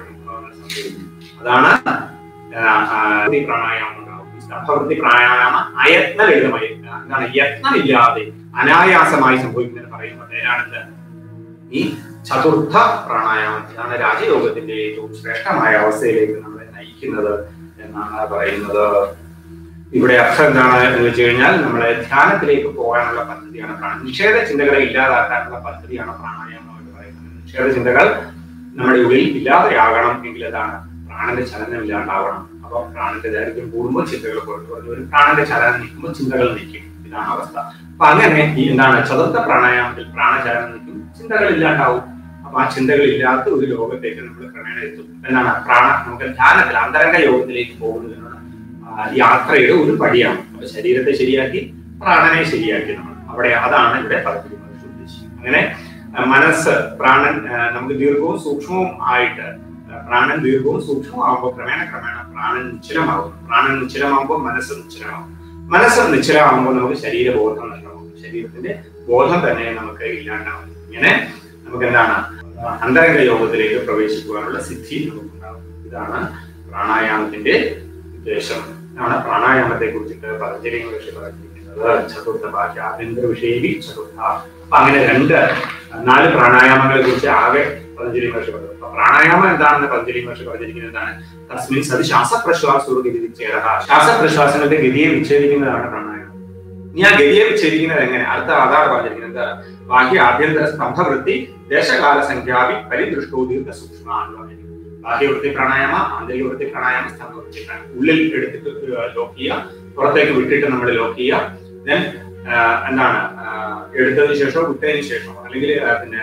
സംഭവിക്കുന്നു. അതാണ് പ്രാണായാമം ഉണ്ടാവും. സ്തംഭവൃത്തി പ്രാണായാമ അയത്ന ലളിതമായി, എന്താണ് യത്നമില്ലാതെ അനായാസമായി സംഭവിക്കുന്നതിന് പറയുന്ന പേരാണെന്ത്? ഈ ചതുർത്ഥ പ്രാണായാമം. ഇതാണ് രാജയോഗത്തിന്റെ ഏറ്റവും ശ്രേഷ്ഠമായ അവസ്ഥയിലേക്ക് നമ്മളെ നയിക്കുന്നത് എന്നാണ് പറയുന്നത്. ഇവിടെ അർത്ഥം എന്താണ് എന്ന് വെച്ച് കഴിഞ്ഞാൽ നമ്മളെ ധ്യാനത്തിലേക്ക് പോകാനുള്ള പദ്ധതിയാണ് പ്രാണായാമം. നിഷേധ ചിന്തകളെ ഇല്ലാതാക്കാനുള്ള പദ്ധതിയാണ് പ്രാണായാമം എന്ന് പറയുന്നത്. നിഷേധ ചിന്തകൾ നമ്മുടെ ഉള്ളിൽ ഇല്ലാതെയാകണം എങ്കിൽ അതാണ് പ്രാണന്റെ ചലനം ഇല്ലാണ്ടാവണം. അപ്പൊ പ്രാണന്റെ ദൈർഘ്യം കൂടുമ്പോൾ ചിന്തകൾ പുറത്തു വരും. പ്രാണന്റെ ചലനം നിൽക്കുമ്പോൾ ചിന്തകൾ നിൽക്കും. ഇതാണ് അവസ്ഥ. അപ്പൊ അങ്ങനെ എന്താണ് ചതുർത്ഥ പ്രാണായാമത്തിൽ പ്രാണചലനം നിൽക്കും, ചിന്തകൾ ഇല്ലാണ്ടാവും. അപ്പൊ ആ ചിന്തകൾ ഇല്ലാത്ത ഒരു ലോകത്തേക്ക് നമ്മൾ ക്രമേണ എത്തും. എന്താണ് നമുക്ക് ധ്യാനത്തിൽ അന്തരംഗ യോഗത്തിലേക്ക് പോകുന്നതിനുള്ള യാത്രയുടെ ഒരു പടിയാണ്. അപ്പൊ ശരീരത്തെ ശരിയാക്കി പ്രാണനെ ശരിയാക്കി നമ്മൾ അവിടെ, അതാണ് ഇവിടെ പദ്ധതി ഉദ്ദേശിക്കുന്നത്. അങ്ങനെ മനസ്സ് പ്രാണൻ നമുക്ക് ദീർഘവും സൂക്ഷ്മവും ആയിട്ട്, പ്രാണൻ ദീർഘവും സൂക്ഷ്മവും ആകുമ്പോൾ ക്രമേണ പ്രാണൻ നിശ്ചലമാകും. പ്രാണൻ നിശ്ചലമാകുമ്പോൾ മനസ്സ് നിശ്ചലമാകും. മനസ്സ് നിശ്ചലമാകുമ്പോൾ നമുക്ക് ശരീരബോധം നഷ്ടമാകും. ശരീരത്തിന്റെ ബോധം തന്നെ നമുക്ക് ഇല്ലാണ്ടാവും. ഇങ്ങനെ നമുക്ക് എന്താണ് അന്തരംഗ യോഗത്തിലേക്ക് പ്രവേശിക്കുവാനുള്ള സിദ്ധി നമുക്കുണ്ടാകും. ഇതാണ് പ്രാണായാമത്തിന്റെ ഉദ്ദേശം. ആണ് പ്രാണായാമത്തെ കുറിച്ചിട്ട് പതഞ്ജലി മഹർഷി പറഞ്ഞിരിക്കുന്നത്. ചതുർത്ഥ ബാഹ്യ ആഭ്യന്തര വിഷയവി ചതുർത്ഥ. അപ്പൊ അങ്ങനെ 4 പ്രാണായാമങ്ങളെ കുറിച്ച് ആകെ പതഞ്ജലി മഹർഷി പറഞ്ഞു. അപ്പൊ പ്രാണായാമം എന്താണെന്ന് പതഞ്ജലി മഹർഷി പറഞ്ഞിരിക്കുന്നത് എന്താണ്? തസ്മിൻ സതി ശ്വാസപ്രശ്വാസത്തോട് ഗതി വിച്ഛേദ. ശ്വാസപ്രശ്വാസങ്ങളുടെ ഗതിയെ വിച്ഛേദിക്കുന്നതാണ് പ്രാണായാമം. ഇനി ആ ഗതിയെ വിച്ഛേദിക്കുന്നത് എങ്ങനെ? അതാണ് പറഞ്ഞിരിക്കുന്നത്. ബാഹ്യ ആഭ്യന്തര സ്തംഭവൃത്തി ദേശകാല സംഖ്യാവി പരിദൃഷ്ടോ ദീർഘ സൂക്ഷ്മ എന്ന് പറഞ്ഞിരിക്കുന്നത്. ബാഹ്യവൃത്തി പ്രാണായാമ, ആന്തരിക വൃത്തി പ്രാണായാമ, സ്തംഭവൃത്തി പ്രാണായാമം. ഉള്ളിൽ എടുത്തിട്ട് ലോക്ക് ചെയ്യുക, പുറത്തേക്ക് വിട്ടിട്ട് നമ്മൾ ലോക്ക് ചെയ്യുക. ദെൻ എന്താണ് എടുത്തതിന് ശേഷമോ വിട്ടതിന് ശേഷമോ അല്ലെങ്കിൽ പിന്നെ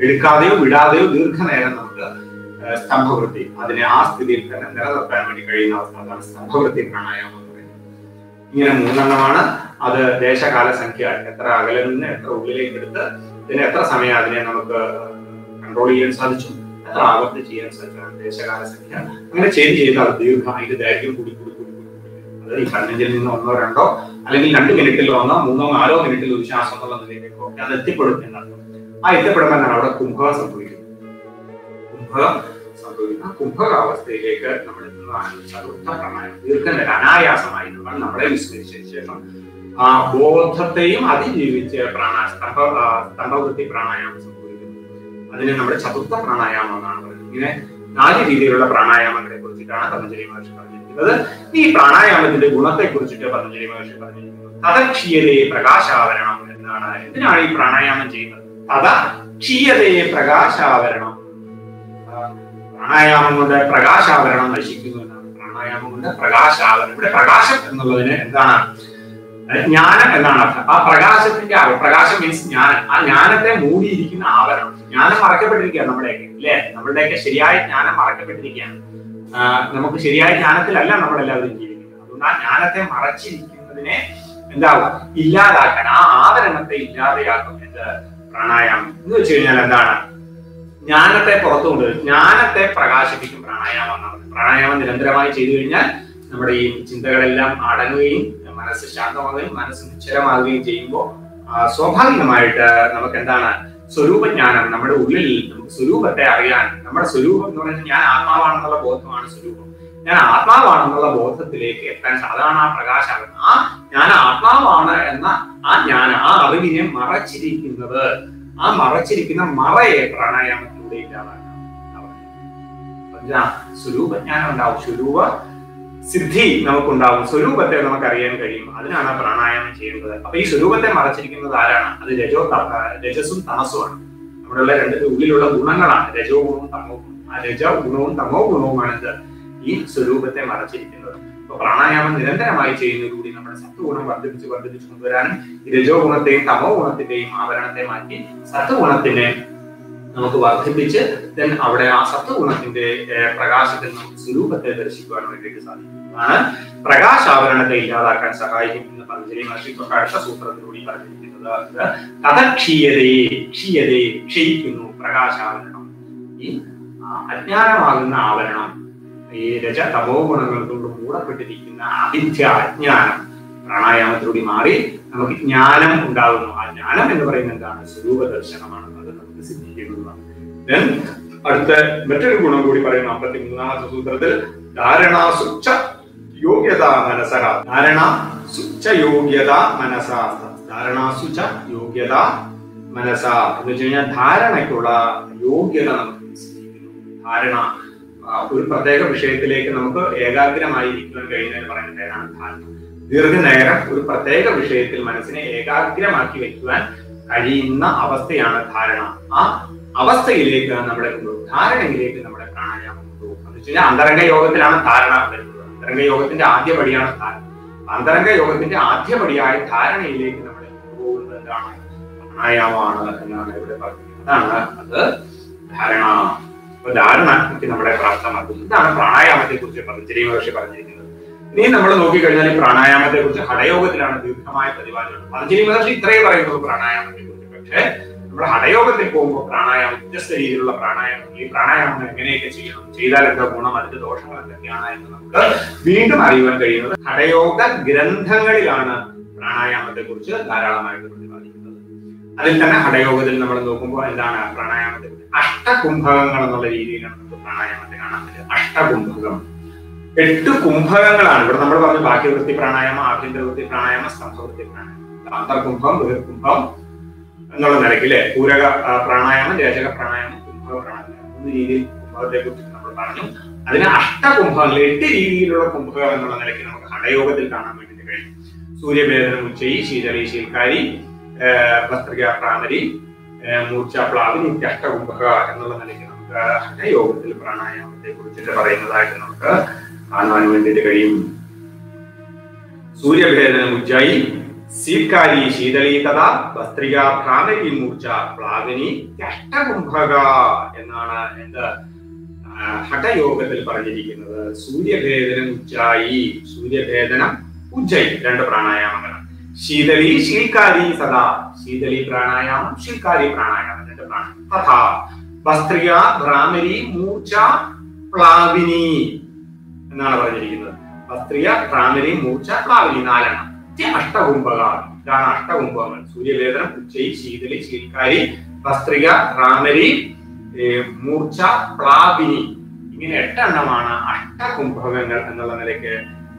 എടുക്കാതെയോ വിടാതെയോ ദീർഘനേരം നമുക്ക് സ്തംഭവൃത്തി അതിനെ ആ സ്ഥിതിയിൽ തന്നെ നിലനിർത്താൻ വേണ്ടി കഴിയുന്ന അവസ്ഥ. അതാണ് സ്തംഭവൃത്തി പ്രാണായാമം എന്ന് പറയുന്നത്. ഇങ്ങനെ 3 എണ്ണമാണ്. അത് ദേശകാല സംഖ്യ, എത്ര അകലിൽ നിന്ന് എത്ര ഉള്ളിലേക്ക് എടുത്ത് ഇതിന് എത്ര സമയം അതിനെ നമുക്ക് കൺട്രോൾ ചെയ്യാൻ സാധിച്ചു, എത്ര ആവർത്തി ചെയ്യാൻ സാധിച്ചു, ദേശകാല സംഖ്യ അങ്ങനെ ചെയ്ത് അത് ദീർഘം അതിന്റെ ദൈർഘ്യം കൂടി അത് ഈ 15-ൽ നിന്ന് 1, 2 അല്ലെങ്കിൽ 2 മിനിറ്റിൽ 1, 3, 4 മിനിറ്റിൽ ഒരു ശ്വാസം എന്നുള്ള നിലയിലേക്കോ അത് എത്തിപ്പെടും എന്നർത്ഥം. ആ എത്തിപ്പെടുമ്പോൾ എന്താണ് അവിടെ കുംഭകം സംഭവിക്കുന്നത്. കുംഭകാവസ്ഥയിലേക്ക് നമ്മൾ എത്തുന്നതാണ് ചതുർത്ഥ പ്രാണായാമം. ദീർഘനേരം അനായാസമായി നമ്മളെ വിസ്മരിച്ചതിന് ശേഷം ആ ബോധത്തെയും അതിജീവിച്ച് സ്തംഭവൃത്തി പ്രാണായാമം സംഭവിക്കുന്നു. അതിന് നമ്മുടെ ചതുർത്ഥ പ്രാണായാമം എന്നാണ് പറയുന്നത്. ഇങ്ങനെ 4 രീതിയിലുള്ള പ്രാണായാമങ്ങളെ കുറിച്ചിട്ടാണ് പതഞ്ജലി മഹർഷി പറഞ്ഞിരിക്കുന്നത്. ഈ പ്രാണായാമത്തിന്റെ ഗുണത്തെ കുറിച്ചിട്ട് പതഞ്ജലി മഹർഷി പറഞ്ഞിരിക്കുന്നത് തദക്ഷീയതയെ പ്രകാശാവരണം എന്നാണ്. എന്തിനാണ് ഈ പ്രാണായാമം ചെയ്യുന്നത്? തദക്ഷീയതയെ പ്രകാശാവരണം. പ്രാണായാമം കൊണ്ട് പ്രകാശാവരണം നശിക്കുന്നു എന്നാണ്. പ്രാണായാമം കൊണ്ട് പ്രകാശാവരണം. ഇവിടെ പ്രകാശം എന്നുള്ളതിന് എന്താണ്? ജ്ഞാനം എന്നാണ് അർത്ഥം. ആ പ്രകാശത്തിന്റെ പ്രകാശം മീൻസ് ജ്ഞാനം. ആ ജ്ഞാനത്തെ മൂടിയിരിക്കുന്ന ആവരണം. ജ്ഞാനം മറക്കപ്പെട്ടിരിക്കുകയാണ് നമ്മുടെയൊക്കെ, അല്ലെ? നമ്മളുടെയൊക്കെ ശരിയായ ജ്ഞാനം മറക്കപ്പെട്ടിരിക്കുകയാണ്. നമുക്ക് ശരിയായ ജ്ഞാനത്തിലല്ല നമ്മളെല്ലാവരും ജീവിക്കുന്നത്. അതുകൊണ്ട് ആ ജ്ഞാനത്തെ മറച്ചിരിക്കുന്നതിനെ എന്താവും? ഇല്ലാതാക്കാൻ, ആ ആവരണത്തെ ഇല്ലാതെയാക്കും എന്ത്? പ്രാണായാമം എന്ന് വെച്ച് കഴിഞ്ഞാൽ എന്താണ്? ജ്ഞാനത്തെ പുറത്തു കൊണ്ടുവരും, ജ്ഞാനത്തെ പ്രകാശിപ്പിക്കും പ്രാണായാമം എന്നാണ്. പ്രാണായാമം നിരന്തരമായി ചെയ്തു കഴിഞ്ഞാൽ നമ്മുടെ ഈ ചിന്തകളെല്ലാം അടങ്ങുകയും മനസ്സ് ശാന്തമാകുകയും മനസ്സ് നിശ്ചലമാകുകയും ചെയ്യുമ്പോൾ സ്വാഭാവികമായിട്ട് നമുക്ക് എന്താണ്? സ്വരൂപജ്ഞാനം, നമ്മുടെ ഉള്ളിൽ നമുക്ക് സ്വരൂപത്തെ അറിയാൻ, നമ്മുടെ സ്വരൂപം എന്ന് പറയുന്നത് ഞാൻ ആത്മാവാണെന്നുള്ള ബോധമാണ് സ്വരൂപം. ഞാൻ ആത്മാവാണെന്നുള്ള ബോധത്തിലേക്ക് എത്താൻ അതാണ് ആ പ്രകാശം. ആ ഞാൻ ആത്മാവാണ് എന്ന ആ അറിവിനെ മറച്ചിരിക്കുന്നത്, ആ മറച്ചിരിക്കുന്ന മറയെ പ്രാണായാമത്തിലൂടെ ഇല്ലാതാക്കാം. സ്വരൂപജ്ഞാനം ഉണ്ടാവും, സ്വരൂപ സിദ്ധി നമുക്കുണ്ടാവും, സ്വരൂപത്തെ നമുക്ക് അറിയാൻ കഴിയും. അതിനാണ് പ്രാണായാമം ചെയ്യുന്നത്. അപ്പൊ ഈ സ്വരൂപത്തെ മറച്ചിരിക്കുന്നത് ആരാണ്? അത് രജസും തമസുമാണ്. നമ്മുടെ ഉള്ളിലുള്ള ഗുണങ്ങളാണ് രജോ ഗുണവും തമോ ഗുണവും. ആ രജ ഗുണവും തമോ ഗുണവുമാണ് ഇത് ഈ സ്വരൂപത്തെ മറച്ചിരിക്കുന്നത്. അപ്പൊ പ്രാണായാമം നിരന്തരമായി ചെയ്യുന്നതിലൂടെ നമ്മുടെ സത്വഗുണം വർദ്ധിപ്പിച്ച് കൊണ്ടുവരാനും രജോ ഗുണത്തെയും തമോ ഗുണത്തിന്റെയും ആവരണത്തെ മാറ്റി സത്വഗുണത്തിനെ നമുക്ക് വർദ്ധിപ്പിച്ച് അവിടെ ആ സത്വഗുണത്തിന്റെ പ്രകാശത്തിൽ നമുക്ക് സ്വരൂപത്തെ ദർശിക്കുവാൻ വേണ്ടിയിട്ട് സാധിക്കും. അതാണ് പ്രകാശാവരണത്തെ ഇല്ലാതാക്കാൻ സഹായിക്കും എന്ന് പതഞ്ജലി മഹർഷി അടുത്ത സൂത്രത്തിലൂടെ പറഞ്ഞിരിക്കുന്നത്. ക്ഷീയതയെ ക്ഷയിക്കുന്നു പ്രകാശാവരണം. ഈ അജ്ഞാനമാകുന്ന ആവരണം, ഈ രജ തമോ ഗുണങ്ങളോട് മൂടപ്പെട്ടിരിക്കുന്ന അവിദ്യ അജ്ഞാനം പ്രാണായാമത്തിലൂടെ മാറി നമുക്ക് ജ്ഞാനം ഉണ്ടാകുന്നു. ആ ജ്ഞാനം എന്ന് പറയുന്നത് എന്താണ്? സ്വരൂപ ദർശനമാണ്. അത് നമുക്ക് സിദ്ധിക്കുന്നതാണ്. അടുത്ത മറ്റൊരു ഗുണം കൂടി പറയുന്ന 53ാമത്തെ സൂത്രത്തിൽ ധാരണാസുച്ച യോഗ്യത മനസ. ധാരണാസുച്ച യോഗ്യത മനസ. ധാരണാസുച്ച യോഗ്യത മനസ എന്ന് വെച്ച് കഴിഞ്ഞാൽ ധാരണയ്ക്കുള്ള യോഗ്യത നമുക്ക് സിദ്ധിക്കുന്നു. ധാരണ ഒരു പ്രത്യേക വിഷയത്തിലേക്ക് നമുക്ക് ഏകാഗ്രമായിരിക്കുവാൻ കഴിയുന്നതിന് പറയുന്ന പേരാണ് ധാരണ. ദീർഘനേരം ഒരു പ്രത്യേക വിഷയത്തിൽ മനസ്സിനെ ഏകാഗ്രമാക്കി വെക്കുവാൻ കഴിയുന്ന അവസ്ഥയാണ് ധാരണ. ആ അവസ്ഥയിലേക്ക് നമ്മളെ കൊണ്ടുപോകും, ധാരണയിലേക്ക് നമ്മുടെ പ്രാണായാമം കൊണ്ടുപോകും. എന്ന് വെച്ച് കഴിഞ്ഞാൽ അന്തരംഗ യോഗത്തിലാണ് ധാരണ വരുന്നത്. അന്തരംഗ യോഗത്തിന്റെ ആദ്യപടിയാണ് ധാരണ. അന്തരംഗ യോഗത്തിന്റെ ആദ്യപടിയായ ധാരണയിലേക്ക് നമ്മളെ കൊണ്ടുപോകുന്നത് എന്താണ്? പ്രാണായാമമാണ് എന്നാണ് ഇവിടെ പറഞ്ഞത്. അതാണ് അത് ധാരണ. അപ്പൊ ധാരണയ്ക്ക് നമ്മളെ പ്രാപ്തമാക്കും. ഇതാണ് പ്രാണായാമത്തെ കുറിച്ച് പതഞ്ജലി മഹർഷി പറഞ്ഞിരിക്കുന്നത്. ഇനി നമ്മൾ നോക്കിക്കഴിഞ്ഞാൽ ഈ പ്രാണായാമത്തെ കുറിച്ച് ഹഠയോഗത്തിലാണ് ദീർഘമായ പ്രതിപാദനം. പതഞ്ജലി മഹർഷി ഇത്രയും പറയുന്നത് പ്രാണായാമത്തെ കുറിച്ച്. പക്ഷേ നമ്മൾ ഹഠയോഗത്തിൽ പോകുമ്പോൾ പ്രാണായാമം വ്യത്യസ്ത രീതിയിലുള്ള പ്രാണായാമം, ഈ പ്രാണായാമം എങ്ങനെയൊക്കെ ചെയ്യണം, ചെയ്താൽ എന്താ ഗുണം, അതിന്റെ ദോഷങ്ങൾ എന്തൊക്കെയാണ് എന്ന് നമുക്ക് വീണ്ടും അറിയുവാൻ കഴിയുന്നത് ഹഠയോഗ ഗ്രന്ഥങ്ങളിലാണ് പ്രാണായാമത്തെ കുറിച്ച് ധാരാളമായിട്ട് പ്രതിപാദിക്കുന്നത്. അതിൽ തന്നെ ഹഠയോഗത്തിൽ നമ്മൾ നോക്കുമ്പോൾ എന്താണ് പ്രാണായാമത്തെ കുറിച്ച് അഷ്ടകുംഭകങ്ങൾ എന്നുള്ള രീതിയിലാണ് നമുക്ക് പ്രാണായാമത്തെ കാണാൻ പറ്റുക. അഷ്ടകുംഭകം 8 കുംഭകങ്ങളാണ് ഇവിടെ നമ്മൾ പറഞ്ഞു. ബാഹ്യവൃത്തി പ്രാണായാമം, ആഭ്യന്തരവൃത്തി പ്രാണായാമം, സ്തംഭവൃത്തി പ്രാണായാമം, അന്തർകുംഭം, ബഹിർകുംഭം എന്നുള്ള നിലയ്ക്ക് പൂരക പ്രാണായാമം, രേചക പ്രാണായാമം, കുംഭക പ്രാണായാമം 3 രീതിയിൽ കുംഭകത്തെ കുറിച്ച് നമ്മൾ പറഞ്ഞു. അതിന് അഷ്ടകുംഭങ്ങൾ 8 രീതിയിലുള്ള കുംഭകം എന്നുള്ള നിലയ്ക്ക് നമുക്ക് ഹഠയോഗത്തിൽ കാണാൻ വേണ്ടിയിട്ട് കഴിയും. സൂര്യഭേദനം, ഉച്ചയി, ശീതളി, ശീൽക്കാരി, ഭസ്ത്രിക, പ്രാമരി, മൂർച്ച, പ്ലാവിനി, അഷ്ടകുംഭക എന്നുള്ള നിലയ്ക്ക് നമുക്ക് ഹഠയോഗത്തിൽ പ്രാണായാമത്തെ കുറിച്ചിട്ട് പറയുന്നതായിട്ട് നമുക്ക് കാണുവാൻ വേണ്ടിയിട്ട് കഴിയും. സൂര്യഭേദനം, ഉജ്ജായി, ശീൽക്കാരി, ശീതളി, കഥ, ഭസ്ത്രിക, ഭ്രാമരി, മൂർച്ച, പ്ലാവിനി, അഷ്ടകുംഭക എന്നാണ് എന്ത് ഹഠയോഗത്തിൽ പറഞ്ഞിരിക്കുന്നത്. സൂര്യഭേദനം, ഉജ്ജായി, സൂര്യഭേദനം, ഉജ്ജയി 2 പ്രാണായാമങ്ങളാണ്. ശീതളി, ശീൽക്കാരി, സദാ, ശീതളി പ്രാണായാമം, ശീൽക്കാരി പ്രാണായാമം 2 പ്രാണായാമം. തഥാ ഭസ്ത്രിക, ഭ്രാമരി, മൂർച്ച, പ്ലാവിനി എന്നാണ് പറഞ്ഞിരിക്കുന്നത്. ഭസ്ത്രിക, ഭ്രാമരി, മൂർച്ച, പ്ലാവിനി 4 അഷ്ടകുംഭക. ഇതാണ് അഷ്ടകുംഭകങ്ങൾ. സൂര്യവേദനം, ഉച്ചൈ, ശീതളി, ശീൽക്കാരി, ഭസ്ത്രിക, ഭ്രാമരി, മൂർച്ച, പ്ലാവിനി, ഇങ്ങനെ 8 അഷ്ടകുംഭകങ്ങൾ എന്നുള്ള നിലയ്ക്ക്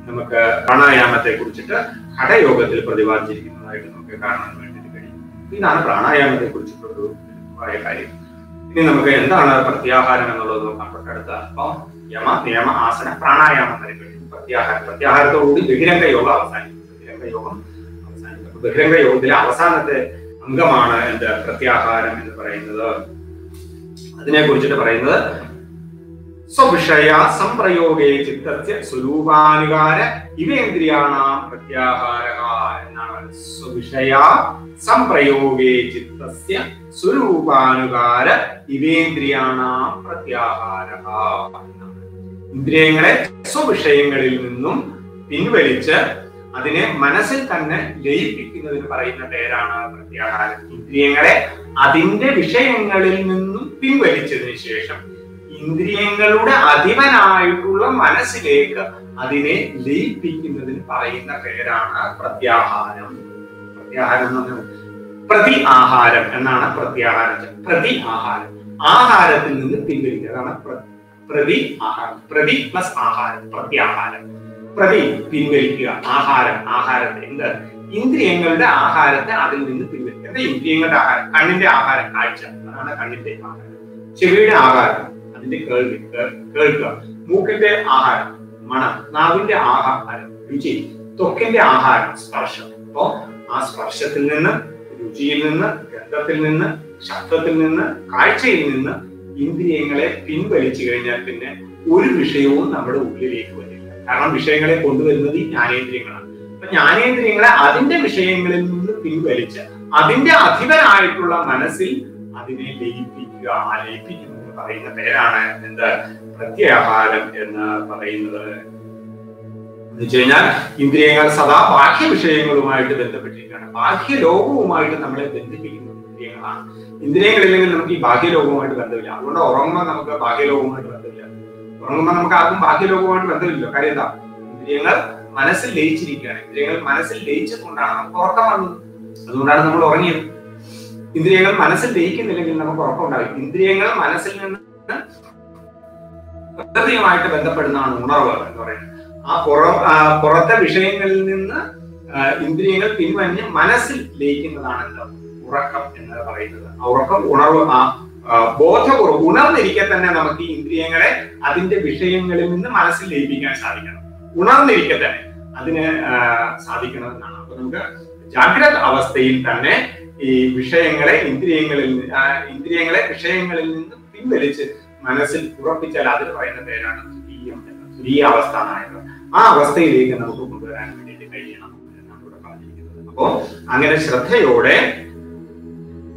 നമുക്ക് പ്രാണായാമത്തെ കുറിച്ചിട്ട് ഘടയോഗത്തിൽ പ്രതിപാദിച്ചിരിക്കുന്നതായിട്ട് നമുക്ക് കാണാൻ വേണ്ടി കഴിയും. ഇതാണ് പ്രാണായാമത്തെ കുറിച്ചിട്ടൊരു കാര്യം. ഇനി നമുക്ക് എന്താണ് പ്രത്യാഹാരം എന്നുള്ളത് നോക്കാം തൊട്ടടുത്ത. അപ്പം യമ, നിയമ, ആസന, പ്രാണായാമം വരെ കഴിയും. പ്രത്യാഹാരത്തോടുകൂടി ബഹിരംഗ യോഗം അവസാനിക്കും. ബഹിരംഗ യോഗത്തിലെ അവസാനത്തെ അംഗമാണ് എന്ത് പ്രത്യാഹാരം എന്ന് പറയുന്നത്. അതിനെ കുറിച്ചിട്ട് പറയുന്നത് സ്വവിഷയ സംപ്രയോഗേ ചിത്തസ്യ സ്വരൂപാനുകാര ഇവേന്ദ്രിയാണാം പ്രത്യാഹാരഃ എന്നാണ്. സ്വവിഷയ സംപ്രയോഗേ ചിത്തസ്യ സ്വരൂപാനുകാര ഇവേന്ദ്രിയാണാം പ്രത്യാഹാരഃ. ഇന്ദ്രിയങ്ങളെ സ്വവിഷയങ്ങളിൽ നിന്നും പിൻവലിച്ച് അതിനെ മനസ്സിൽ തന്നെ ലയിപ്പിക്കുന്നതിന് പറയുന്ന പേരാണ് പ്രത്യാഹാരം. ഇന്ദ്രിയങ്ങളെ അതിന്റെ വിഷയങ്ങളിൽ നിന്നും പിൻവലിച്ചതിന് ശേഷം ഇന്ദ്രിയങ്ങളുടെ അധിപനായിട്ടുള്ള മനസ്സിലേക്ക് അതിനെ ലയിപ്പിക്കുന്നതിന് പറയുന്ന പേരാണ് പ്രത്യാഹാരം. പ്രത്യാഹാരം എന്ന് പറഞ്ഞാൽ പ്രതി ആഹാരം എന്നാണ് പ്രത്യാഹാരം. പ്രതി ആഹാരം, ആഹാരത്തിൽ നിന്ന് പിൻവലിക്കുക, അതാണ് പ്രതി ആഹാരം. പ്രതി പ്ലസ് ആഹാരം, പ്രത്യാഹാരം. പ്രതി പിൻവലിക്കുക, ആഹാരം, ആഹാരത്തെ എന്ത് ഇന്ദ്രിയങ്ങളുടെ ആഹാരത്തെ അതിൽ നിന്ന് പിൻവലിക്കുക. എന്താ ഇന്ദ്രിയങ്ങളുടെ ആഹാരം? കണ്ണിന്റെ ആഹാരം കാഴ്ച, അതാണ് കണ്ണിന്റെ ആഹാരം. ചെവിയുടെ ആഹാരം അതിന്റെ കേൾക്കുക. മൂക്കിന്റെ ആഹാരം മണം. നാവിന്റെ ആഹാരം രുചി. ത്വക്കിന്റെ ആഹാരം സ്പർശം. അപ്പോ ആ സ്പർശത്തിൽ നിന്ന്, രുചിയിൽ നിന്ന്, ഗന്ധത്തിൽ നിന്ന്, ശബ്ദത്തിൽ നിന്ന്, കാഴ്ചയിൽ നിന്ന് ഇന്ദ്രിയങ്ങളെ പിൻവലിച്ചു കഴിഞ്ഞാൽ പിന്നെ ഒരു വിഷയവും നമ്മുടെ ഉള്ളിലേക്ക് വരില്ല. കാരണം വിഷയങ്ങളെ കൊണ്ടുവരുന്നത് ഈ ജ്ഞാനേന്ദ്രിയങ്ങളാണ്. അപ്പൊ ജ്ഞാനേന്ദ്രിയങ്ങളെ അതിന്റെ വിഷയങ്ങളിൽ നിന്ന് പിൻവലിച്ച് അതിന്റെ അധിപനായിട്ടുള്ള മനസ്സിൽ അതിനെ ലയിപ്പിക്കുക. ആ ലയിപ്പിക്കുന്നത് പറയുന്ന പേരാണ് എന്ത് പ്രത്യാഹാരം എന്ന് പറയുന്നത്. എന്ന് വെച്ച് കഴിഞ്ഞാൽ ഇന്ദ്രിയങ്ങൾ സദാ ബാഹ്യ വിഷയങ്ങളുമായിട്ട് ബന്ധപ്പെട്ടിരിക്കുകയാണ്. ബാഹ്യ ലോകവുമായിട്ട് നമ്മളെ ബന്ധിപ്പിക്കുന്ന ഇന്ദ്രിയങ്ങളാണ്. ഇന്ദ്രിയങ്ങളില്ലെങ്കിൽ നമുക്ക് ഈ ബാഹ്യലോകവുമായിട്ട് ബന്ധമില്ല. അതുകൊണ്ട് ഉറങ്ങുമ്പോൾ നമുക്ക് ബാഹ്യലോകവുമായിട്ട് ബന്ധമില്ല. ഉറങ്ങുമ്പോൾ നമുക്ക് ആർക്കും ബാഹ്യലോകവുമായിട്ട് ബന്ധമില്ല. കാര്യം എന്താ? ഇന്ദ്രിയങ്ങൾ മനസ്സിൽ ലയിച്ചിരിക്കുകയാണ്. ഇന്ദ്രിയങ്ങൾ മനസ്സിൽ ലയിച്ചതുകൊണ്ടാണ് നമുക്ക് ഉറക്കം വന്നത്. അതുകൊണ്ടാണ് നമ്മൾ ഉറങ്ങിയത്. ഇന്ദ്രിയങ്ങൾ മനസ്സിൽ ലയിക്കുന്നില്ലെങ്കിൽ നമുക്ക് ഉറക്കം ഉണ്ടാകും. ഇന്ദ്രിയങ്ങൾ മനസ്സിൽ നിന്ന് പ്രകൃതിയുമായിട്ട് ബന്ധപ്പെടുന്നതാണ് ഉണർവ് എന്ന് പറയുന്നത്. ആ പുറത്തെ വിഷയങ്ങളിൽ നിന്ന് ഇന്ദ്രിയങ്ങൾ പിൻവലിഞ്ഞ് മനസ്സിൽ ലയിക്കുന്നതാണ് എന്താ ഉറക്കം എന്ന് പറയുന്നത്. ആ ഉറക്കം, ഉണർവ്, ആ ബോധപൂർവ്വം ഉണർന്നിരിക്കെ തന്നെ നമുക്ക് ഈ ഇന്ദ്രിയങ്ങളെ അതിന്റെ വിഷയങ്ങളിൽ നിന്ന് മനസ്സിൽ ലയിപ്പിക്കാൻ സാധിക്കണം. ഉണർന്നിരിക്കെ തന്നെ അതിന് സാധിക്കണമെന്നാണ്. അപ്പൊ നമുക്ക് ജാഗ്രത അവസ്ഥയിൽ തന്നെ ഈ വിഷയങ്ങളെ ഇന്ദ്രിയങ്ങളെ വിഷയങ്ങളിൽ നിന്ന് പിൻവലിച്ച് മനസ്സിൽ ഉറപ്പിച്ചാൽ അതിന് പറയുന്ന പേരാണ് തുരീയം എന്നത്. തുരീയ അവസ്ഥ എന്നായത്. ആ അവസ്ഥയിലേക്ക് നമുക്ക് കൊണ്ടുവരാൻ വേണ്ടിയിട്ട് കഴിയണം എന്നാണ് ഇവിടെ പറഞ്ഞിരിക്കുന്നത്. അപ്പോ അങ്ങനെ ശ്രദ്ധയോടെ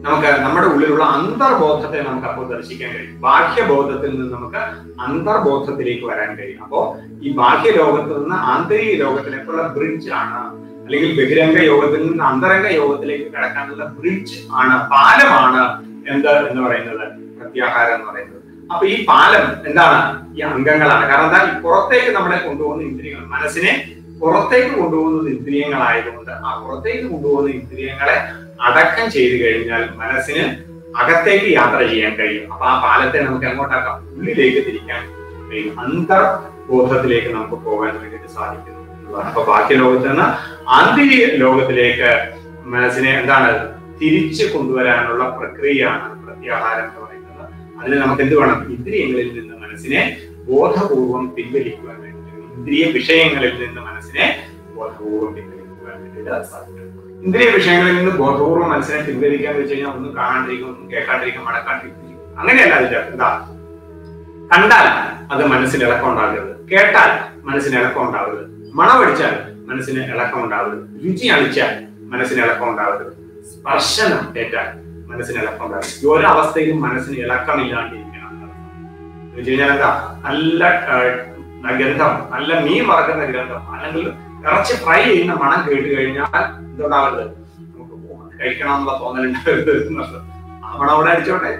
നമുക്ക് നമ്മുടെ ഉള്ളിലുള്ള അന്തർബോധത്തെ നമുക്ക് അപ്പോൾ ദർശിക്കാൻ കഴിയും. ബാഹ്യബോധത്തിൽ നിന്ന് നമുക്ക് അന്തർബോധത്തിലേക്ക് വരാൻ കഴിയും. അപ്പോ ഈ ബാഹ്യ ലോകത്തിൽ നിന്ന് ആന്തരിക ലോകത്തിലേക്കുള്ള ബ്രിഡ്ജ് ആണ്, അല്ലെങ്കിൽ ബഹിരംഗ യോഗത്തിൽ നിന്ന് അന്തരംഗ യോഗത്തിലേക്ക് കടക്കാനുള്ള ബ്രിഡ്ജ് ആണ്, പാലമാണ് എന്ന് പറയുന്നത് പ്രത്യാഹാരം എന്ന് പറയുന്നത്. അപ്പൊ ഈ പാലം എന്താണ്? ഈ അംഗങ്ങളാണ്. കാരണം എന്താ? ഈ പുറത്തേക്ക് നമ്മളെ കൊണ്ടുപോകുന്ന ഇന്ദ്രിയങ്ങൾ, മനസ്സിനെ പുറത്തേക്ക് കൊണ്ടുപോകുന്നത് ഇന്ദ്രിയങ്ങളായതുകൊണ്ട് ആ പുറത്തേക്ക് കൊണ്ടുപോകുന്ന ഇന്ദ്രിയങ്ങളെ അടക്കം ചെയ്തു കഴിഞ്ഞാൽ മനസ്സിന് അകത്തേക്ക് യാത്ര ചെയ്യാൻ കഴിയും. അപ്പൊ ആ പാലത്തെ നമുക്ക് എങ്ങോട്ടാക്കാം? ഉള്ളിലേക്ക് തിരിക്കാൻ കഴിയും. അന്തർബോധത്തിലേക്ക് നമുക്ക് പോകാൻ വേണ്ടിയിട്ട് സാധിക്കുന്നു എന്നുള്ളതാണ്. അപ്പൊ ബാഹ്യ ലോകത്ത് നിന്ന് ആന്തരിക ലോകത്തിലേക്ക് മനസ്സിനെ എന്താണ് തിരിച്ചു കൊണ്ടുവരാനുള്ള പ്രക്രിയയാണ് പ്രത്യാഹാരം എന്ന് പറയുന്നത്. അതിന് നമുക്ക് എന്ത് വേണം? ഇന്ദ്രിയങ്ങളിൽ നിന്ന് മനസ്സിനെ ബോധപൂർവം പിൻവലിക്കുവാൻ വേണ്ടി, ഇന്ദ്രിയ വിഷയങ്ങളിൽ നിന്ന് മനസ്സിനെ ബോധപൂർവം പിൻവലിക്കുവാൻ വേണ്ടിയിട്ട് സാധിക്കും. ഇന്ദ്രിയ വിഷയങ്ങളിൽ നിന്ന് ബോധപൂർവ്വം മനസ്സിനെ പിൻവലിക്കാന്ന് വെച്ച് കഴിഞ്ഞാൽ ഒന്നും കാണാണ്ടിരിക്കും, ഒന്നും കേൾക്കാണ്ടിരിക്കും, മടക്കാണ്ടിരിക്കും. അങ്ങനെയല്ല അതിന്റെ എന്താ? കണ്ടാൽ അത് മനസ്സിന് ഇളക്കം ഉണ്ടാകരുത്, കേട്ടാൽ മനസ്സിന് ഇളക്കം ഉണ്ടാവരുത്, മണമടിച്ചാൽ മനസ്സിന് ഇളക്കം ഉണ്ടാവരുത്, രുചി അണിച്ചാൽ മനസ്സിന് ഇളക്കം ഉണ്ടാവരുത്, സ്പർശനം ഏറ്റാൽ മനസ്സിന് ഇളക്കം ഉണ്ടാവരുത്. ഈ ഓരോ അവസ്ഥയിലും മനസ്സിന് ഇളക്കമില്ലാണ്ടിരിക്കണം എന്ന് വെച്ച് കഴിഞ്ഞാൽ എന്താ? നല്ല ഗന്ധം, നല്ല മീൻ വറക്കുന്ന ഗന്ധം, അല്ലെങ്കിൽ ഇറച്ചി ഫ്രൈ ചെയ്യുന്ന മണം കേട്ട് കഴിഞ്ഞാൽ എന്തുണ്ടാവരുത്? നമുക്ക് കഴിക്കണം എന്നുള്ള തോന്നലുണ്ടാവരുത്. ആ മണം അവിടെ അടിച്ചോട്ടെ,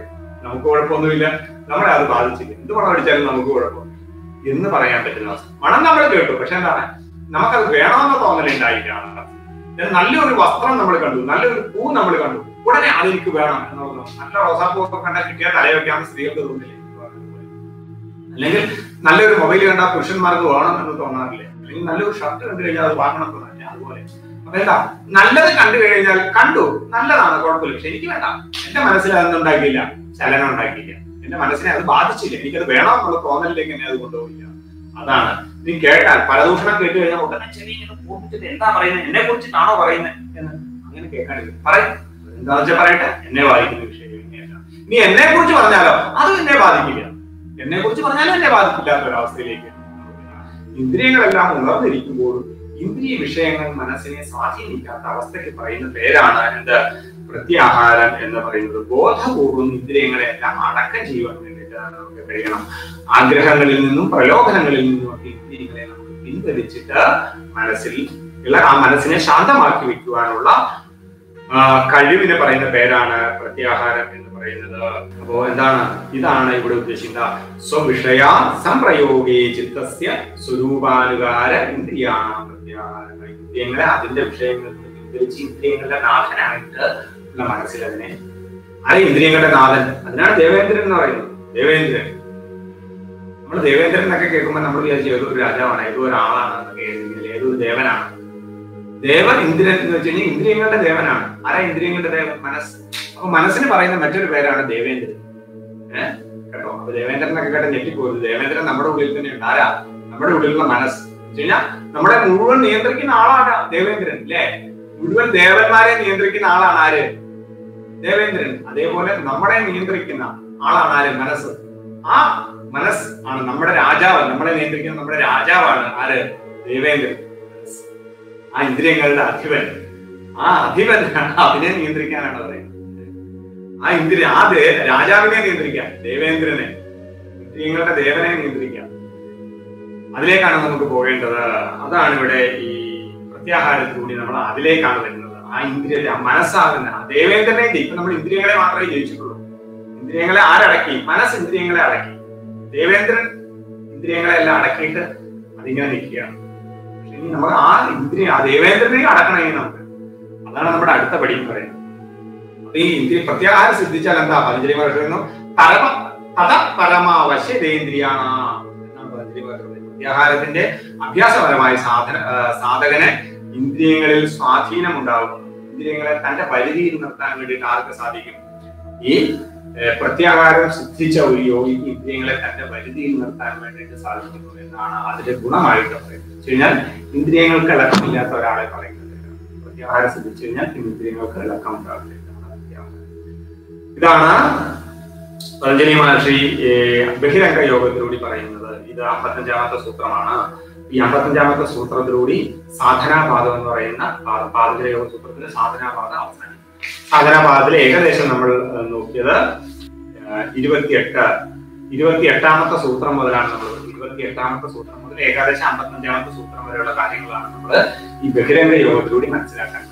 നമുക്ക് കുഴപ്പമൊന്നുമില്ല, നമ്മളെ അത് ബാധിച്ചില്ല, എന്ത് മണം അടിച്ചാലും നമുക്ക് കുഴപ്പം എന്ന് പറയാൻ പറ്റുന്ന അവസ്ഥ. മണം നമ്മൾ കേട്ടു, പക്ഷെ എന്താണ് നമുക്കത് വേണമെന്ന തോന്നലുണ്ടായില്ല. നല്ലൊരു വസ്ത്രം നമ്മൾ കണ്ടു, നല്ലൊരു പൂ നമ്മൾ കണ്ടു, ഉടനെ അതെനിക്ക് വേണം എന്നുള്ളത്. നല്ല റോസാപ്പൂ ഒക്കെ കണ്ടാൽ കിട്ടിയാൽ തലവെക്കാന്ന് സ്ത്രീകൾക്ക് തോന്നില്ലേ? അല്ലെങ്കിൽ നല്ലൊരു മൊബൈൽ കണ്ടാൽ പുരുഷന്മാർക്ക് വേണം എന്ന് തോന്നാറില്ലേ? അല്ലെങ്കിൽ നല്ലൊരു ഷർട്ട് കണ്ടു കഴിഞ്ഞാൽ അത് വാങ്ങണം എന്ന് തോന്നില്ല? അതുപോലെ അപ്പൊ എന്താ, നല്ലത് കണ്ടു കഴിഞ്ഞാൽ കണ്ടു, നല്ലതാണ്, കുഴപ്പമില്ല, പക്ഷെ എനിക്ക് വേണ്ട. എന്റെ മനസ്സിൽ അതൊന്നും ഉണ്ടാക്കിയില്ല, ചലനം ഉണ്ടാക്കിയില്ല, എന്റെ മനസ്സിനെ അത് ബാധിച്ചില്ല, എനിക്കത് വേണം എന്നുള്ള തോന്നലിലേക്ക് എന്നെ അത് കൊണ്ടുപോയില്ല. അതാണ് നീ കേട്ടാൽ പരദൂഷണം കേട്ട് കഴിഞ്ഞാൽ ഉടനെ ചെവി ഇങ്ങനെ പൂർത്തിച്ചിട്ട് എന്താ പറയുന്നത്, എന്നെ കുറിച്ചിട്ടാണോ പറയുന്നത് എന്ന് അങ്ങനെ കേൾക്കാനില്ല. പറയും, എന്താ വെച്ചാൽ പറയട്ടെ, എന്നെ ബാധിക്കുന്ന വിഷയം ഇങ്ങനെയല്ല. നീ എന്നെ കുറിച്ച് പറഞ്ഞാലോ അതും എന്നെ ബാധിക്കില്ല, എന്നെ കുറിച്ച് പറഞ്ഞാലും എന്നെ ബാധിക്കില്ലാത്ത ഒരവസ്ഥയിലേക്ക്. ഇന്ദ്രിയങ്ങളെല്ലാം ഉണർന്നിരിക്കുമ്പോൾ ഇന്ദ്രിയ വിഷയങ്ങൾ മനസ്സിനെ സ്വാധീനിക്കാത്ത അവസ്ഥയ്ക്ക് പറയുന്ന പേരാണ് എന്ത്? പ്രത്യാഹാരം എന്ന് പറയുന്നത്. ബോധപൂർവം ഇന്ദ്രിയങ്ങളെ എല്ലാം അടക്കം ചെയ്യുവാൻ വേണ്ടിയിട്ട് നമുക്ക് കഴിയണം. ആഗ്രഹങ്ങളിൽ നിന്നും പ്രലോഭനങ്ങളിൽ നിന്നും ഒക്കെ ഇന്ദ്രിയങ്ങളെ നമുക്ക് പിൻവലിച്ചിട്ട് മനസ്സിനെ ശാന്തമാക്കി വെക്കുവാനുള്ള കഴിവിനെ പറയുന്ന പേരാണ് പ്രത്യാഹാരം എന്ന് പറയുന്നത്. അപ്പോ എന്താണ്, ഇതാണ് ഇവിടെ ഉദ്ദേശിക്കുന്നത്. സ്വവിഷയ സംപ്രയോഗേ ചിത്തസ്യ സ്വരൂപാനുകാര ഇന്ദ്രിയാണ പ്രത്യാഹാരം. ഇന്ദ്രിയങ്ങളെ അതിന്റെ വിഷയങ്ങളിൽ പിൻവലിച്ച് ഇന്ദ്രിയങ്ങളുടെ നാഥനായിട്ട് ഉള്ള മനസ്സിൽ അതിനെ, അത് ഇന്ദ്രിയങ്ങളുടെ നാഥൻ, അതിനാണ് ദേവേന്ദ്രൻ എന്ന് പറയുന്നത്. ദേവേന്ദ്രൻ, നമ്മൾ ദേവേന്ദ്രൻ എന്നൊക്കെ കേൾക്കുമ്പോൾ നമ്മൾ വിചാരിച്ചു ഏതൊരു രാജാവാണ്, ഏതോ ഒരാളാണ് എന്നൊക്കെ, ഏതൊരു ദേവനാണ്. ദേവൻ ഇന്ദ്രൻ എന്ന് വെച്ച് കഴിഞ്ഞാൽ ഇന്ദ്രിയങ്ങളുടെ ദേവനാണ്. ആരാ ഇന്ദ്രിയങ്ങളുടെ ദേവൻ? മനസ്സ്. അപ്പൊ മനസ്സിന് പറയുന്ന മറ്റൊരു പേരാണ് ദേവേന്ദ്രൻ. കേട്ടോ, അപ്പൊ ദേവേന്ദ്രൻ എന്നൊക്കെ കേട്ട ഞെട്ടിപ്പോകുന്നത്. ദേവേന്ദ്രൻ നമ്മുടെ ഉള്ളിൽ തന്നെ ഉണ്ട്. ആരാ? നമ്മുടെ ഉള്ളിലുള്ള മനസ്സ്. എന്ന് വെച്ച് കഴിഞ്ഞാൽ നമ്മളെ മുഴുവൻ നിയന്ത്രിക്കുന്ന ആളാണ് ദേവേന്ദ്രൻ, അല്ലെ? മുഴുവൻ ദേവന്മാരെ നിയന്ത്രിക്കുന്ന ആളാണ് ആര്? ദേവേന്ദ്രൻ. അതേപോലെ നമ്മളെ നിയന്ത്രിക്കുന്ന ആളാണ് ആര്? മനസ്സ്. ആ മനസ്സ് ആണ് നമ്മുടെ രാജാവ്. നമ്മളെ നിയന്ത്രിക്കുന്ന നമ്മുടെ രാജാവാണ് ആര്? ദേവേന്ദ്രൻ. ആ ഇന്ദ്രിയങ്ങളുടെ അധിപൻ. ആ അധിപൻ അതിനെ നിയന്ത്രിക്കാനാണ് പറയുന്നത്. ആ രാജാവിനെ നിയന്ത്രിക്കാൻ, ദേവേന്ദ്രനെ, ഇന്ദ്രിയങ്ങളുടെ ദേവനെ നിയന്ത്രിക്കാൻ, അതിലേക്കാണ് നമുക്ക് പോകേണ്ടത്. അതാണ് ഇവിടെ ഈ പ്രത്യാഹാരത്തിലൂടെ നമ്മൾ അതിലേക്കാണ് വരുന്നത്. ആ ഇന്ദ്രിയ മനസ്സാകുന്ന ദേവേന്ദ്രനെ ഇപ്പൊ നമ്മൾ ഇന്ദ്രിയങ്ങളെ മാത്രമേ ജയിച്ചിട്ടുള്ളൂ. ഇന്ദ്രിയങ്ങളെ ആരടക്കി? മനസ്സ് ഇന്ദ്രിയങ്ങളെ അടക്കി. ദേവേന്ദ്രൻ ഇന്ദ്രിയങ്ങളെ എല്ലാം അടക്കിയിട്ട് അതിങ്ങനെ നിൽക്കുകയാണ്. നമ്മൾ ആ ദേവേന്ദ്രനെ അടക്കണമെങ്കിൽ നമുക്ക്, അതാണ് നമ്മുടെ അടുത്ത പടി എന്ന് പറയുന്നത്. അപ്പൊ ഈ ഇന്ദ്രിയ പ്രത്യാഹാരം സിദ്ധിച്ചാൽ എന്താ? പതഞ്ജലി പറയുന്നു, പരമാവശ്യതേന്ദ്രിയാണ് എന്നാണ് പതഞ്ജലി പറയുന്നത്. പ്രത്യാഹാരത്തിന്റെ അഭ്യാസപരമായ സാധകന് ഇന്ദ്രിയങ്ങളിൽ സ്വാധീനം ഉണ്ടാകും. ഇന്ദ്രിയങ്ങളെ തന്റെ പരിധിയിൽ നിർത്താൻ വേണ്ടിയിട്ട് ആർക്ക് സാധിക്കും? ഈ പ്രത്യാഹാരം സിദ്ധിച്ച ഒരു യോഗിക്ക് ഇന്ദ്രിയങ്ങളെ തന്റെ പരിധിയിൽ നിർത്താൻ വേണ്ടിയിട്ട് സാധിക്കുന്നു എന്നാണ് അതിന്റെ ഗുണമായിട്ട് പറയുന്നത്. കഴിഞ്ഞാൽ ഇന്ദ്രിയങ്ങൾക്ക് ഇളക്കമില്ലാത്ത ഒരാളെ പറയുന്നത്. പ്രത്യാഹാരം സിദ്ധിച്ചു കഴിഞ്ഞാൽ ഇന്ദ്രിയങ്ങൾക്ക് ഇളക്കം ഉണ്ടാവില്ല. ഇതാണ് പതഞ്ജലി മഹർഷി ബഹിരംഗ യോഗത്തിലൂടെ പറയുന്നത്. ഇത് 55ാമത്തെ സൂത്രമാണ്. ഈ 55ാമത്തെ സൂത്രത്തിലൂടെ സാധനാപാദം എന്ന് പറയുന്ന പാദജല യോഗ സൂത്രത്തിന്റെ സാധനാപാദം അവസാനം. സാധനാപാദത്തിൽ ഏകദേശം നമ്മൾ നോക്കിയത് 28ാമത്തെ സൂത്രം മുതലാണ് നമ്മൾ 28ാമത്തെ സൂത്രം മുതൽ ഏകദേശം 55ാമത്തെ സൂത്രം വരെയുള്ള കാര്യങ്ങളാണ് നമ്മൾ ഈ ബഹിരംഗ യോഗത്തിലൂടെ മനസ്സിലാക്കാൻ